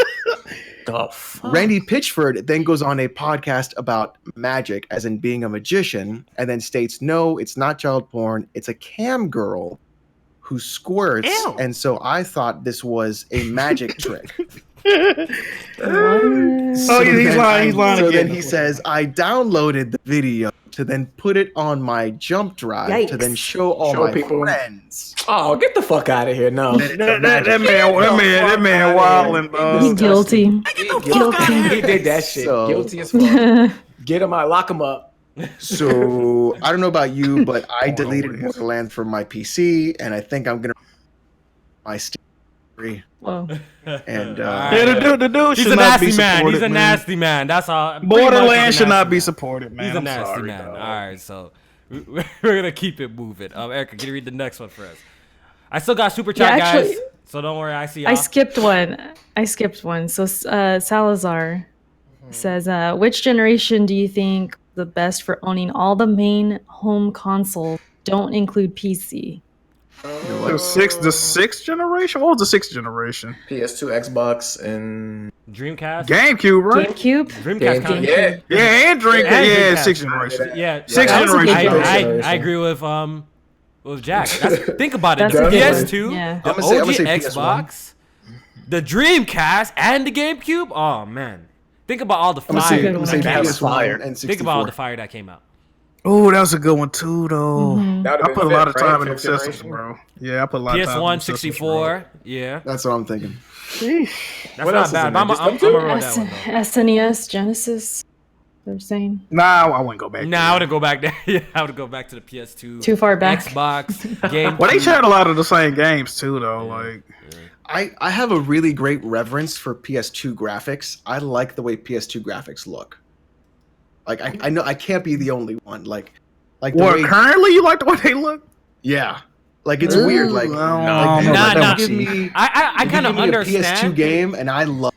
The fuck? Randy Pitchford then goes on a podcast about magic, as in being a magician, and then states, no, it's not child porn. It's a cam girl who squirts. Ew. And so I thought this was a magic trick. What? Oh, he's lying. He's lying So again. then he says, I downloaded the video to then put it on my jump drive to then Yikes. show all Show my people. friends. Oh, get the fuck out of here! No, that man wilding, He's guilty. Get the fuck out of he here. did that shit. So- Guilty as fuck. Get him out. Lock him up. So I don't know about you, but I Borderlands. deleted Borderlands from my PC, and I think I'm gonna my Steam. Whoa. And Yeah, the dude He's should a not be nasty man. supported, He's a man. nasty man. That's all. pretty much Borderlands he's a should not nasty be man. supported, man. He's a I'm nasty sorry, man. dog. All right, so we're gonna keep it moving. Erica, can you read the next one for us? I still got super chat, Yeah, actually- guys. So don't worry. I see y'all. I skipped one. So Salazar says, which generation do you think the best for owning all the main home consoles? Don't include PC. The sixth generation. What was the sixth generation? PS2, Xbox, and Dreamcast. GameCube, right? GameCube? Dreamcast. kinda- yeah. Yeah, and Dreamcast. And Yeah, Dreamcast. sixth generation. Yeah. Sixth That was a good generation. generation. I agree with Jack. Think about it. That's The a good one. PS2, Yeah. the I'm gonna OG say PS1. Xbox, the Dreamcast, and the GameCube. Oh man, think about all the I'm gonna say, fire. I'm gonna say That was PS1 fire. and 64. Think about all the fire that came out. Oh, that was a good one too, though. Mhm. That would've I been put a lot of fifth, right? time in them Fifth systems, generation. bro. Yeah, I put a lot of time. in them PS1, systems, 64. Yeah, That's what I'm thinking. that's What else not is bad. in But I'm there? Just them gonna two? roll that one though. SNES, Genesis, they're saying. Bro. Nah, I wouldn't go back. Nah, I would go back there. Yeah, I would go back to the PS2. Too far back. Xbox, game. Well, they shared a lot of the same games too, though. Like, I have a really great reverence for PS2 graphics. I like the way PS2 graphics look. Like I know I can't be the only one. Like the what way, currently you like the way they look? yeah. Like it's weird. Like, Ooh, like, no, nah, like, nah. give me I kind of give me a understand. PS2 game, and I love.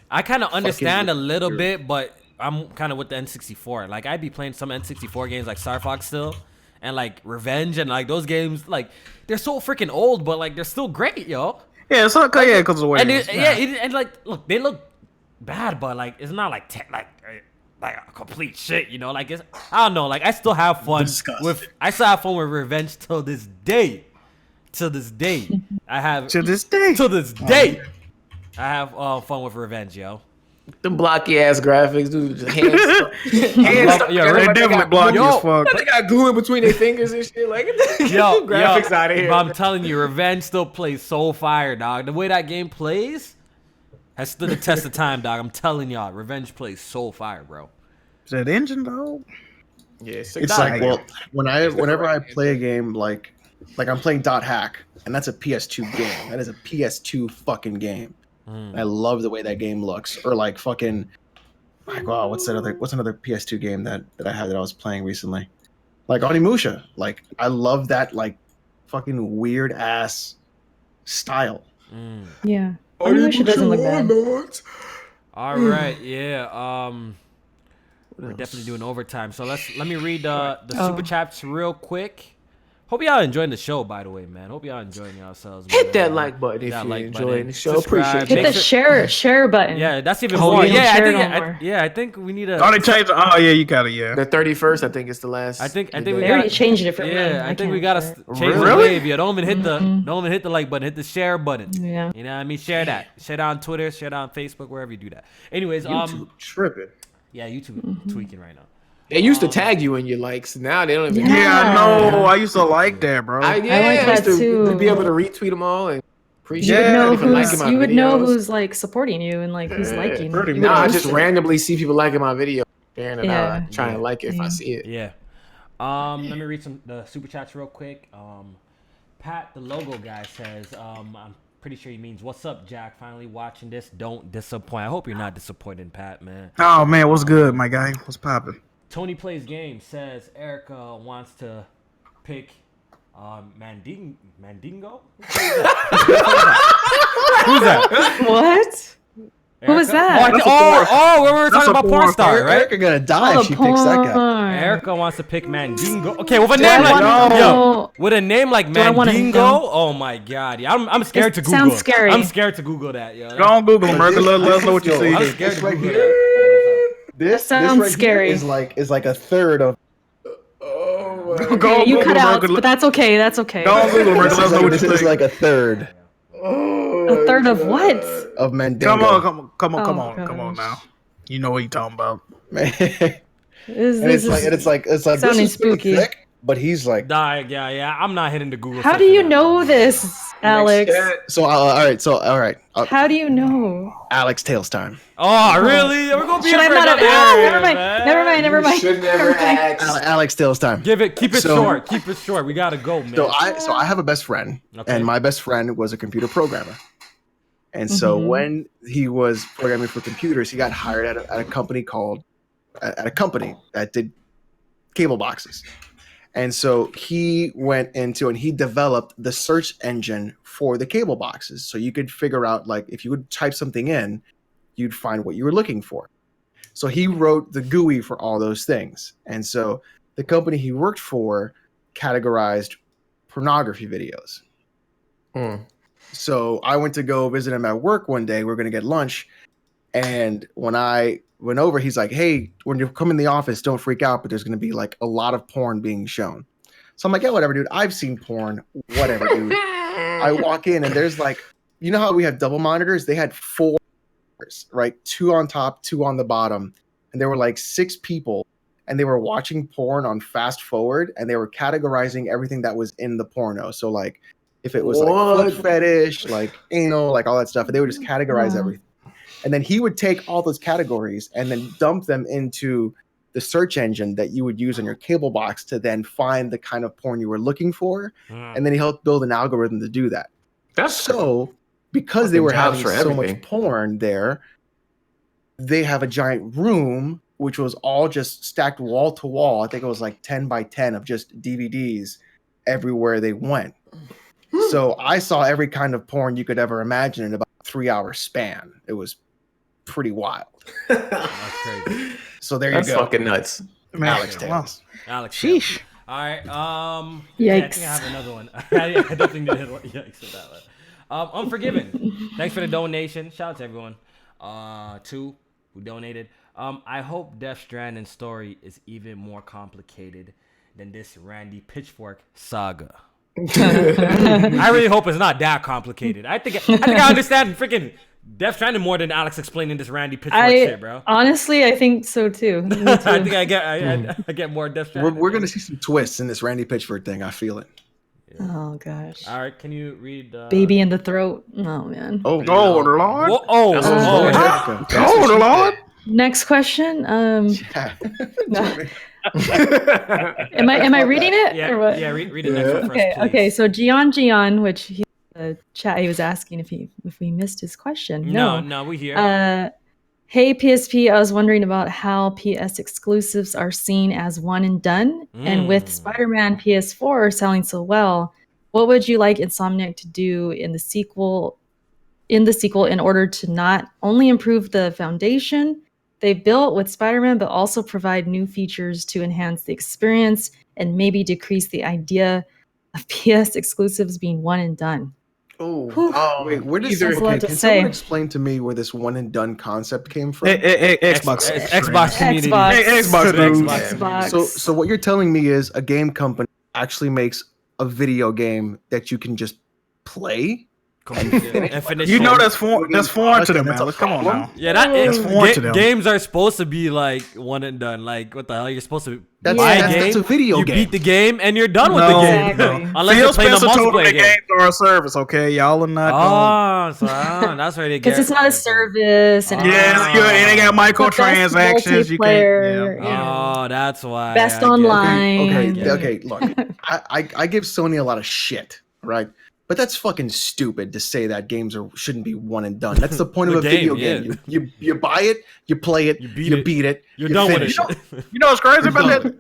I kind of understand a fucking little weird. bit, but I'm kind of with the N64. Like I'd be playing some N64 games like Star Fox still, and like Revenge, and like those games, like they're so freaking old, but like they're still great, yo. Yeah, so yeah, because of the way. And it is. and like look, they look bad, but like it's not like like a complete shit, you know. Like it's I don't know. Like I still have fun with Revenge till this day. Till this day, I have To this day. till this day, I have fun with Revenge, yo. The blocky ass graphics, dude. Just hands stuck. I love- yo, They definitely blocky as fuck. They got glue in between their fingers and shit. Like, get Yo, the graphics out of here. But I'm telling you, Revenge still plays so fire, dog. The way that game plays has stood the test of time, dog. I'm telling y'all, Revenge plays so fire, bro. Is that engine though? Yeah, It's like, well, whenever I play a game like I'm playing .hack, and that's a PS2 game. That is a PS2 fucking game. I love the way that game looks. Or like fucking, like, wow, what's another PS2 game that I had that I was playing recently? Like Onimusha. Like I love that like fucking weird ass style. Yeah. Onimusha doesn't look bad. All right, yeah. We're definitely doing overtime. So let me read the super chats real quick. Hope y'all enjoying the show, by the way, man. Hope y'all enjoying yourselves. Hit man. that like button if That you're like enjoying button. the show. Subscribe. Appreciate Hit it. the share button. Yeah, that's even Oh, more. you don't Yeah, share no more. I think we need a. Oh, they changed. Oh, yeah, you got it. Yeah. The 31st, I think, is the last. I think we They gotta already changed it for Yeah, men. I think we can't gotta share it. change the Really? wave. Yeah, don't even hit the like button. Hit the share button. Yeah. You know what I mean? Share that. Share that on Twitter. Share that on Facebook. Wherever you do that. Anyways, YouTube tripping. yeah, YouTube tweaking right now. They used to tag you in your likes. Now they don't even. Yeah. Yeah, I know. I used to like that, bro. I like used that to too. be able to retweet them all and appreciate You would it. know Even liking my you would know videos. who's like supporting you and like who's liking. pretty You much. would Now I know just who's- randomly see people liking my video, sharing it Yeah. out, trying to like it if I see it. Yeah. Let me read the super chats real quick. Pat, the logo guy, says, I'm pretty sure he means, "What's up, Jack? Finally watching this. Don't disappoint." I hope you're not disappointed, Pat, man. Oh man, what's good, my guy? What's poppin'? Tony Plays Games says Erica wants to pick Mandingo? Who's that? What? Who was that? We were talking about porn star, right? Erica gonna die Oh, if she picks that guy. porn. Erica wants to pick Mandingo. Okay, with a Do name I like wanna know- with a name like Do I wanna Mandingo, know? oh my god, yeah, I'm scared to Google. sounds scary. I'm scared to Google that, yo. Go on Google him, Erica. Let us know what you Yo, see. I'm okay, scared this to right Google here- that. This sounds right scary. here is like a third of. Go Okay, on you Google cut him, out, Erica. but that's okay. That's okay. Go on Google him, Erica. Let us know what you This is think. like a third A third of what? of Mandingo. Come on Oh, now. You know what you talking about. Man. This And it's is like this sounding is pretty spooky. thick, but he's like. Yeah. I'm not hitting the Google. How search do for you that. know this, Alex? So all right. How do you know? Alex Tales time. Oh, really? We're gonna be Should I afraid not have? of Ah, never mind. man. Never mind. Should never ask. Alex Tales time. Keep it So- short. Keep it short. We gotta go, man. So I have a best friend, Okay. and my best friend was a computer programmer. And so Mhm. when he was programming for computers, he got hired at a company that did cable boxes. And so he went into and he developed the search engine for the cable boxes. So you could figure out, like, if you would type something in, you'd find what you were looking for. So he wrote the GUI for all those things. And so the company he worked for categorized pornography videos. So I went to go visit him at work one day. We were going to get lunch. And when I went over, he's like, "Hey, when you come in the office, don't freak out, but there's going to be like a lot of porn being shown." So I'm like, "Yeah, whatever, dude. I've seen porn. Whatever, dude." I walk in and there's like, you know how we have double monitors? They had 4, right? 2 on top, 2 on the bottom. And there were like 6 people and they were watching porn on fast forward and they were categorizing everything that was in the porno. So like if it was like foot fetish, like anal, like all that stuff, and they would just categorize everything. And then he would take all those categories and then dump them into the search engine that you would use on your cable box to then find the kind of porn you were looking for. And then he helped build an algorithm to do that. That's So because they Fucking were jobs having for so everything. much porn there, they have a giant room which was all just stacked wall to wall. I think it was like 10 by 10 of just DVDs everywhere they went. So I saw every kind of porn you could ever imagine in about a 3-hour span. It was pretty wild. That's crazy. So there That's you go. fucking nuts. Alex wow. Tales. Alex. Sheesh. All right. Yikes. Yeah, I think I have another one. I definitely need to hit one. Yikes with that one. Unforgiven. Thanks for the donation. Shout out to everyone. 2 who donated. I hope Death Stranding story is even more complicated than this Randy Pitchfork saga. I really hope it's not that complicated. I think I understand freaking Death Stranding more than Alex explaining this Randy Pitchfork shit, bro. Honestly, I think so too. Me too. I think I get more Death Stranding. We're going to see some twists in this Randy Pitchford thing. I feel it. Oh gosh. All right, can you read? Baby in the throat. Oh man. Oh, Oh, Lord. Whoa, oh. Oh, Lord. Next question. Yeah. Am I reading it or what? Yeah. Read the next one first, Okay. please. Okay. So Gian, which the chat. He was asking if we missed his question. No, we here. Hey PSP, I was wondering about how PS exclusives are seen as one and done, and with Spider-Man PS4 selling so well, what would you like Insomniac to do in the sequel? In order to not only improve the foundation they built with Spider-Man, but also provide new features to enhance the experience and maybe decrease the idea of PS exclusives being one and done. Wait, where does can someone explain to me where this one and done concept came from? Xbox community. Xbox. So what you're telling me is a game company actually makes a video game that you can just play? You know that's foreign to them, man. Come on now. Yeah, that's foreign to them. Games are supposed to be like one and done. Like what the hell? You're supposed to buy a game. That's a video game. You beat the game and you're done with the game. Exactly. Unless you're playing a multiplayer game. Games are a service, okay? Y'all are not. That's where they get. Because it's not a service. And and they got microtransactions. You can't. That's why. Best online. Okay. Look, I give Sony a lot of shit, right? But that's fucking stupid to say that games shouldn't be one and done. That's the point of a video game. You buy it, you play it, you beat it, you're done with it. You know what's crazy about that?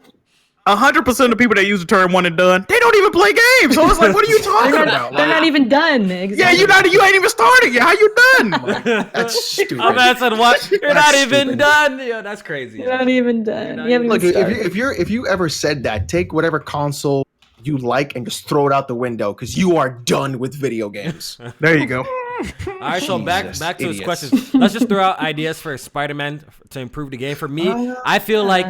100% of people that use the term one and done, they don't even play games. So it's like, what are you talking about? They're not even done. Exactly. Yeah, you ain't even started yet. How you done? That's stupid. I'm asking what? You're not even done. Yo, that's crazy. You're not even done. Look, if you ever said that, take whatever console you like and just throw it out the window because you are done with video games. There you go. All right, so back to his questions. Let's just throw out ideas for Spider-Man to improve the game. For me, I feel like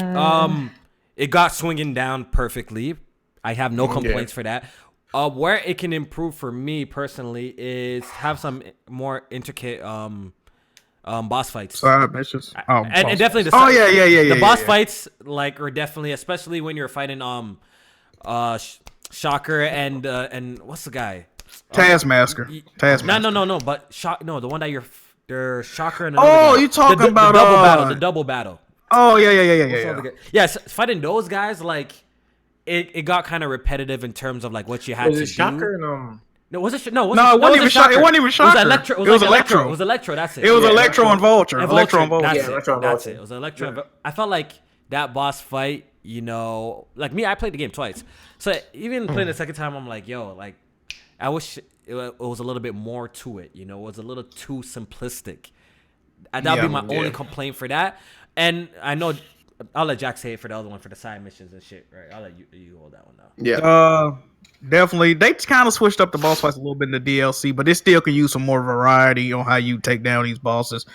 it got swinging down perfectly. I have no complaints for that. Where it can improve for me personally is have some more intricate boss fights. Missions. And definitely the boss fights are definitely, especially when you're fighting Shocker and what's the guy? Taskmaster. No. But the one that they're Shocker and you talking about the double battle. Oh yeah. Yes, fighting those guys it got kind of repetitive in terms of like what you had to do. Shocker? No, was it? No, it wasn't even Shocker. It wasn't even Shocker. It was Electro. It was Electro. That's it. It was Electro and Vulture. Electro and Vulture. That's it. It was Electro. And I felt like that boss fight. Like me, I played the game twice. So even playing the second time, I'm like, I wish it was a little bit more to it. It was a little too simplistic. That'd be my only complaint for that. And I know I'll let Jack say it for the other one for the side missions and shit. Right? I'll let you hold that one now. Yeah. Definitely. They kind of switched up the boss fights a little bit in the DLC, but it still can use some more variety on how you take down these bosses.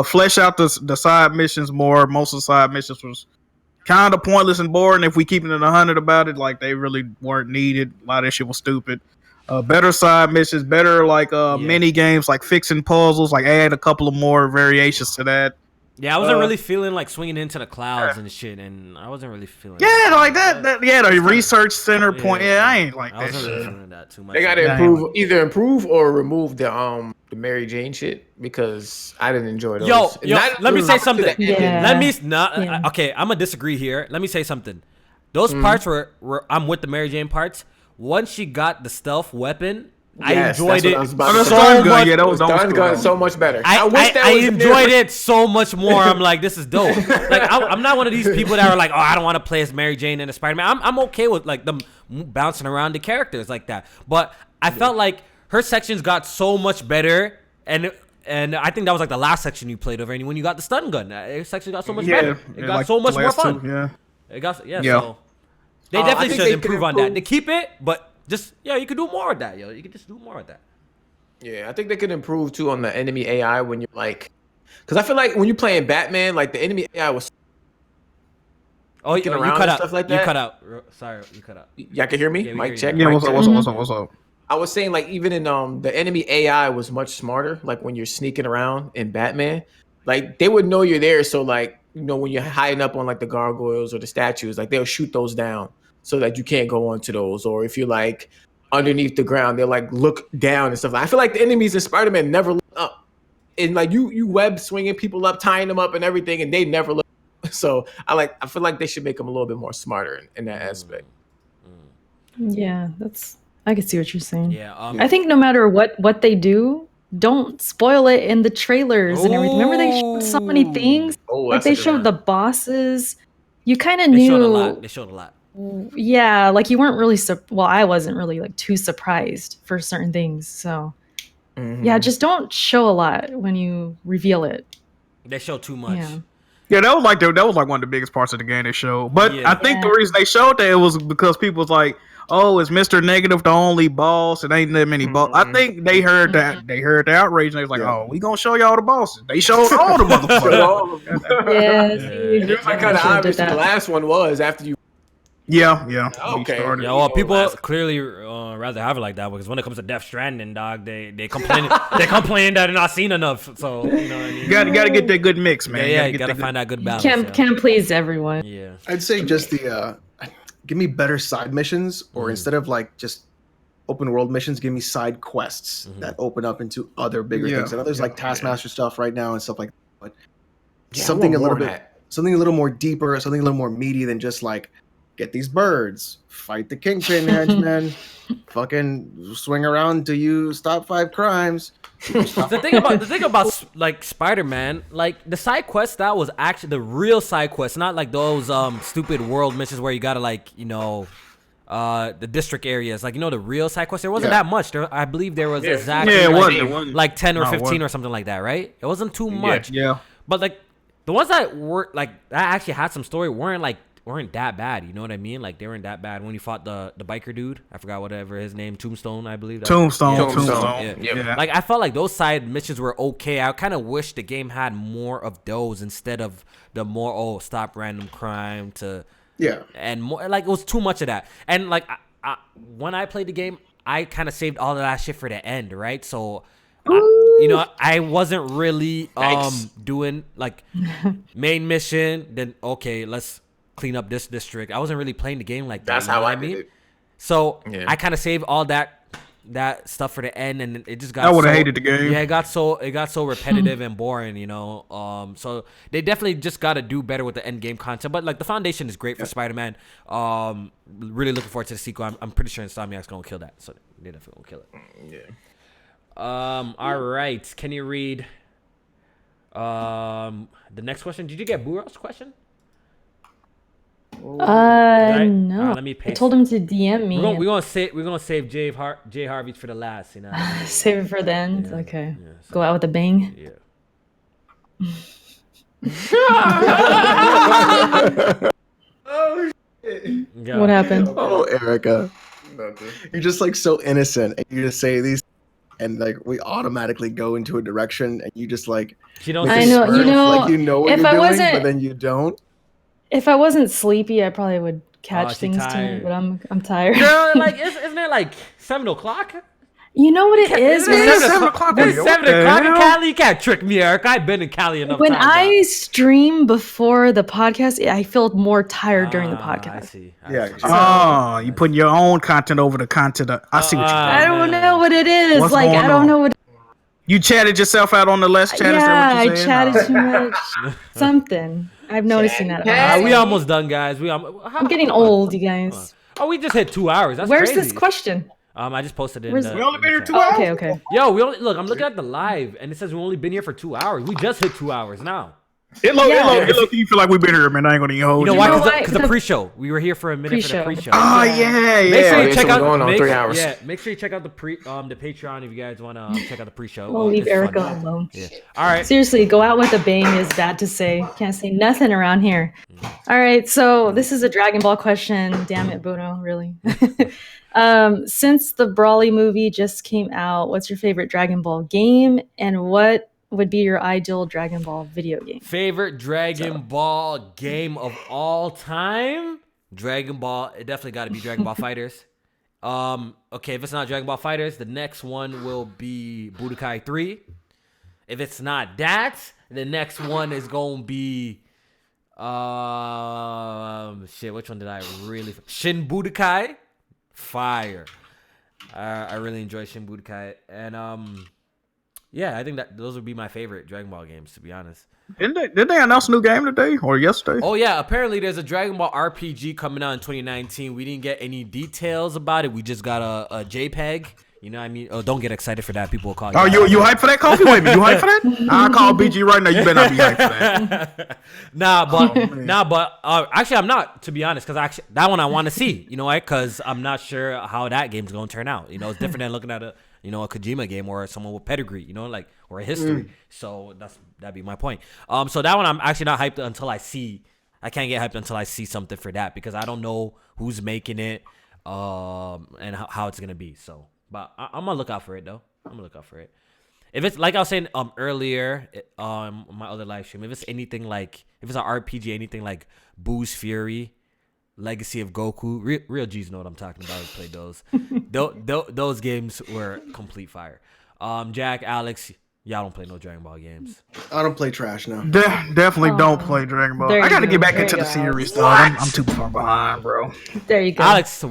Flesh out the side missions more. Most of the side missions was kind of pointless and boring if we keeping it 100 about it. Like, they really weren't needed. A lot of that shit was stupid. Better side missions, better mini games, like fixing puzzles, like add a couple of more variations to that. Yeah, I wasn't really feeling like swinging into the clouds and shit, and I wasn't really feeling the research center point. Yeah, I ain't like that. I wasn't really feeling that too much. They gotta either improve or remove the Mary Jane shit because I didn't enjoy those. Yo, let me say something. Yeah. Okay, I'm gonna disagree here. Let me say something. Those parts were I'm with the Mary Jane parts. Once she got the stealth weapon, I enjoyed it so much. Yeah, that was gun so much better. I enjoyed it so much more. I'm like, this is dope. Like, I'm not one of these people that are like, oh, I don't want to play as Mary Jane and a Spider-Man. I'm okay with like them bouncing around the characters like that. But I felt like her sections got so much better, and I think that was like the last section you played over, and when you got the stun gun, her section got so much better. It got so much more fun. It got So they definitely should improve on that. They keep it, but just you could do more with that. You could just do more with that. Yeah, I think they could improve too on the enemy AI when you're like, because I feel like when you're playing Batman, like the enemy AI was. Oh, you cut out. Stuff like that. You cut out. Sorry, you cut out. Y'all can hear me? Mic check. Yeah, what's up? I was saying, like, even in the enemy AI was much smarter. Like when you're sneaking around in Batman, like they would know you're there. So like, when you're hiding up on like the gargoyles or the statues, like they'll shoot those down so that you can't go onto those. Or if you're like underneath the ground, they'll like look down and stuff. I feel like the enemies in Spider-Man never look up, and like you web swinging people up, tying them up and everything, and they never look up. So I feel like they should make them a little bit more smarter in that aspect. Yeah, that's I can see what you're saying. Yeah. I think no matter what they do, don't spoil it in the trailers and everything. Remember they showed so many things. Oh, Like that's a they good showed one. the bosses. You kind of They knew. showed a lot. They showed a lot. Yeah, like you weren't really. Well, I wasn't really like too surprised for certain things. So yeah, just don't show a lot when you reveal it. They showed too much. Yeah. Yeah, that was like one of the biggest parts of the game they showed. But Yeah. I think the reason they showed that it was because people was like, "Oh, is Mr. Negative the only boss? It ain't that many boss." I think they heard that. They heard the outrage, and they was like, Yeah. "Oh, we gonna show y'all the bosses." They showed all the motherfuckers. Yeah. See, Yeah. It was like kind of should've obvious did the that. last one was after you. Yeah. Okay. He started. Yeah, well, people clearly rather have it like that because when it comes to StRaNdInG, dog, they complain that they're not seen enough. So you know what I mean? You gotta get that good mix, man. Yeah, you get gotta that find that good balance. Can't please everyone. Yeah. I'd say just the give me better side missions, or instead of like just open world missions, give me side quests that open up into other bigger Yeah. things. I know there's like Taskmaster stuff right now and stuff like that, but Yeah, something I a want little more bit, of that. something a little more deeper, something a little more meaty than just like get these birds, fight the kingpin henchmen, fucking swing around till you stop 5 crimes. The thing about like Spider-Man, like the side quest that was actually the real side quest, not like those stupid world missions where you gotta like the district areas, like the real side quests. There wasn't that much. I believe there was exactly Yeah, it like, wasn't. like 10 or No, it 15 wasn't. or something like that, right? It wasn't too much. Yeah. But like the ones that were like that actually had some story weren't that bad. You know what I mean? Like they weren't that bad. When you fought the biker dude, I forgot whatever his name, Tombstone, I believe. Tombstone. Yeah. Like I felt like those side missions were okay. I kind of wish the game had more of those instead of the more stop random crime to and more like it was too much of that. And like when I played the game, I kind of saved all of that shit for the end, right? So. I wasn't really doing like main mission. Then okay, let's clean up this district. I wasn't really playing the game like that. That's how I did it. So I kind of saved all that stuff for the end, and it just got. I would have hated the game. Yeah, it got so repetitive and boring. So they definitely just got to do better with the end game content. But like the foundation is great for Spider-Man. Really looking forward to the sequel. I'm pretty sure Insomniac's gonna kill that. So they definitely gonna kill it. Yeah. All right. Can you read the next question? Did you get Burrow's question? No. Let me I paste. told him to DM me. We're gonna save Jay Harvey's for the last. Save it for the end. Yeah. Okay. Yeah, so- Go out with a bang. Yeah. Yeah. What happened? Oh, Erica, you're just like so innocent, and you just say these, and like we automatically go into a direction, and you just like She don't. I say know. smirk. like you know what if you're I doing, wasn't- but then you don't. If I wasn't sleepy, I probably would catch she's things tired. tonight. But I'm tired. Girl, like isn't it like 7 o'clock? You know what it is? It's man? 7 o'clock. It's 7 o'clock in Cali. You can't trick me, Eric. I've been in Cali enough When times. I stream before the podcast, I feel more tired during the I podcast. see. Yeah. Oh, you putting your own content over the content. I see what you did. I don't know what it is. What's like going I don't on? know what. You chatted yourself out on the less chat. Yeah, Is that I what you chatted too much. Something. I'm noticing that. We almost done, guys. I'm getting old, you guys. Oh, we just hit 2 hours. That's Where's crazy. this question? I just posted it. Where's- in We the, only in been the here chat. 2 hours. Okay. Yo, we only look. I'm looking at the live, and it says we only been here for 2 hours. We just hit 2 hours now. It look, you feel like we've been here, man. I ain't gonna even hold You know you. why? know Because why? the pre-show. We were here for a minute for the Pre-show. pre-show. Oh Yeah. yeah, Make sure yeah. you check so we're out. going on 3 hours. Yeah, make sure you check out the Patreon if you guys want to check out the pre-show. We'll leave It's fun. Erica alone. Yeah. All right. Seriously, go out with a bang is bad to say. Can't say nothing around here. All right, so this is a Dragon Ball question. Damn it, Bruno, really. Since the Brawly movie just came out, what's your favorite Dragon Ball game, and what would be your ideal Dragon Ball video game? Favorite Dragon Ball game of all time? Dragon Ball. It definitely got to be Dragon Ball Fighters. Okay, if it's not Dragon Ball Fighters, the next one will be Budokai 3. If it's not that, the next one is going to be which one did I really Shin Budokai? Fire. I really enjoy Shin Budokai, and yeah, I think that those would be my favorite Dragon Ball games, to be honest. Did they announce a new game today or yesterday? Oh yeah, apparently there's a Dragon Ball RPG coming out in 2019. We didn't get any details about it. We just got a JPEG. You know what I mean? Oh, don't get excited for that. People will call you. Oh, you hype for that, Coffee? Wait a minute, you hype for that? I call BG right now. You better not be hype for that. but actually, I'm not, to be honest, because actually that one I want to see. You know why? Because I'm not sure how that game's gonna turn out. You know, it's different than looking at a Kojima game or someone with pedigree. You know, like or a history. So that'd be my point. So that one I'm actually not hyped until I see. I can't get hyped until I see something for that because I don't know who's making it, and how it's gonna be. So. But I'm gonna look out for it though. I'm gonna look out for it. If it's like I was saying earlier on my other live stream, if it's an RPG, anything like Boo's Fury, Legacy of Goku, real G's know what I'm talking about. I played those. Those games were complete fire. Jack, Alex, y'all don't play no Dragon Ball games. I don't play trash now. Definitely don't play Dragon Ball. I gotta get back into the series, though. I'm too far behind, bro. There you go. Alex,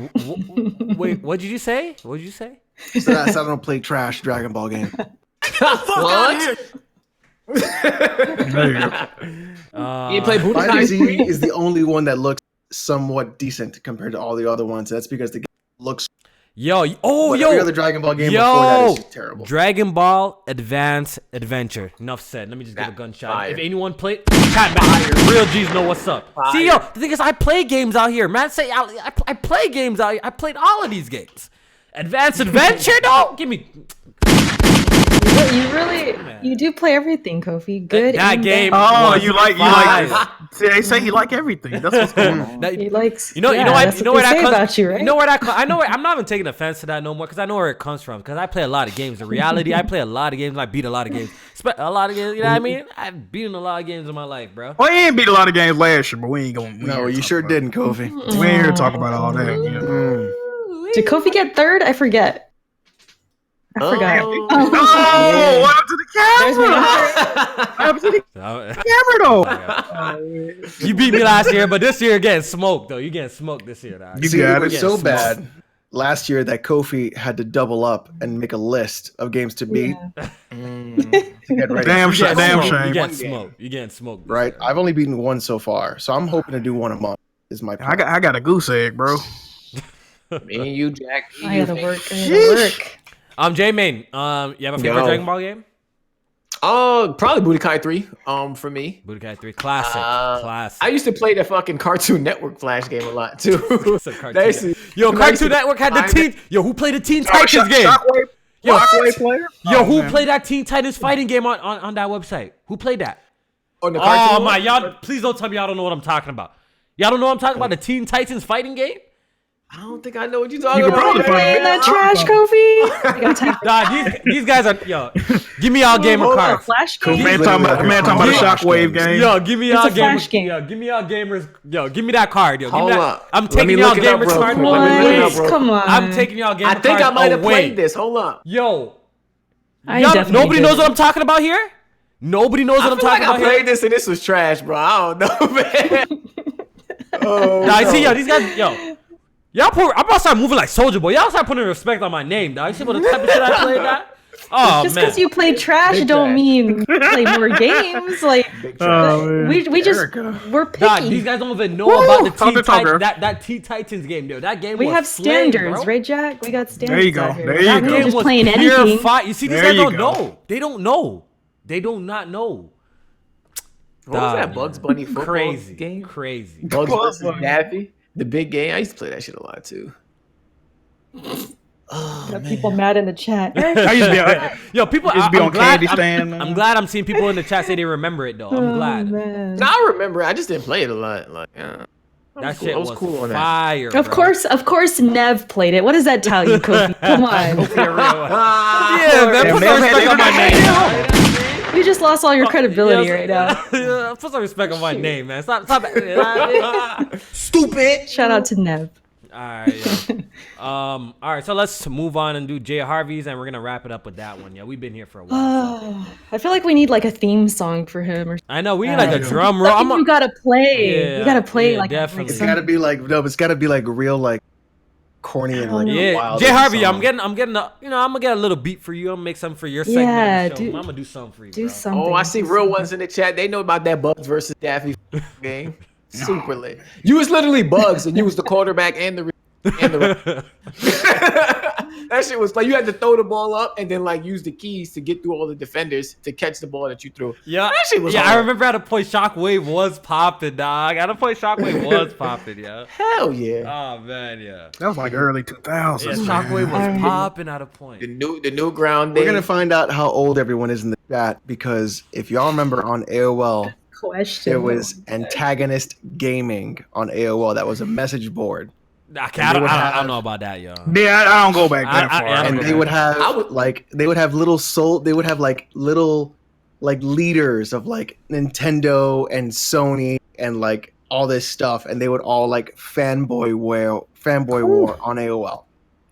wait, what did you say? What did you say? So I don't play trash Dragon Ball game. What? There you go. You play Fighter Budokai Z is the only one that looks somewhat decent compared to all the other ones. That's because the game looks. Every other Dragon Ball game before that is just terrible. Dragon Ball Advance Adventure. Enough said. Let me just give a gunshot. Fire. If anyone played, chat back. Real G's know what's up. Fire. See, the thing is, I play games out here. Man, say I play games out here. I played all of these games. Advance Adventure, though? Give me. You do play everything, Kofi. Good. That game. Oh, you like. fire. See, they say he like everything. That's what's going on. He likes. You know where that's that what they say comes. about you, right? You know where that comes. I'm not even taking offense to that no more because I know where it comes from. Because I play a lot of games. In reality, I play a lot of games. And I beat a lot of games. A lot of games. You know what I mean? I've beaten a lot of games in my life, bro. Well, he ain't beat a lot of games last year, but we ain't gonna. No, you sure didn't, Kofi. We ain't here to talk about all that. You know. Did Kofi get third? I forget. I forgot. Oh, what happened to the There's my camera? What happened to the camera, though? You beat me last year, but this year you're getting smoked, though. You're getting smoked this year, dog. You See, got it was it. so Smoked. bad last year that Kofi had to double up and make a list of games to beat. To get ready. Damn You getting shame. smoked. You getting One game. smoked. You getting smoked. Right? I've only beaten one so far, so I'm hoping to do one a month. Is my plan. I got a goose egg, bro. Me and you, Jack. I gotta work. J-Main, you have a favorite Yo. Dragon Ball game? Probably Budokai 3. For me. Budokai 3, classic. I used to play the fucking Cartoon Network Flash game a lot too. It's a Cartoon Cartoon Network had the Teen. Yo, who played the Teen Titans game? Shockwave player? Who played that Teen Titans fighting game on that website? Who played that? On the Oh cartoon my, one? y'all! Please don't tell me y'all don't know what I'm talking about. Y'all don't know what I'm talking about? The Teen Titans fighting game? I don't think I know what you're talking You could about. probably find Playing it. that trash, Kofi. I got time. Nah, these guys are Give me y'all gamer Hold on, cards. Flash game. Man talking about a shockwave game. Yo, give me It's y'all a Flash gamers. game. Yo, give me y'all gamers. Yo, give me that card. Yo, give me Hold that. up. I'm Let me taking y'all look it up gamers real card quick. Let me look it up away. real Come on. I'm taking y'all gamers I think cards I might have away. played this. Hold up. Yo, I y'all, definitely nobody did. knows what I'm talking about here. Nobody knows I what I'm feel like talking I about played here. this and this was trash, bro. I don't know, man. Oh, Nah, I see, yo, these guys, y'all I'm about to start moving like Soldier Boy. Y'all start putting respect on my name, dog. You see what the type of shit I played that? Oh, Just man. because you play trash Big don't trash. mean you play more games. Like we just Erica. we're Dog, picky. these guys don't even know about the Talk girl. that Teen Titans game, dude. That game We was have flame, standards, bro. right, Jack? We got standards. There you go. out here. There We're you not go. gonna Game just was playing pure anything. fight. You see, these There guys you don't go. know. They don't know. They do not know. What was Dog, that Bugs Bunny football Crazy game? Crazy. Bugs Bugs versus Bunny. Daffy. The big game. I used to play that shit a lot too. Got people mad in the chat. I used to be, Yo, people, used to be I'm on glad, Candy Stand, man. I'm glad I'm seeing people in the chat say they remember it, though. I'm glad. Man. No, I remember. I just didn't play it a lot. Like, That shit was cool on that. fire, Of course, Nev played it. What does that tell you, Kofi? Come on. Yeah, man, put some respect on my name. You just lost all your credibility right now. Yeah, put some respect on my name, man. Stop. Stupid. Shout out to Nev. All right, yeah. All right, so let's move on and do Jay Harvey's, and we're gonna wrap it up with that one. Yeah, we've been here for a while. So. I feel like we need like a theme song for him or I know we need like a drum roll. something. You gotta play. Yeah, you gotta play yeah, like definitely. It's gotta be like real like corny and like Yeah, wild. Jay as a Harvey, song. I'm getting I'm gonna get a little beat for you. I'm gonna make something for your segment. Yeah, of the show. do- I'm gonna do something for you. Do bro. something. Oh, I see do real something. ones in the chat. They know about that Bugs versus Daffy game. Super lit. You was literally Bugs, and you was the quarterback and the. That shit was like you had to throw the ball up and then like use the keys to get through all the defenders to catch the ball that you threw. Yeah, that shit was I hard. remember how to play Shockwave was popping, dog. How to play Shockwave was popping, yeah. Hell yeah. Oh man, yeah. That was like early 2000s. Yeah, man. Shockwave was Alright. popping out of The point. new ground. We're gonna find out how old everyone is in the chat because if y'all remember on AOL, Question. there was Antagonist Gaming on AOL. That was a message board, I they would don't have- know about that, yo. Yeah, I don't go back that I- far. I- and Okay. they would have I would- little leaders of like Nintendo and Sony and like all this stuff, and they would all like fanboy war on AOL.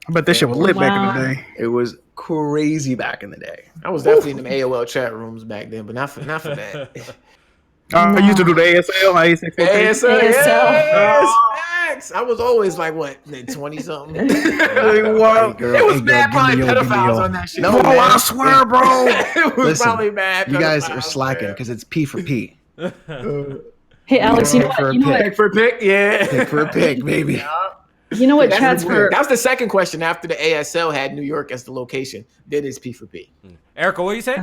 I bet this shit was lit back in Wow. the day. It was crazy back in the day. I was definitely in them AOL chat rooms back then, but not for that. I used to do the ASL. I used to ASL, ASL. yes, facts. I was always like what, 20 something. Wow. Girl, It was hey, bad, girl, probably give me your- give me pedophiles your- on that shit. No, Oh, man. I swear, bro. It was Listen, probably bad. You guys are pedophiles, slacking man. because it's P for P. Hey, Alex, you know Pick for what? a You know what? Pick for pick, yeah. Pick for a pick, baby. You know what? That's Chats weird. for. That was the second question after the ASL had New York as the location. Then it's P for P. Erica, what you say?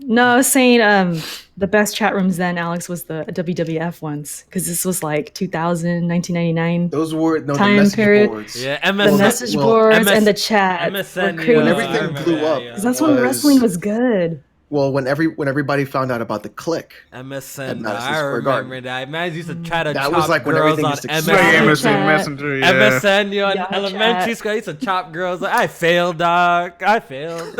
No, I was saying the best chat rooms then, Alex, was the WWF ones because this was like 2000, 1999. Those were the Time message period. boards. Yeah, The MSN. message well, boards MS and the chat MSN, were crazy. When I everything remember blew that, up. yeah. 'Cause that's when was- wrestling was good. Well, when everybody found out about the click, MSN, At Madison I Square remember Garden. that. Man used to try to That chop was like when girls everything on used to MSN. Like MSN. MSN Messenger, yeah. MSN, yo, in Yeah, elementary chat. school, I used to chop girls. Like, I failed, dog. I failed.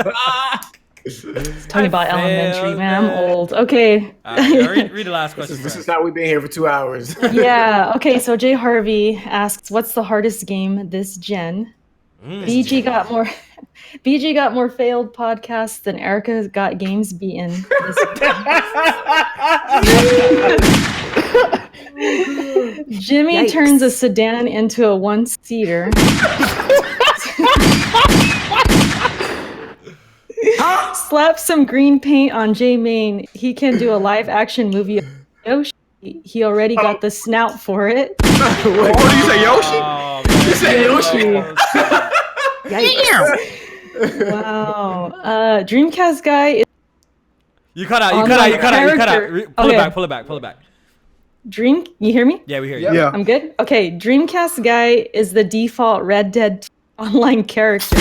Talking about failed, elementary, man. I'm man. old. Okay. Read the last question. This first. is how we've been here for 2 hours. Yeah. Okay. So Jay Harvey asks, "What's the hardest game this gen?" BG got more. BG got more failed podcasts than Erica got games beaten. Jimmy Yikes. turns a sedan into a one-seater. Slap some green paint on J Main. He can do a live-action movie of Yoshi. He already got the snout for it. What do you say, Yoshi? Oh, man. Yikes. Wow. Dreamcast guy is You cut out. You On cut my out. You cut out. You cut out. character. Pull it Okay. back. Pull it back. Pull it back. Dream. You hear me? Yeah, we hear you. Yeah. I'm good. Okay. Dreamcast guy is the default Red Dead 2 online character.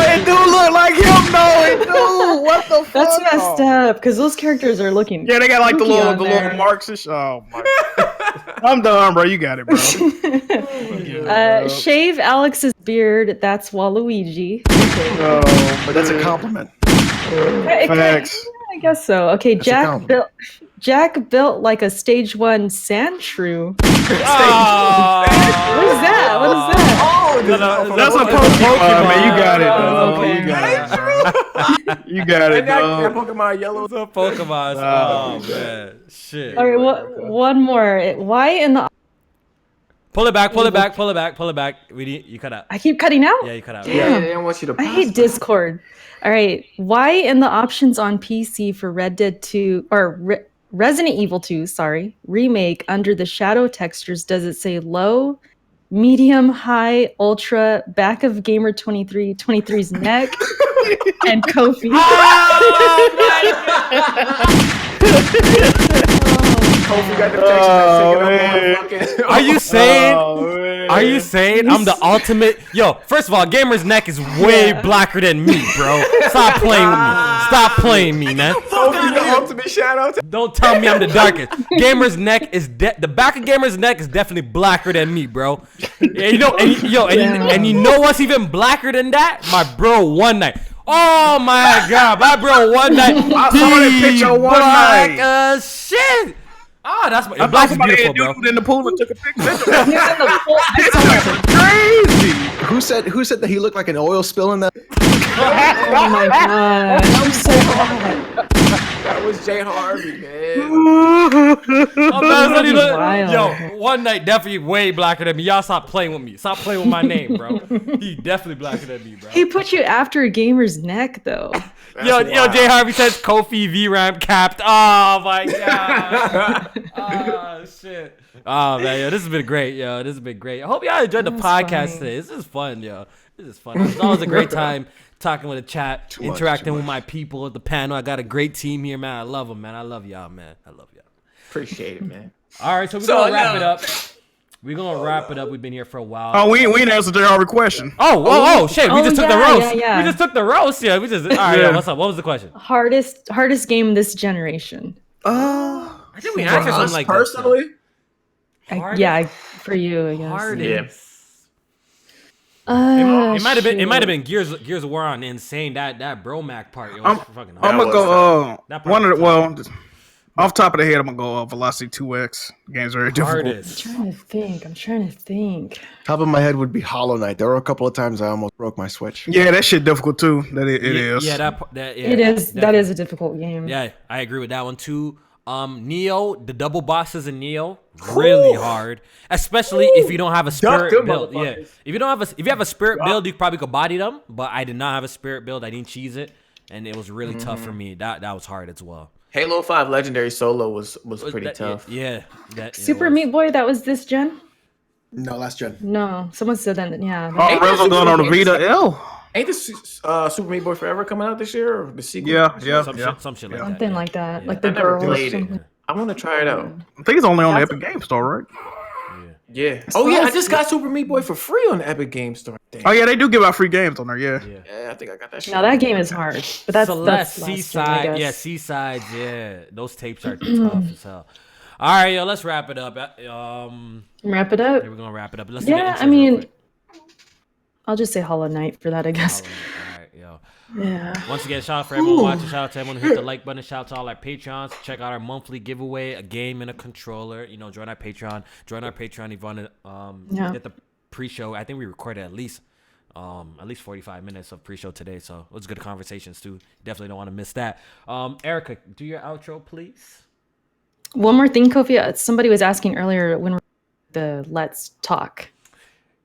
It do look like him, though. It do. What the fuck? That's messed up because those characters are looking. Yeah, they got like the spooky little, on the there. little marks and shit. Oh my! I'm done, bro. You got it, bro. Shave Alex's beard. That's Waluigi. but that's a compliment. Facts. I guess so. Okay, That's a compliment. Jack built like a stage 1 sand shrew. Oh. What is that? What is that? That's a Pokemon, man. You got it, dog. Okay. You got it. You got it, And that dog. Pokemon yellow. It's a Pokemon. Oh man, shit. All right, one more. Why in the? Pull it back. Pull it back. Pull it back. Pull it back. You cut out. I keep cutting out. Yeah, you cut out. Yeah, they don't want you to. I hate Discord. All right, why in the options on PC for Red Dead 2 or Resident Evil 2, sorry, remake under the shadow textures does it say low, medium, high, ultra, back of gamer 23's neck, and Kofi? Kofi got the text man. Are you saying? man. Are you saying I'm the ultimate? Yo, first of all, Gamer's neck is way blacker than me, bro. Stop playing with me. Stop playing me, man. Kofi the ultimate shout out. Don't tell me I'm the darkest. Gamer's neck is the back of Gamer's neck is definitely blacker than me, bro. And you know, and you know what's even blacker than that? My bro, One Night. Oh my god, my bro, One Night. I saw that picture one black night. as shit. Oh, that's I black is thought somebody beautiful, had bro. dude in the pool and took a picture. Crazy. Who said that he looked like an oil spill in that? Oh my god, I'm so hot. That was Jay Harvey, man. Yo, one night definitely way blacker than me. Y'all stop playing with me. Stop playing with my name, bro. He definitely blacker than me, bro. He put you after a gamer's neck, though. Yo, Jay Harvey says Kofi VRAM capped. Oh my god. Oh shit. Oh man, yo, this has been great, yo. This has been great. I hope y'all enjoyed the podcast today. This is fun, yo. This is fun. It's always a great time talking with the chat, interacting with my people at the panel. I got a great team here, man. I love them, man. I love y'all, man. I love y'all. Appreciate it, man. All right, so we're gonna wrap it up. We're gonna wrap it up. We've been here for a while. Oh, we ain't answered our question. Oh, shit. We just took the roast. Yeah. We just took the roast. Yeah, we just. All right, what's up? What was the question? Hardest game this generation. I think we answered something like personally. Yeah, for you, I guess. Hardest. Yeah. It might have been Gears of War on Insane. That Bromac part. It was fucking hard. I'm gonna go. That part One of the was off top of the head, I'm gonna go Velocity 2X. Game's very difficult. hardest. I'm trying to think. Top of my head would be Hollow Knight. There were a couple of times I almost broke my Switch. Yeah, that shit difficult too. It is. Yeah, that It is. That is a difficult game. Yeah, I agree with that one too. Neo, the double bosses in Neo, really hard. Especially if you don't have a spirit build. Yeah, if you have a spirit build, you probably could body them. But I did not have a spirit build. I didn't cheese it, and it was really tough for me. That was hard as well. Halo 5 Legendary Solo was pretty tough. Yeah. Super Meat Boy. That was this gen. No, last gen. No, someone said that. Yeah. Oh, Rezo going on the Vita L. Ain't this Super Meat Boy Forever coming out this year? Or the sequel? Yeah. Some shit like that. Something like that. Yeah. Like the I never girl. played it. I want to try it out. I think it's only on the Epic Game Store, right? Yeah. Oh yeah, I just got Super Meat Boy for free on the Epic Game Store. Damn. Oh yeah, they do give out free games on there. Yeah. Yeah, I think I got that shit. Now that game is hard, but that's Celeste, last gen, I Seaside, guess. Seaside, yeah. Those tapes are tough as hell. All right, yo, let's wrap it up. Wrap it up. Yeah, we're gonna wrap it up. Let's do the Yeah, intros I real mean, quick. I'll just say Hollow Knight for that, I guess. All right, yo. Yeah. Once again, shout out for everyone watching. Shout out to everyone who hit the like button. Shout out to all our Patreons. Check out our monthly giveaway, a game and a controller. You know, join our Patreon. Join our Patreon if you want to get the pre-show. I think we recorded at least 45 minutes of pre-show today, so it was good conversations too. Definitely don't want to miss that. Erica, do your outro, please. One more thing, Kofi. Somebody was asking earlier when we're the Let's Talk.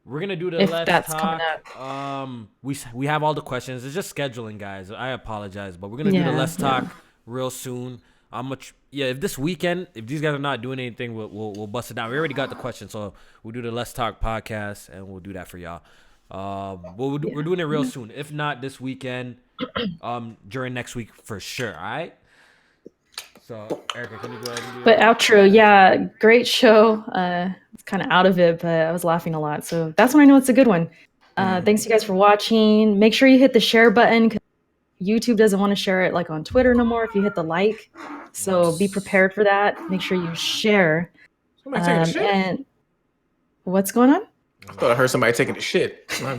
We're gonna do the If Let's that's Talk. coming We have all the questions. It's just scheduling, guys. I apologize, but we're gonna do the Let's Talk real soon. If this weekend, if these guys are not doing anything, we'll bust it down. We already got the question, so we'll do the Let's Talk podcast, and we'll do that for y'all. We're doing it real soon. If not this weekend, during next week for sure. All right. So, Erica, can you go ahead and do But outro, yeah, great show. It's kind of out of it, but I was laughing a lot. So that's when I know it's a good one. Thanks you guys for watching. Make sure you hit the share button because YouTube doesn't want to share it like on Twitter no more if you hit the like. So be prepared for that. Make sure you share. Somebody taking a shit? And what's going on? I thought I heard somebody taking a shit. My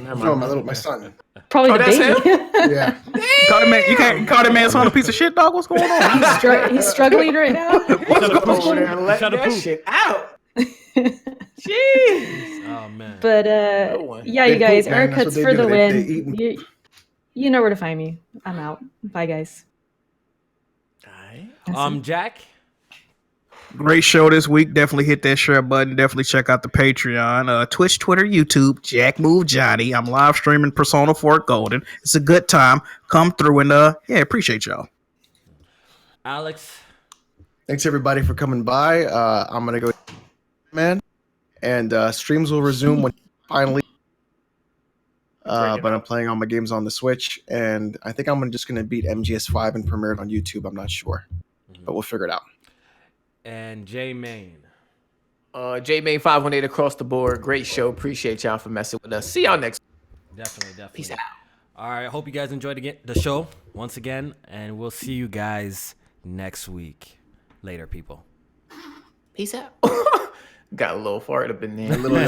son. Probably Oh, the that's baby. Yeah. You can't call that man son a piece of shit, dog. What's going on? He's struggling right now. What's going on? Let Shut up, that poop. shit out. Jeez. Oh man. But one. yeah, They you guys, poop, man. Eric That's Cuts what for they the do. They win. eat You know where to find me. I'm out. Bye, guys. Jack. Great show this week. Definitely hit that share button. Definitely check out the Patreon, Twitch, Twitter, YouTube. Jack Move Johnny. I'm live streaming Persona 4 Golden. It's a good time. Come through and appreciate y'all. Alex. Thanks everybody for coming by. I'm gonna go, man, and streams will resume when finally. But I'm playing all my games on the Switch, and I think I'm just gonna beat MGS5 and premiere it on YouTube. I'm not sure, but we'll figure it out. And J Main. J-Main 518 across the board. Great show. Appreciate y'all for messing with us. See y'all next week. Definitely. Peace out. All right. Hope you guys enjoyed the show once again, and we'll see you guys next week. Later, people. Peace out. Got a little fart up in there. A little, yeah.